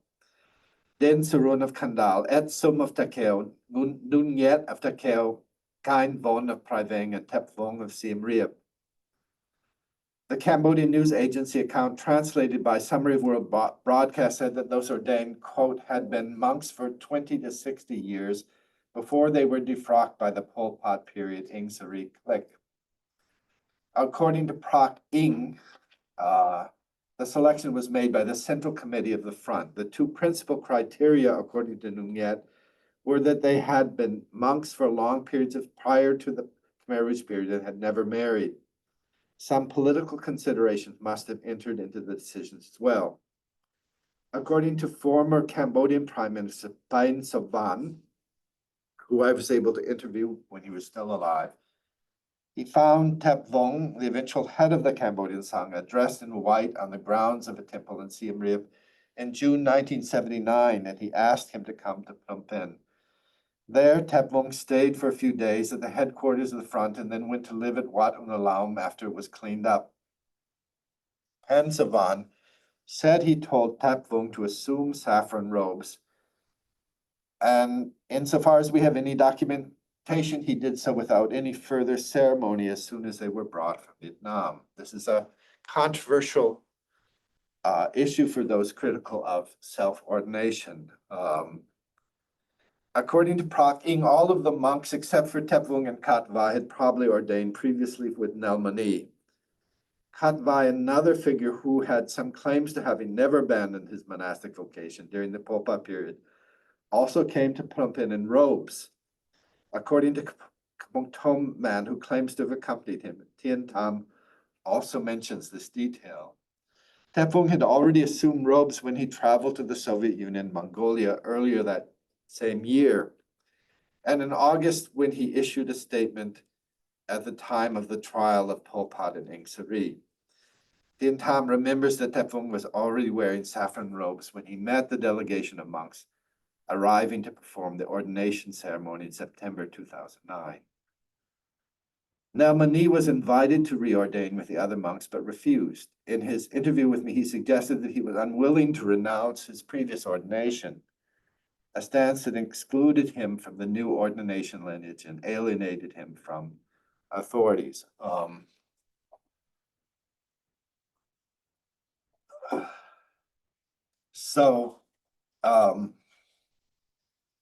Den Sarun of Kandal, Et Sum of Takeo, Nun Yet of Takeo, Kain Von of Prai Veng, and Tep Vong of Siem Reap. The Cambodian news agency account translated by Summary of World Broadcast said that those ordained, quote, had been monks for 20 to 60 years before they were defrocked by the Pol Pot period Ing Sari clique. According to Proc Ing, the selection was made by the Central Committee of the Front. The 2 principal criteria, according to Nung Yet, were that they had been monks for long periods prior to the Khmer Rouge period and had never married. Some political considerations must have entered into the decisions as well. According to former Cambodian Prime Minister Pain Savan, who I was able to interview when he was still alive, he found Tep Vong, the eventual head of the Cambodian Sangha, dressed in white on the grounds of a temple in Siem Reap in June 1979, and he asked him to come to Phnom Penh. There, Tep Vong stayed for a few days at the headquarters of the front and then went to live at Wat Unalaum after it was cleaned up. Pen Savan said he told Tep Vong to assume saffron robes, and insofar as we have any documentation, he did so without any further ceremony as soon as they were brought from Vietnam. This is a controversial issue for those critical of self-ordination. According to Proc Ing, all of the monks except for Tep Vung and Kat Vai had probably ordained previously with Nelmani. Kat Vai, another figure who had some claims to having never abandoned his monastic vocation during the Pol Pot period, also came to Phnom Penh in robes. According to Kampong Thom man who claims to have accompanied him, Tien Tam also mentions this detail. Tep Vung had already assumed robes when he traveled to the Soviet Union and Mongolia earlier that same year. And in August, when he issued a statement at the time of the trial of Pol Pot and Ing Sari. Tien Tam remembers that Tep Vung was already wearing saffron robes when he met the delegation of monks arriving to perform the ordination ceremony in September 2009. Now, Mani was invited to reordain with the other monks, but refused. In his interview with me, he suggested that he was unwilling to renounce his previous ordination, a stance that excluded him from the new ordination lineage and alienated him from authorities.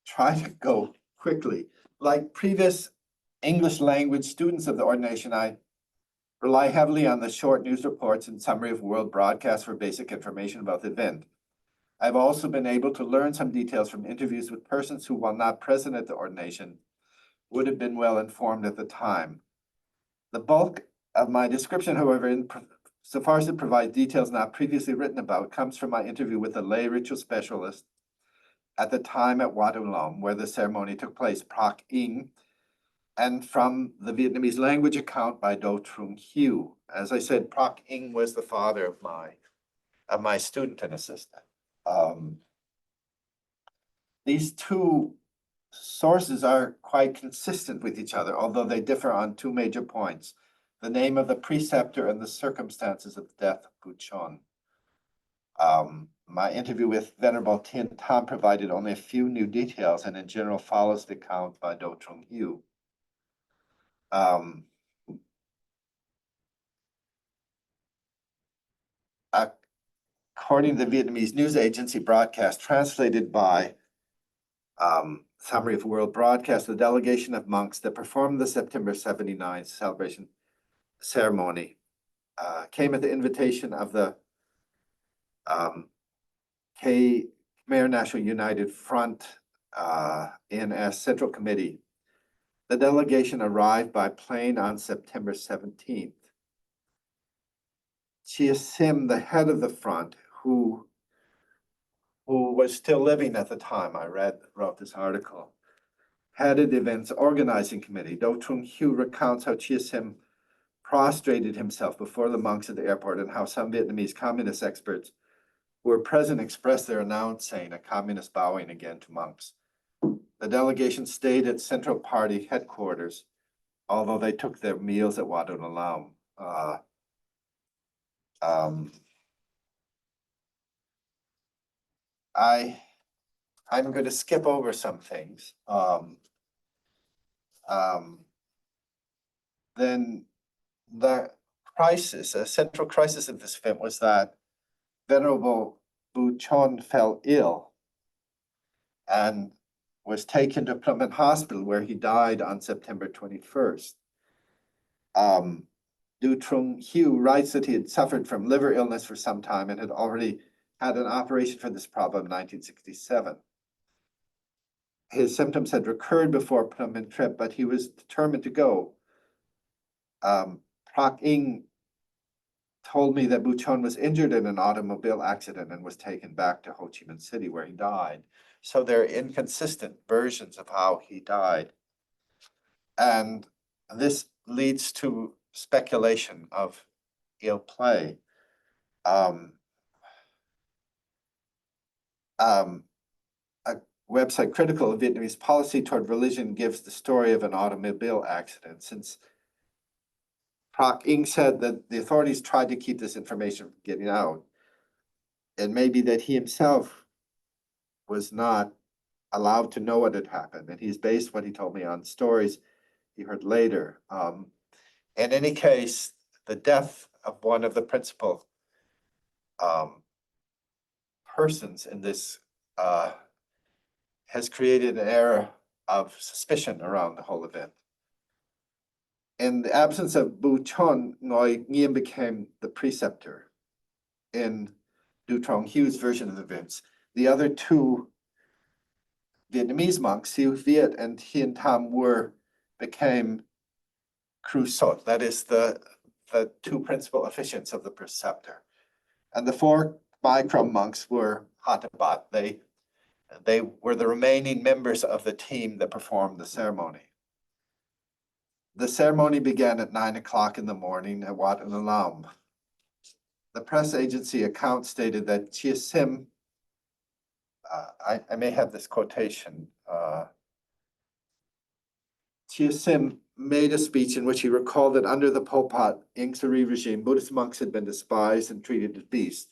Try to go quickly. Like previous English language students of the ordination, I rely heavily on the short news reports and summary of world broadcasts for basic information about the event. I've also been able to learn some details from interviews with persons who, while not present at the ordination, would have been well informed at the time. The bulk of my description, however, so far as it provides details not previously written about, comes from my interview with a lay ritual specialist at the time at Wat Ulam, where the ceremony took place, Proc Ing, and from the Vietnamese language account by Do Trung Hieu. As I said, Proc Ing was the father of my student and assistant. These two sources are quite consistent with each other, although they differ on two major points: the name of the preceptor and the circumstances of the death of Buchon. My interview with Venerable Tien Tam provided only a few new details and in general follows the account by Do Trung Hieu. According to the Vietnamese news agency broadcast translated by Summary of World Broadcast, the delegation of monks that performed the September 79 celebration ceremony came at the invitation of the Khmer National United Front NS Central Committee. The delegation arrived by plane on September 17th. Chia Sim, the head of the front, who was still living at the time I wrote this article, headed the event's organizing committee. Do Trung Hieu recounts how Chia Sim prostrated himself before the monks at the airport and how some Vietnamese communist experts who were present expressed their announcing a communist bowing again to monks. The delegation stayed at Central Party headquarters, although they took their meals at Wat Ulam. I'm going to skip over some things. Then the crisis, a central crisis of this event was that Venerable Buchon fell ill and was taken to Phnom Penh Hospital, where he died on September 21st. Du Trung Hieu writes that he had suffered from liver illness for some time and had already had an operation for this problem in 1967. His symptoms had recurred before Phnom Penh trip, but he was determined to go. Proc Ing told me that Buchon was injured in an automobile accident and was taken back to Ho Chi Minh City, where he died. So there are inconsistent versions of how he died. And this leads to speculation of ill play. A website critical of Vietnamese policy toward religion gives the story of an automobile accident, since Proc Ing said that the authorities tried to keep this information from getting out. It may be that he himself was not allowed to know what had happened, and he's based what he told me on stories he heard later. In any case, the death of one of the principal persons in this has created an era of suspicion around the whole event. In the absence of Buchon, Ngoy Nghiem became the preceptor in Du Trung Hieu's version of the events. The other two Vietnamese monks, Siu Viet and Hien Tam, became Kru Sot, that is the two principal officiants of the preceptor. And the four Bikram monks were Hatabat. They were the remaining members of the team that performed the ceremony. The ceremony began at 9 o'clock in the morning at Wat Ulam. The press agency account stated that Chia Sim, I may have this quotation, Chia Sim made a speech in which he recalled that under the Pol Pot Ieng Sari regime, Buddhist monks had been despised and treated as beasts.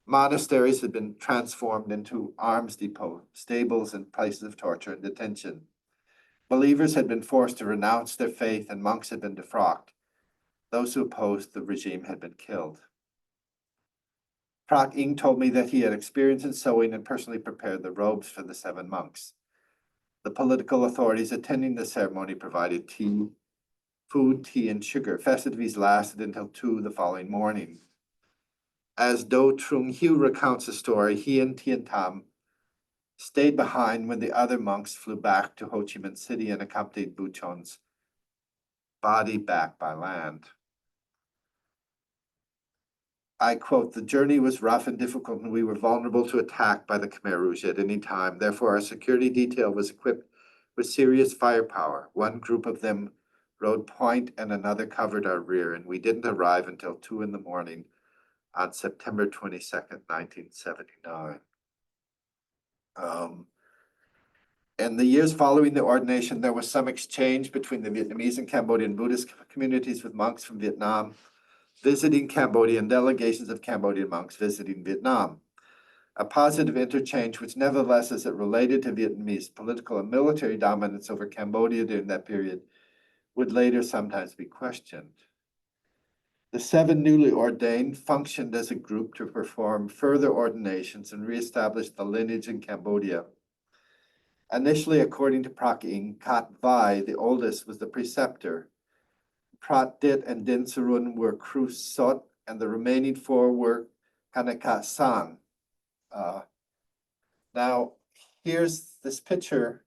Monasteries had been transformed into arms depots, stables, and places of torture and detention. Believers had been forced to renounce their faith, and monks had been defrocked. Those who opposed the regime had been killed. Proc Ing told me that he had experience in sewing and personally prepared the robes for the 7 monks. The political authorities attending the ceremony provided food, tea, and sugar. Festivities lasted until 2 the following morning. As Do Trung Hieu recounts the story, he and Tien Tam stayed behind when the other monks flew back to Ho Chi Minh City and accompanied Buchon's body back by land. I quote, "The journey was rough and difficult, and we were vulnerable to attack by the Khmer Rouge at any time. Therefore, our security detail was equipped with serious firepower. One group of them rode point and another covered our rear, and we didn't arrive until 2 a.m. on September 22nd, 1979. In the years following the ordination, there was some exchange between the Vietnamese and Cambodian Buddhist communities, with monks from Vietnam visiting Cambodia and delegations of Cambodian monks visiting Vietnam. A positive interchange, which nevertheless, as it related to Vietnamese political and military dominance over Cambodia during that period, would later sometimes be questioned. The 7 newly ordained functioned as a group to perform further ordinations and reestablish the lineage in Cambodia. Initially, according to Prak Ing, Kat Vai, the oldest, was the preceptor. Prat Dit and Din Sarun were Kru Sot, and the remaining 4 were Kanaka San. Now, here's this picture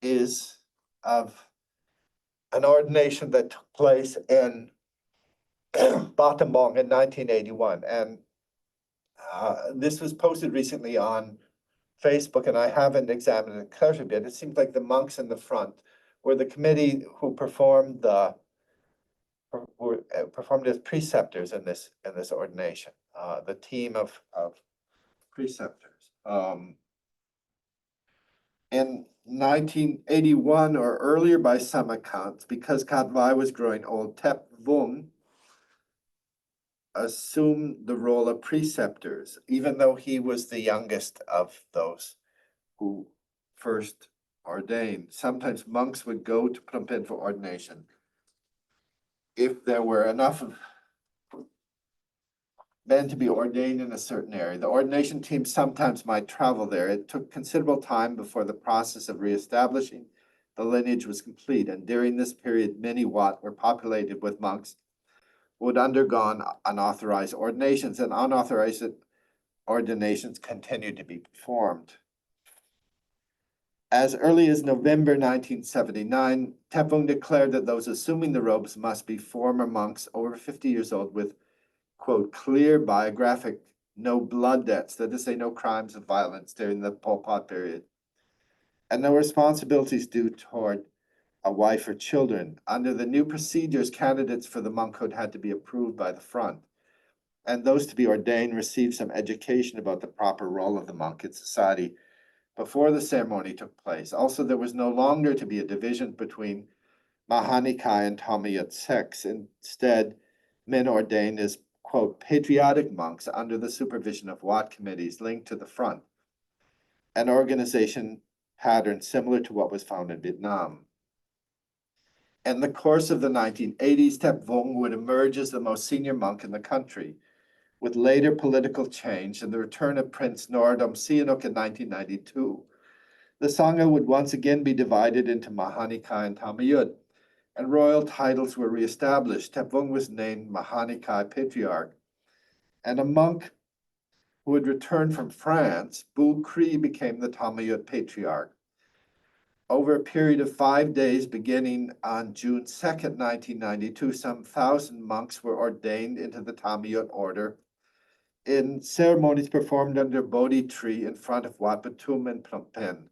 is of an ordination that took place in Battambang in 1981. And this was posted recently on Facebook, and I haven't examined it closely yet. It seems like the monks in the front were the committee who performed as preceptors in this ordination. The team of preceptors. In 1981 or earlier, by some accounts, because Kat Vai was growing old, Tep Vung assumed the role of preceptors, even though he was the youngest of those who first ordained. Sometimes monks would go to Phnom Penh for ordination. If there were enough of men to be ordained in a certain area, the ordination team sometimes might travel there. It took considerable time before the process of reestablishing the lineage was complete, and during this period, many Wat were populated with monks who had undergone unauthorized ordinations, and unauthorized ordinations continued to be performed. As early as November 1979, Tepung declared that those assuming the robes must be former monks over 50 years old with, quote, clear biographic, no blood debts, that is to say, no crimes of violence during the Pol Pot period, and no responsibilities due toward a wife or children. Under the new procedures, candidates for the monkhood had to be approved by the front, and those to be ordained received some education about the proper role of the monk in society before the ceremony took place. Also, there was no longer to be a division between Mahanikai and Thammayut sects. Instead, men ordained as, quote, patriotic monks under the supervision of Wat committees linked to the front, an organization pattern similar to what was found in Vietnam. In the course of the 1980s, Tep Vung would emerge as the most senior monk in the country. With later political change and the return of Prince Norodom Sihanouk in 1992, the Sangha would once again be divided into Mahanikai and Thammayut, and royal titles were reestablished. Tep Vung was named Mahanikai Patriarch, and a monk who had returned from France, Bu Kri, became the Thammayut Patriarch. Over a period of 5 days, beginning on June 2nd, 1992, some 1,000 monks were ordained into the Thammayut order in ceremonies performed under a Bodhi tree in front of Wat Patum in Phnom Penh.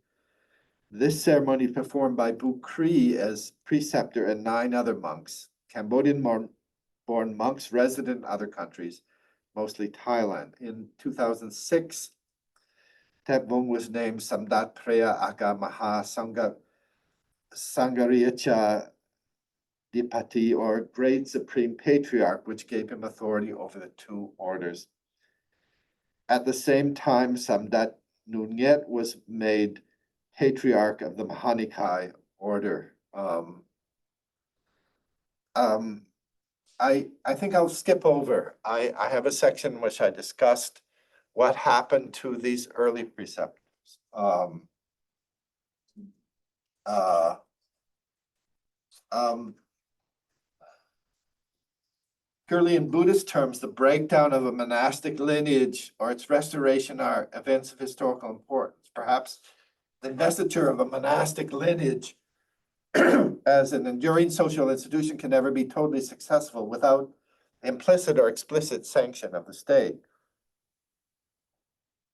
This ceremony performed by Bu Kri as preceptor and 9 other monks, Cambodian-born monks resident in other countries, mostly Thailand. In 2006, Tep Vung was named Samdat Preya Aga Maha Sangariacha Dipati, or Great Supreme Patriarch, which gave him authority over the 2 orders. At the same time, Samdat Nunyet was made Patriarch of the Mahanikai order. I think I'll skip over. I have a section in which I discussed what happened to these early preceptors. Purely in Buddhist terms, the breakdown of a monastic lineage or its restoration are events of historical importance. Perhaps the investiture of a monastic lineage as an enduring social institution can never be totally successful without implicit or explicit sanction of the state.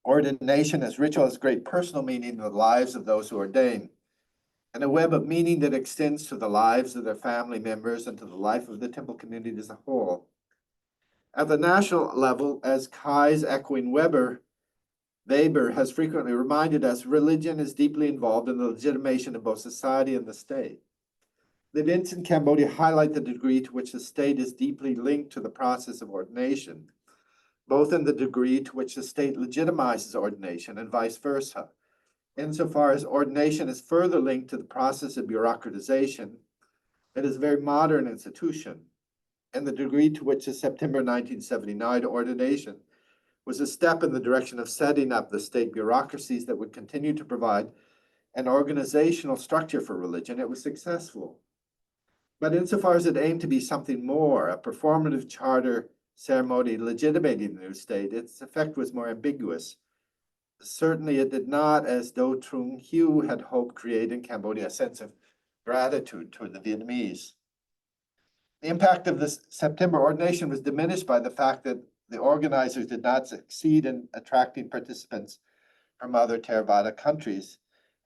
Ordination as ritual has great personal meaning in the lives of those who ordain, and a web of meaning that extends to the lives of their family members and to the life of the temple community as a whole. At the national level, as Kai's echoing Weber has frequently reminded us, religion is deeply involved in the legitimation of both society and the state. The events in Cambodia highlight the degree to which the state is deeply linked to the process of ordination, both in the degree to which the state legitimizes ordination and vice versa. Insofar as ordination is further linked to the process of bureaucratization, it is a very modern institution, and the degree to which the September 1979 ordination was a step in the direction of setting up the state bureaucracies that would continue to provide an organizational structure for religion, it was successful. But insofar as it aimed to be something more, a performative charter ceremony legitimating the new state, its effect was more ambiguous. Certainly it did not, as Do Trung Hue had hoped, create in Cambodia a sense of gratitude toward the Vietnamese. The impact of this September ordination was diminished by the fact that the organizers did not succeed in attracting participants from other Theravada countries.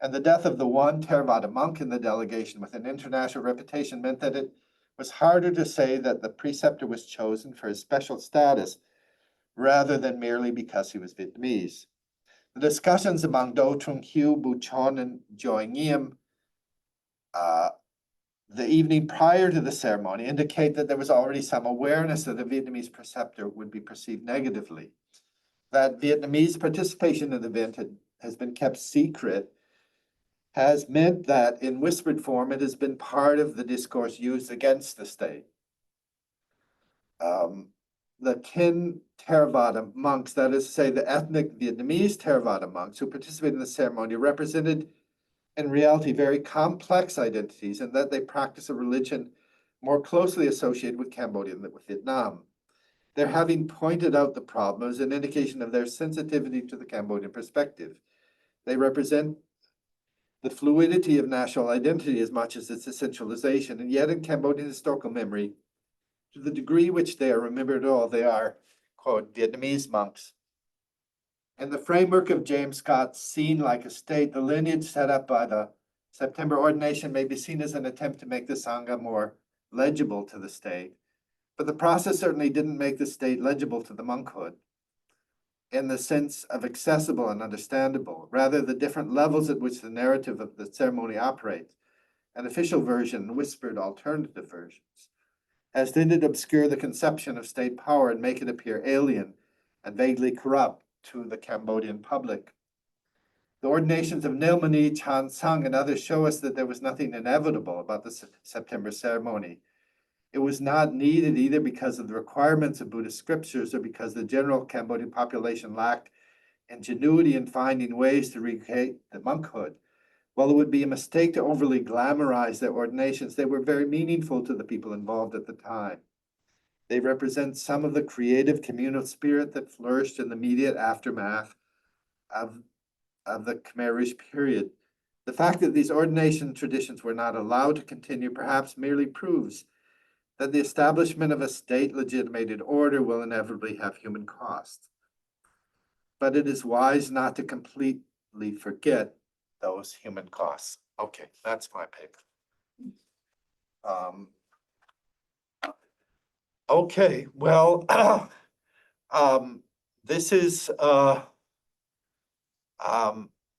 And the death of the one Theravada monk in the delegation with an international reputation meant that it was harder to say that the preceptor was chosen for his special status rather than merely because he was Vietnamese. The discussions among Do Trung Hue, Bu Chon, and Joy Ngiem the evening prior to the ceremony indicate that there was already some awareness that the Vietnamese preceptor would be perceived negatively. That Vietnamese participation in the event has been kept secret has meant that in whispered form, it has been part of the discourse used against the state. The Kin Theravada monks, that is to say, the ethnic Vietnamese Theravada monks who participated in the ceremony, represented in reality very complex identities, and that they practice a religion more closely associated with Cambodia than with Vietnam. Their having pointed out the problem is an indication of their sensitivity to the Cambodian perspective. They represent the fluidity of national identity as much as its essentialization, and yet in Cambodian historical memory, to the degree which they are remembered at all, they are, quote, Vietnamese monks. In the framework of James Scott's Seen Like a State, the lineage set up by the September ordination may be seen as an attempt to make the Sangha more legible to the state, but the process certainly didn't make the state legible to the monkhood in the sense of accessible and understandable. Rather, the different levels at which the narrative of the ceremony operates, an official version and whispered alternative versions, has tended to obscure the conception of state power and make it appear alien and vaguely corrupt to the Cambodian public. The ordinations of Nilmani, Chan Sung, and others show us that there was nothing inevitable about the September ceremony. It was not needed either because of the requirements of Buddhist scriptures or because the general Cambodian population lacked ingenuity in finding ways to recreate the monkhood. While it would be a mistake to overly glamorize their ordinations, they were very meaningful to the people involved at the time. They represent some of the creative communal spirit that flourished in the immediate aftermath of the Khmer Rouge period. The fact that these ordination traditions were not allowed to continue perhaps merely proves that the establishment of a state-legitimated order will inevitably have human costs. But it is wise not to completely forget those human costs. Okay, that's my paper. Okay, well, this is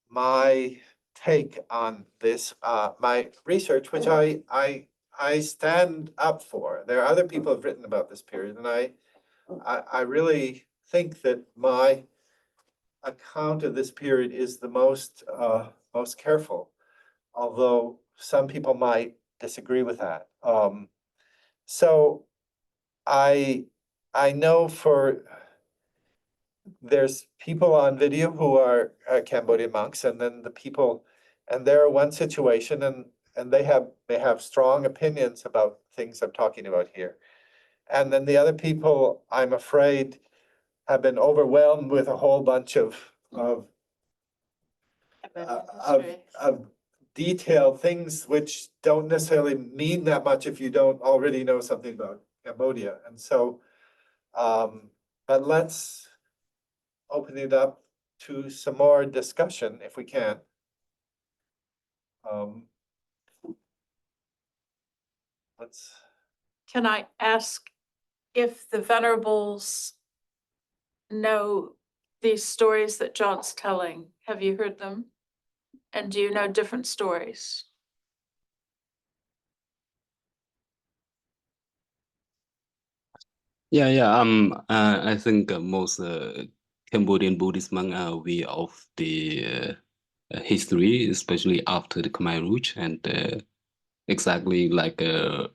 my take on this, my research, which I stand up for. There are other people who have written about this period, and I really think that my account of this period is the most careful, although some people might disagree with that. So I know there's people on video who are Cambodian monks, and then the people, and they're one situation, and they may have strong opinions about things I'm talking about here. And then the other people, I'm afraid, have been overwhelmed with a whole bunch of of detailed things which don't necessarily mean that much if you don't already know something about Cambodia. And so, but let's open it up to some more discussion if we can. Can I ask if the venerables know these stories that John's telling? Have you heard them? And do you know different stories? I think most Cambodian Buddhist monks are aware of the history, especially after the Khmer Rouge, and exactly like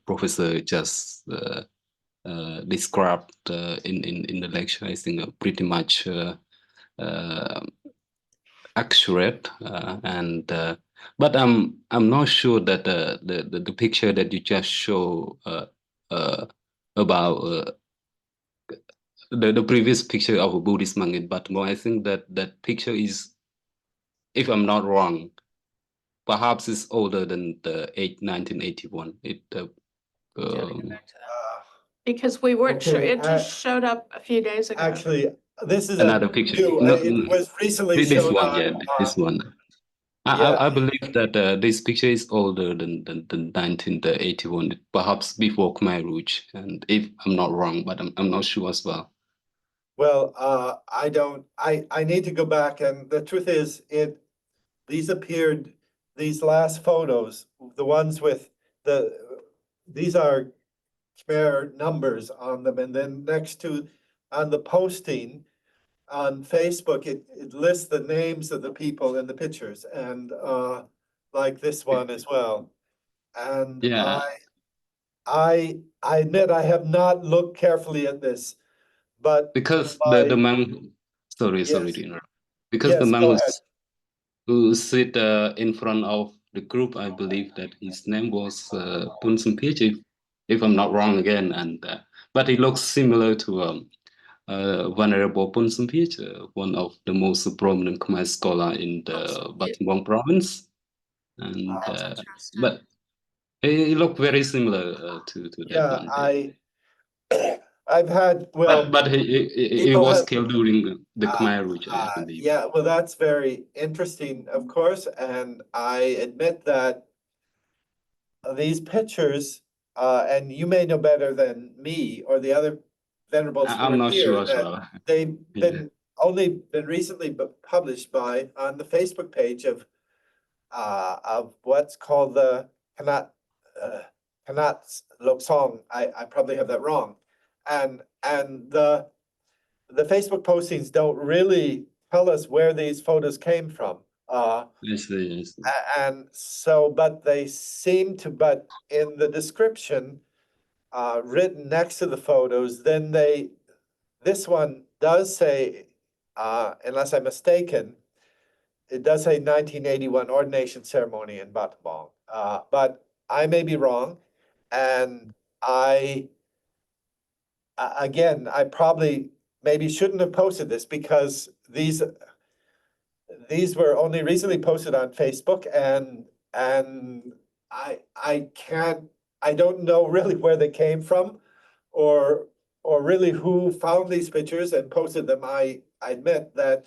Professor just described in the lecture. I think pretty much accurate, but I'm not sure that the picture that you just show about the previous picture of a Buddhist monk in Baltimore, I think that picture is, if I'm not wrong, perhaps it's older than the 1981. Because we weren't sure, Okay, it just showed up a few days ago. Actually, this is Another picture. it was recently This shown one, on, yeah, this one. yeah. I believe that this picture is older than 1981, perhaps before Khmer Rouge, and if I'm not wrong, but I'm not sure as well. Well, I need to go back, and the truth is, these last photos, the ones with these are Khmer numbers on them, and then next to, on the posting on Facebook, it lists the names of the people in the pictures, and like this one as well. And Yeah. I admit I have not looked carefully at this, but Because my, the monk, sorry Yes. to interrupt. Because the Yes, monk go ahead. who sit in front of the group, I believe that his name was Pun Sampich, if I'm not wrong again, and but he looks similar to Venerable Pun Sampich, one of the most prominent Khmer scholar in the Battambang province, and but he looked very similar to that Yeah, one. I've had, well, But he people was have- killed during the Khmer Rouge, I believe. yeah, well, that's very interesting, of course, and I admit that these pictures, and you may know better than me or the other venerables who I'm are not here, sure as that well. they've Yeah. only been recently published on the Facebook page of what's called the Kanat Loksong. I probably have that wrong. And the Facebook postings don't really tell us where these photos came from. Yes. And so, but they seem to, but in the description written next to the photos, then this one does say, unless I'm mistaken, it does say 1981 ordination ceremony in Battambang. But I may be wrong. And again, I probably maybe shouldn't have posted this, because these were only recently posted on Facebook, and I don't know really where they came from, or really who found these pictures and posted them. I admit that,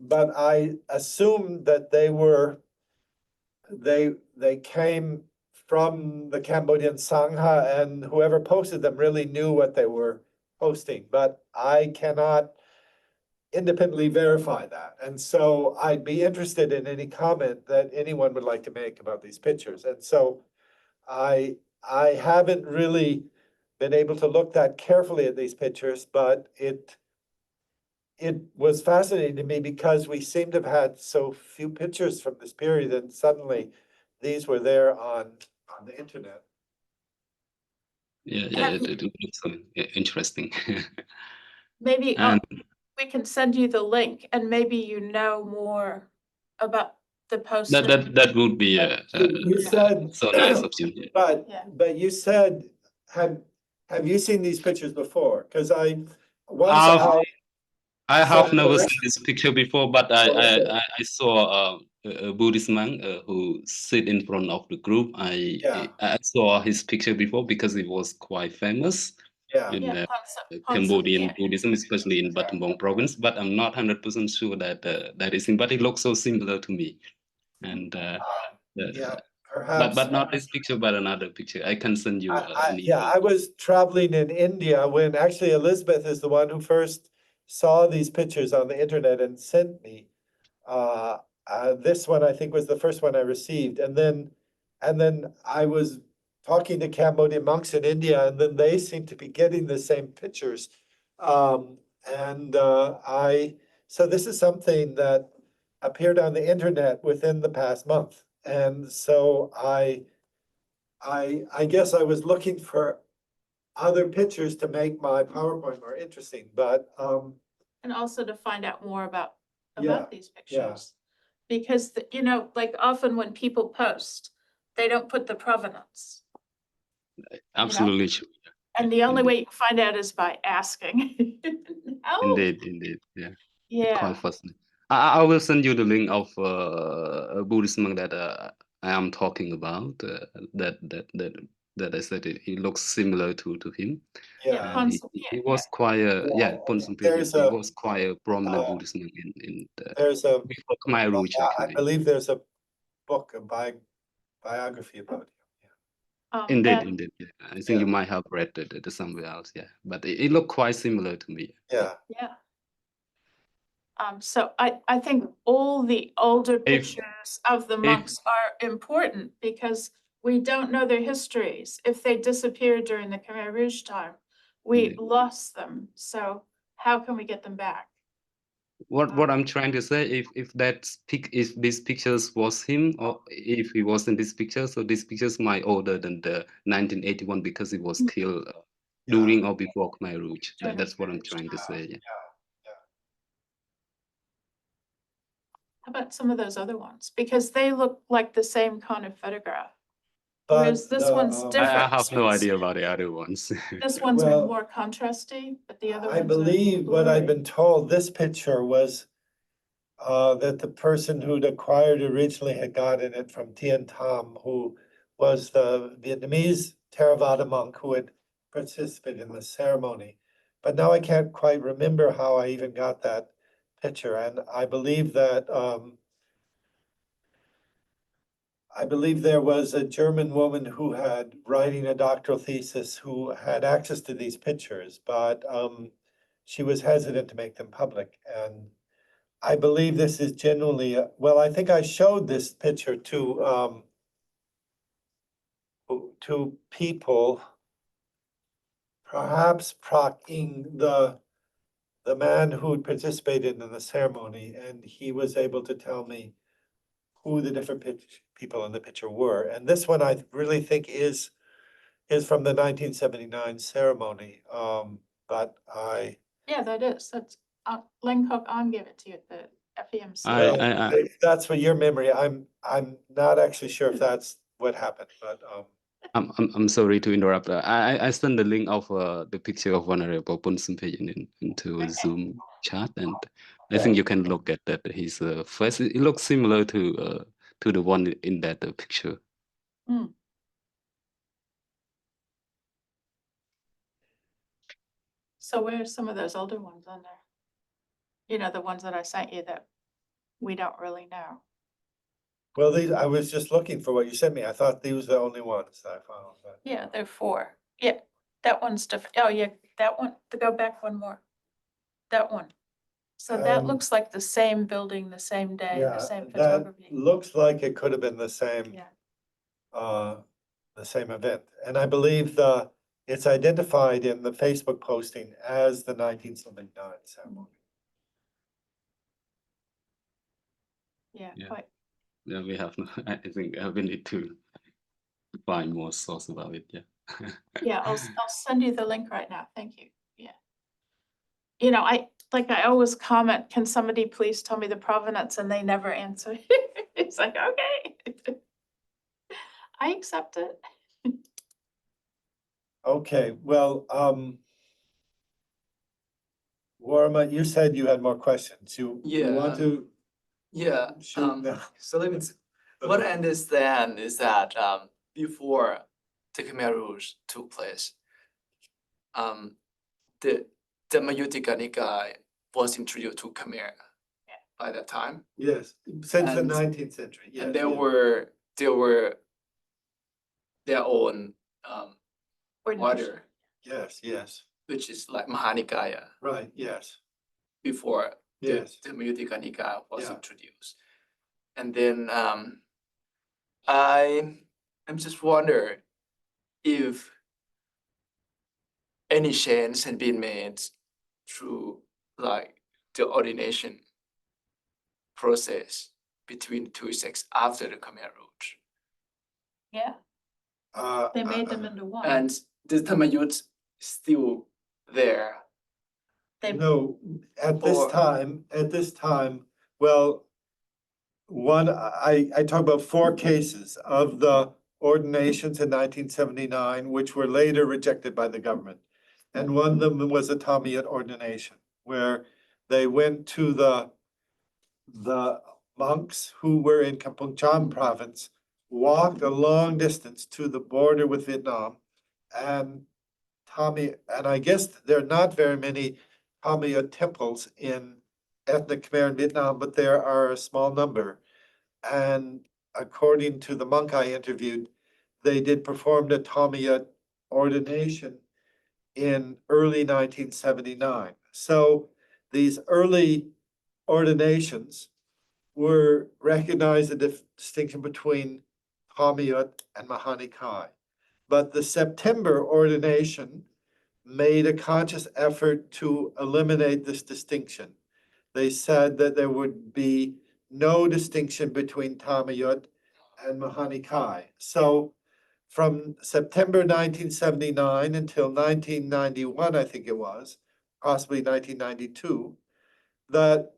but I assume that they came from the Cambodian Sangha, and whoever posted them really knew what they were posting, but I cannot independently verify that. And so I'd be interested in any comment that anyone would like to make about these pictures. And so I haven't really been able to look that carefully at these pictures, but it was fascinating to me, because we seem to have had so few pictures from this period, and suddenly these were there on the internet. Yeah, it looks interesting. Maybe And we can send you the link, and maybe you know more about the post. that would be You said, so nice of you. but Yeah. you said, have have you seen these pictures before? Because once Um, I have So- never seen this picture before, but Oh, okay. I saw a Buddhist monk who sit in front of the group. Yeah. I saw his picture before because it was quite famous Yeah, in Yeah, Cambodian yeah. Buddhism, especially in Battambang province. But I'm not 100% sure that that is him. But it looks so similar to me, and yeah, perhaps. but not this picture, but another picture. I can send you an Yeah, email. I was traveling in India when actually Elizabeth is the one who first saw these pictures on the internet and sent me. This one I think was the first one I received, and then I was talking to Cambodian monks in India, and then they seemed to be getting the same pictures. So this is something that appeared on the internet within the past month, and so I guess I was looking for other pictures to make my PowerPoint more interesting, but And also to find out more about Yeah, these yeah. pictures. Because, you know, like often when people post, they don't put the provenance. Absolutely true. And the only Indeed. way you can find out is by asking. Help. Indeed, yeah. Yeah, Quite fascinating. I will send you the link of a Buddhist monk that I am talking about. That I said he looks similar to him. yeah. And he was quite a Ponsum There's He a- was quite a prominent uh, Buddhist monk in the There's a, before Khmer Rouge I actually. believe there's a book, a biography about him. Indeed. Yeah. I think Yeah. you might have read it somewhere else, yeah. But it looked quite similar to me. Yeah, yeah. So I think all the older pictures of the monks are important because we don't know their histories. If they disappeared during the Khmer Rouge time, we Indeed. lost them. So how can we get them back? What I'm trying to say, if these pictures was him, or if he was in this picture, so these pictures might older than the 1981 because he was killed during or before Khmer Rouge. That's what I'm trying to say. Yeah. How about some of those other ones? Because they look like the same kind of photograph. but Whereas this one's I different. have no idea about the other ones. This one's Well, more contrasty, but the other ones I are believe what I've blurry. been told, this picture was that the person who'd acquired originally had gotten it from Tien Tam, who was the Vietnamese Theravada monk who had participated in the ceremony. But now I can't quite remember how I even got that picture, and I believe that there was a German woman who had writing a doctoral thesis who had access to these pictures, but she was hesitant to make them public. And I believe this is genuinely, well, I think I showed this picture to people. Perhaps Proc Ing, the man who participated in the ceremony, and he was able to tell me who the different people in the picture were. And this one I really think is from the 1979 ceremony. But Yeah, that is. That's Ling Hook On gave it to you at the FEMC. if that's for your memory. I'm not actually sure if that's what happened, but I'm sorry to interrupt. I sent the link of the picture of Venerable Ponsum into a Zoom chat, and I think you can look at that. His face, it looks similar to the one in that picture. So where's some of those older ones on there? You know, the ones that I sent you that we don't really know. well, I was just looking for what you sent me. I thought these were the only ones that I found. But Yeah, there are 4. Yeah, that one's different. Oh, yeah, that one, to go back one more. That one. So that looks like the same building, the same day, the yeah, same that photography. looks like it could have been the same. Yeah. The same event. And I believe it's identified in the Facebook posting as the 1979 ceremony. Yeah, Yeah. quite. Yeah, we have. I think we need to find more source about it. Yeah. Yeah, I'll send you the link right now. Thank you. Yeah. You know, I always comment, can somebody please tell me the provenance? And they never answer. It's like, okay. I accept it. Okay, well, Warma, you said you had more questions. You want Yeah. to Yeah, shoot now? so let me, what I understand is that before the Khmer Rouge took place, the Mayutika Nikaya was introduced to Khmer by that time. Yes, since the And- 19th century, yes. And there yes. were their own Ordination. order, Yes, yes, which is like Mahanikaya right, yes, before yes. the Mayutika Nikaya was Yeah. introduced. And then I'm just wondering if any change had been made through like the ordination process between the two sects after the Khmer Rouge. Yeah, Uh, they made them into one. And the Tamayut still there. They- No, at Or- this time, well, I talk about 4 cases of the ordinations in 1979, which were later rejected by the government. And one of them was a Tamiyat ordination, where they went to the monks who were in Kampong Cham province, walked a long distance to the border with Vietnam, and I guess there are not very many Tamiyat temples in ethnic Khmer in Vietnam, but there are a small number. And according to the monk I interviewed, they did perform the Tamiyat ordination in early 1979. So these early ordinations were recognized the distinction between Tamiyat and Mahani Kai. But the September ordination made a conscious effort to eliminate this distinction. They said that there would be no distinction between Tamayut and Mahani Kai. So from September 1979 until 1991, I think it was, possibly 1992, that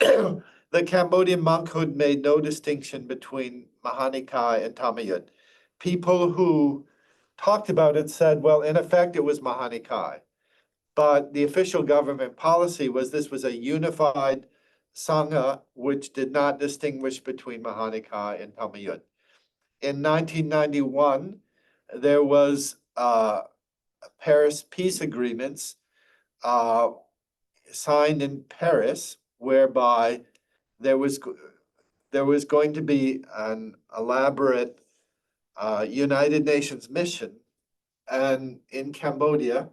the Cambodian monkhood made no distinction between Mahani Kai and Tamayut. People who talked about it said, well, in effect, it was Mahani Kai. But the official government policy was this was a unified Sangha which did not distinguish between Mahani Kai and Tamayut. In 1991, there was Paris peace agreements signed in Paris, whereby there was going to be an elaborate United Nations mission and in Cambodia,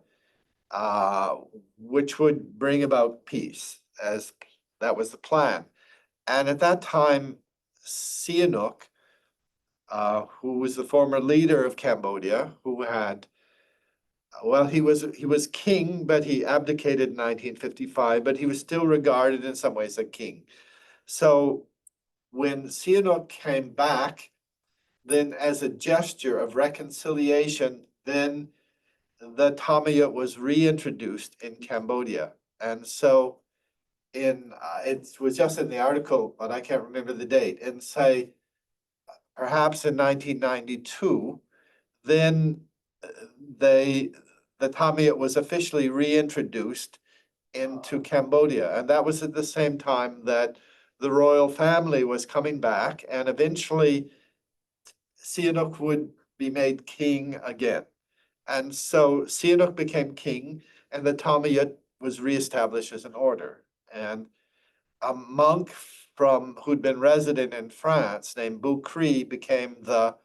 which would bring about peace, as that was the plan. And at that time, Sihanouk, who was the former leader of Cambodia, who had well, he was king, but he abdicated in 1955, but he was still regarded in some ways a king. So when Sihanouk came back, then as a gesture of reconciliation, then the Tamayut was reintroduced in Cambodia. And so it was just in the article, but I can't remember the date, and say perhaps in 1992, then the Tamayut was officially reintroduced into Cambodia. And that was at the same time that the royal family was coming back, and eventually Sihanouk would be made king again. And so Sihanouk became king, and the Tamayut was reestablished as an order. And a monk who'd been resident in France named Boukri became the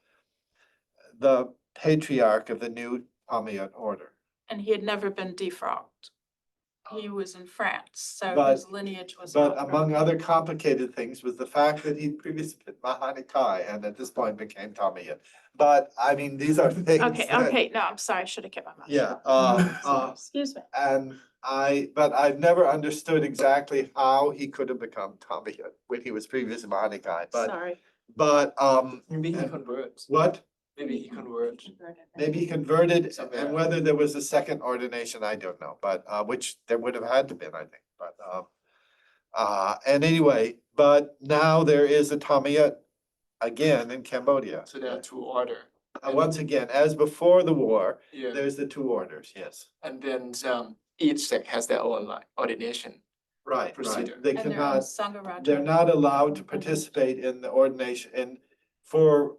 patriarch of the new Tamayut order. And he had never been defrocked. He was in France, so But- his lineage was. But not among broken. other complicated things was the fact that he'd previously been Mahani Kai and at this point became Tamayut. But I mean, these are things Okay, that- okay, no, I'm sorry, I should have kept my mouth Yeah, shut. Excuse me. and but I've never understood exactly how he could have become Tamayut when he was previously Mahani Kai. Sorry. But Maybe he And- converts. what? Maybe he converts. Maybe he converted, Somewhere. and whether there was a second ordination, I don't know, but which there would have had to been, I think, but and anyway, but now there is a Tamayut again in Cambodia. So there are two order. Once again, as before the war, Yeah. there's the two orders, yes. And then each sect has their own like ordination. Right, Procedure. right. They And their own cannot, Sangha they're not allowed to participate in the ordination. And for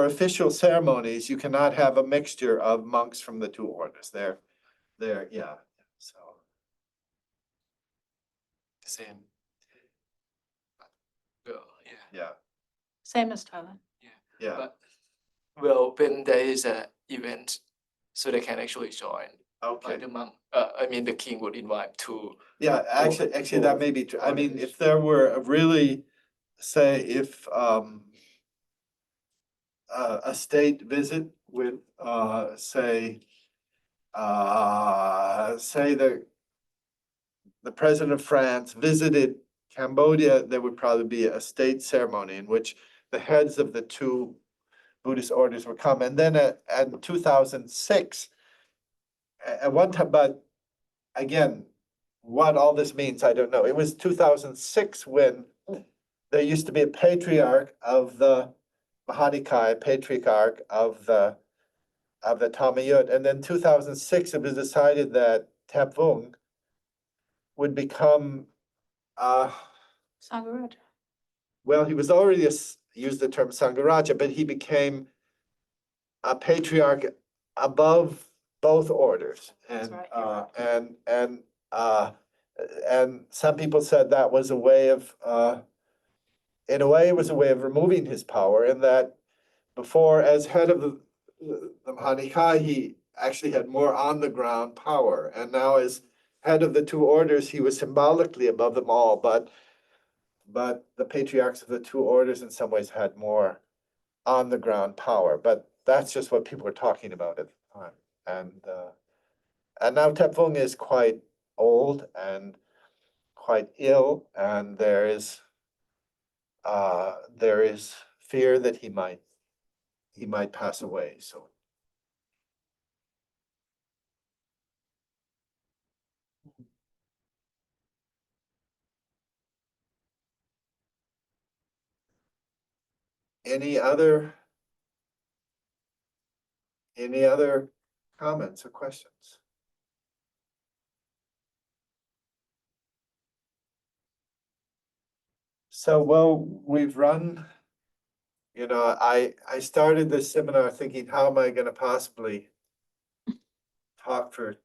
official ceremonies, you cannot have a mixture of monks from the two orders. They're, yeah, so. Same. Well, yeah. Yeah, Same as Thailand. yeah. But well, when there is a event, so they can actually join. Okay. Like the monk, I mean, the king would invite to. Yeah, actually, that may be true. I mean, if there were a really, say, if a state visit with, say, say the president of France visited Cambodia, there would probably be a state ceremony in which the heads of the two Buddhist orders would come. And then at 2006, at one time, but again, what all this means, I don't know. It was 2006 when there used to be a patriarch of the Mahanikai, patriarch of the Dhammachai. And then 2006, it was decided that Tapung would become, Sangha. well, he was already used the term Sangaraja, but he became a patriarch above both orders. That's And right, you're and some people said that was a way of, in a way, it was a way of removing his power, in that before, as head of the Mahanikai, he actually had more on the ground power, and now as head of the two orders, he was symbolically above them all, but the patriarchs of the two orders in some ways had more on the ground power, but that's just what people were talking about at the time. And now Tapung is quite old and quite ill, and there is fear that he might pass away, so. Any other comments or questions? So, well, we've run, I started this seminar thinking, how am I gonna possibly talk for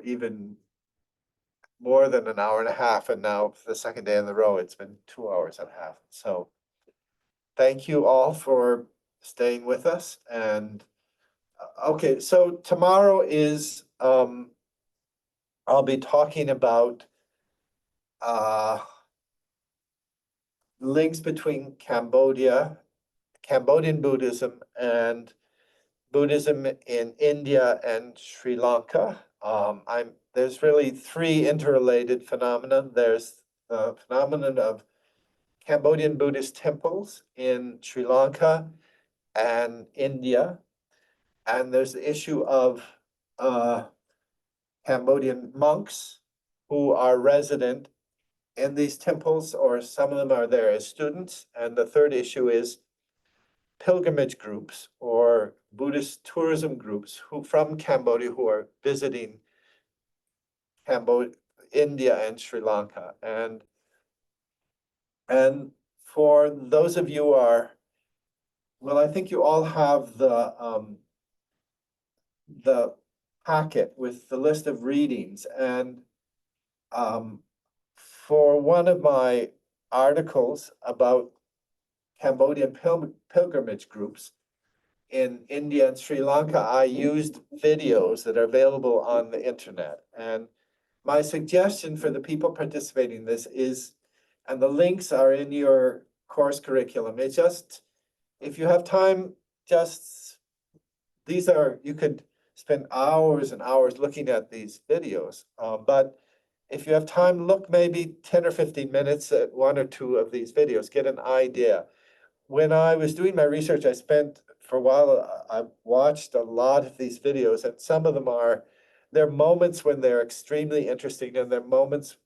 even more than an hour and a half, and now for the second day in the row, it's been 2 hours and a half. So thank you all for staying with us. And okay, so tomorrow is I'll be talking about links between Cambodia, Cambodian Buddhism, and Buddhism in India and Sri Lanka. There's really three interrelated phenomena. There's the phenomenon of Cambodian Buddhist temples in Sri Lanka and India. And there's the issue of Cambodian monks who are resident in these temples, or some of them are there as students. And the third issue is pilgrimage groups or Buddhist tourism groups from Cambodia who are visiting Cambodia, India and Sri Lanka. And for those of you who are, well, I think you all have the packet with the list of readings. And for one of my articles about Cambodian pilgrimage groups in India and Sri Lanka, I used videos that are available on the internet. And my suggestion for the people participating in this is, and the links are in your course curriculum, it's just, if you have time, you could spend hours and hours looking at these videos. But if you have time, look maybe 10 or 15 minutes at one or two of these videos, get an idea. When I was doing my research, for a while, I watched a lot of these videos, and some of them there are moments when they're extremely interesting, and there are moments,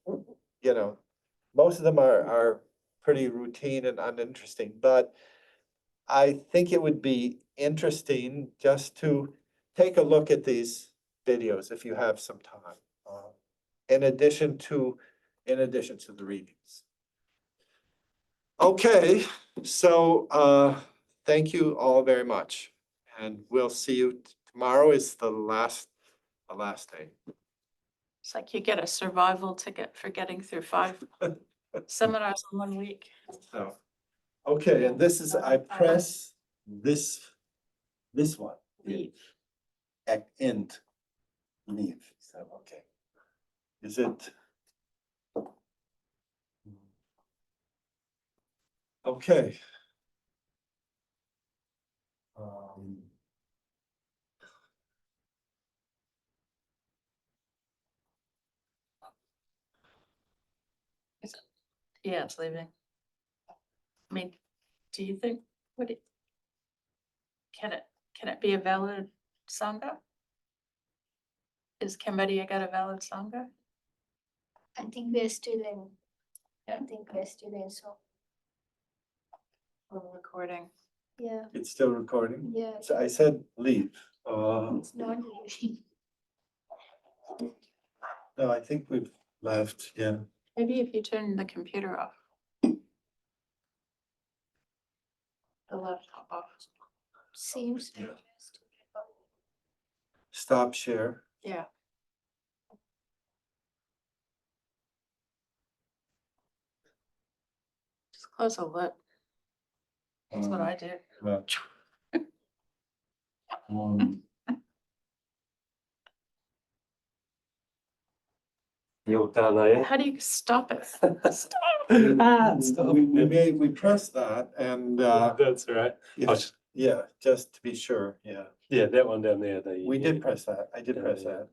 most of them are pretty routine and uninteresting, but I think it would be interesting just to take a look at these videos if you have some time. In addition to the readings. Okay, so thank you all very much, and we'll see you tomorrow is the last day. It's like you get a survival ticket for getting through 5 seminars in 1 week. So, okay, and this is, I press this one. Leave. At end, leave, so, okay. Is it? Okay. Yeah, it's leaving. I mean, do you think, can it be a valid Sangha? Is Cambodia got a valid Sangha? I think we're still in, so, Or recording? yeah, It's still recording? yeah, So I said leave. it's not leaving. No, I think we've left, yeah. Maybe if you turn the computer off. The laptop off. Seems. Yeah. Stop share. Yeah. Just close a lip. That's what I do. Well, How do you stop it? Stop. We pressed that and, That's right. yeah, just to be sure, yeah. Yeah, that one down there, We did press that. I did press that.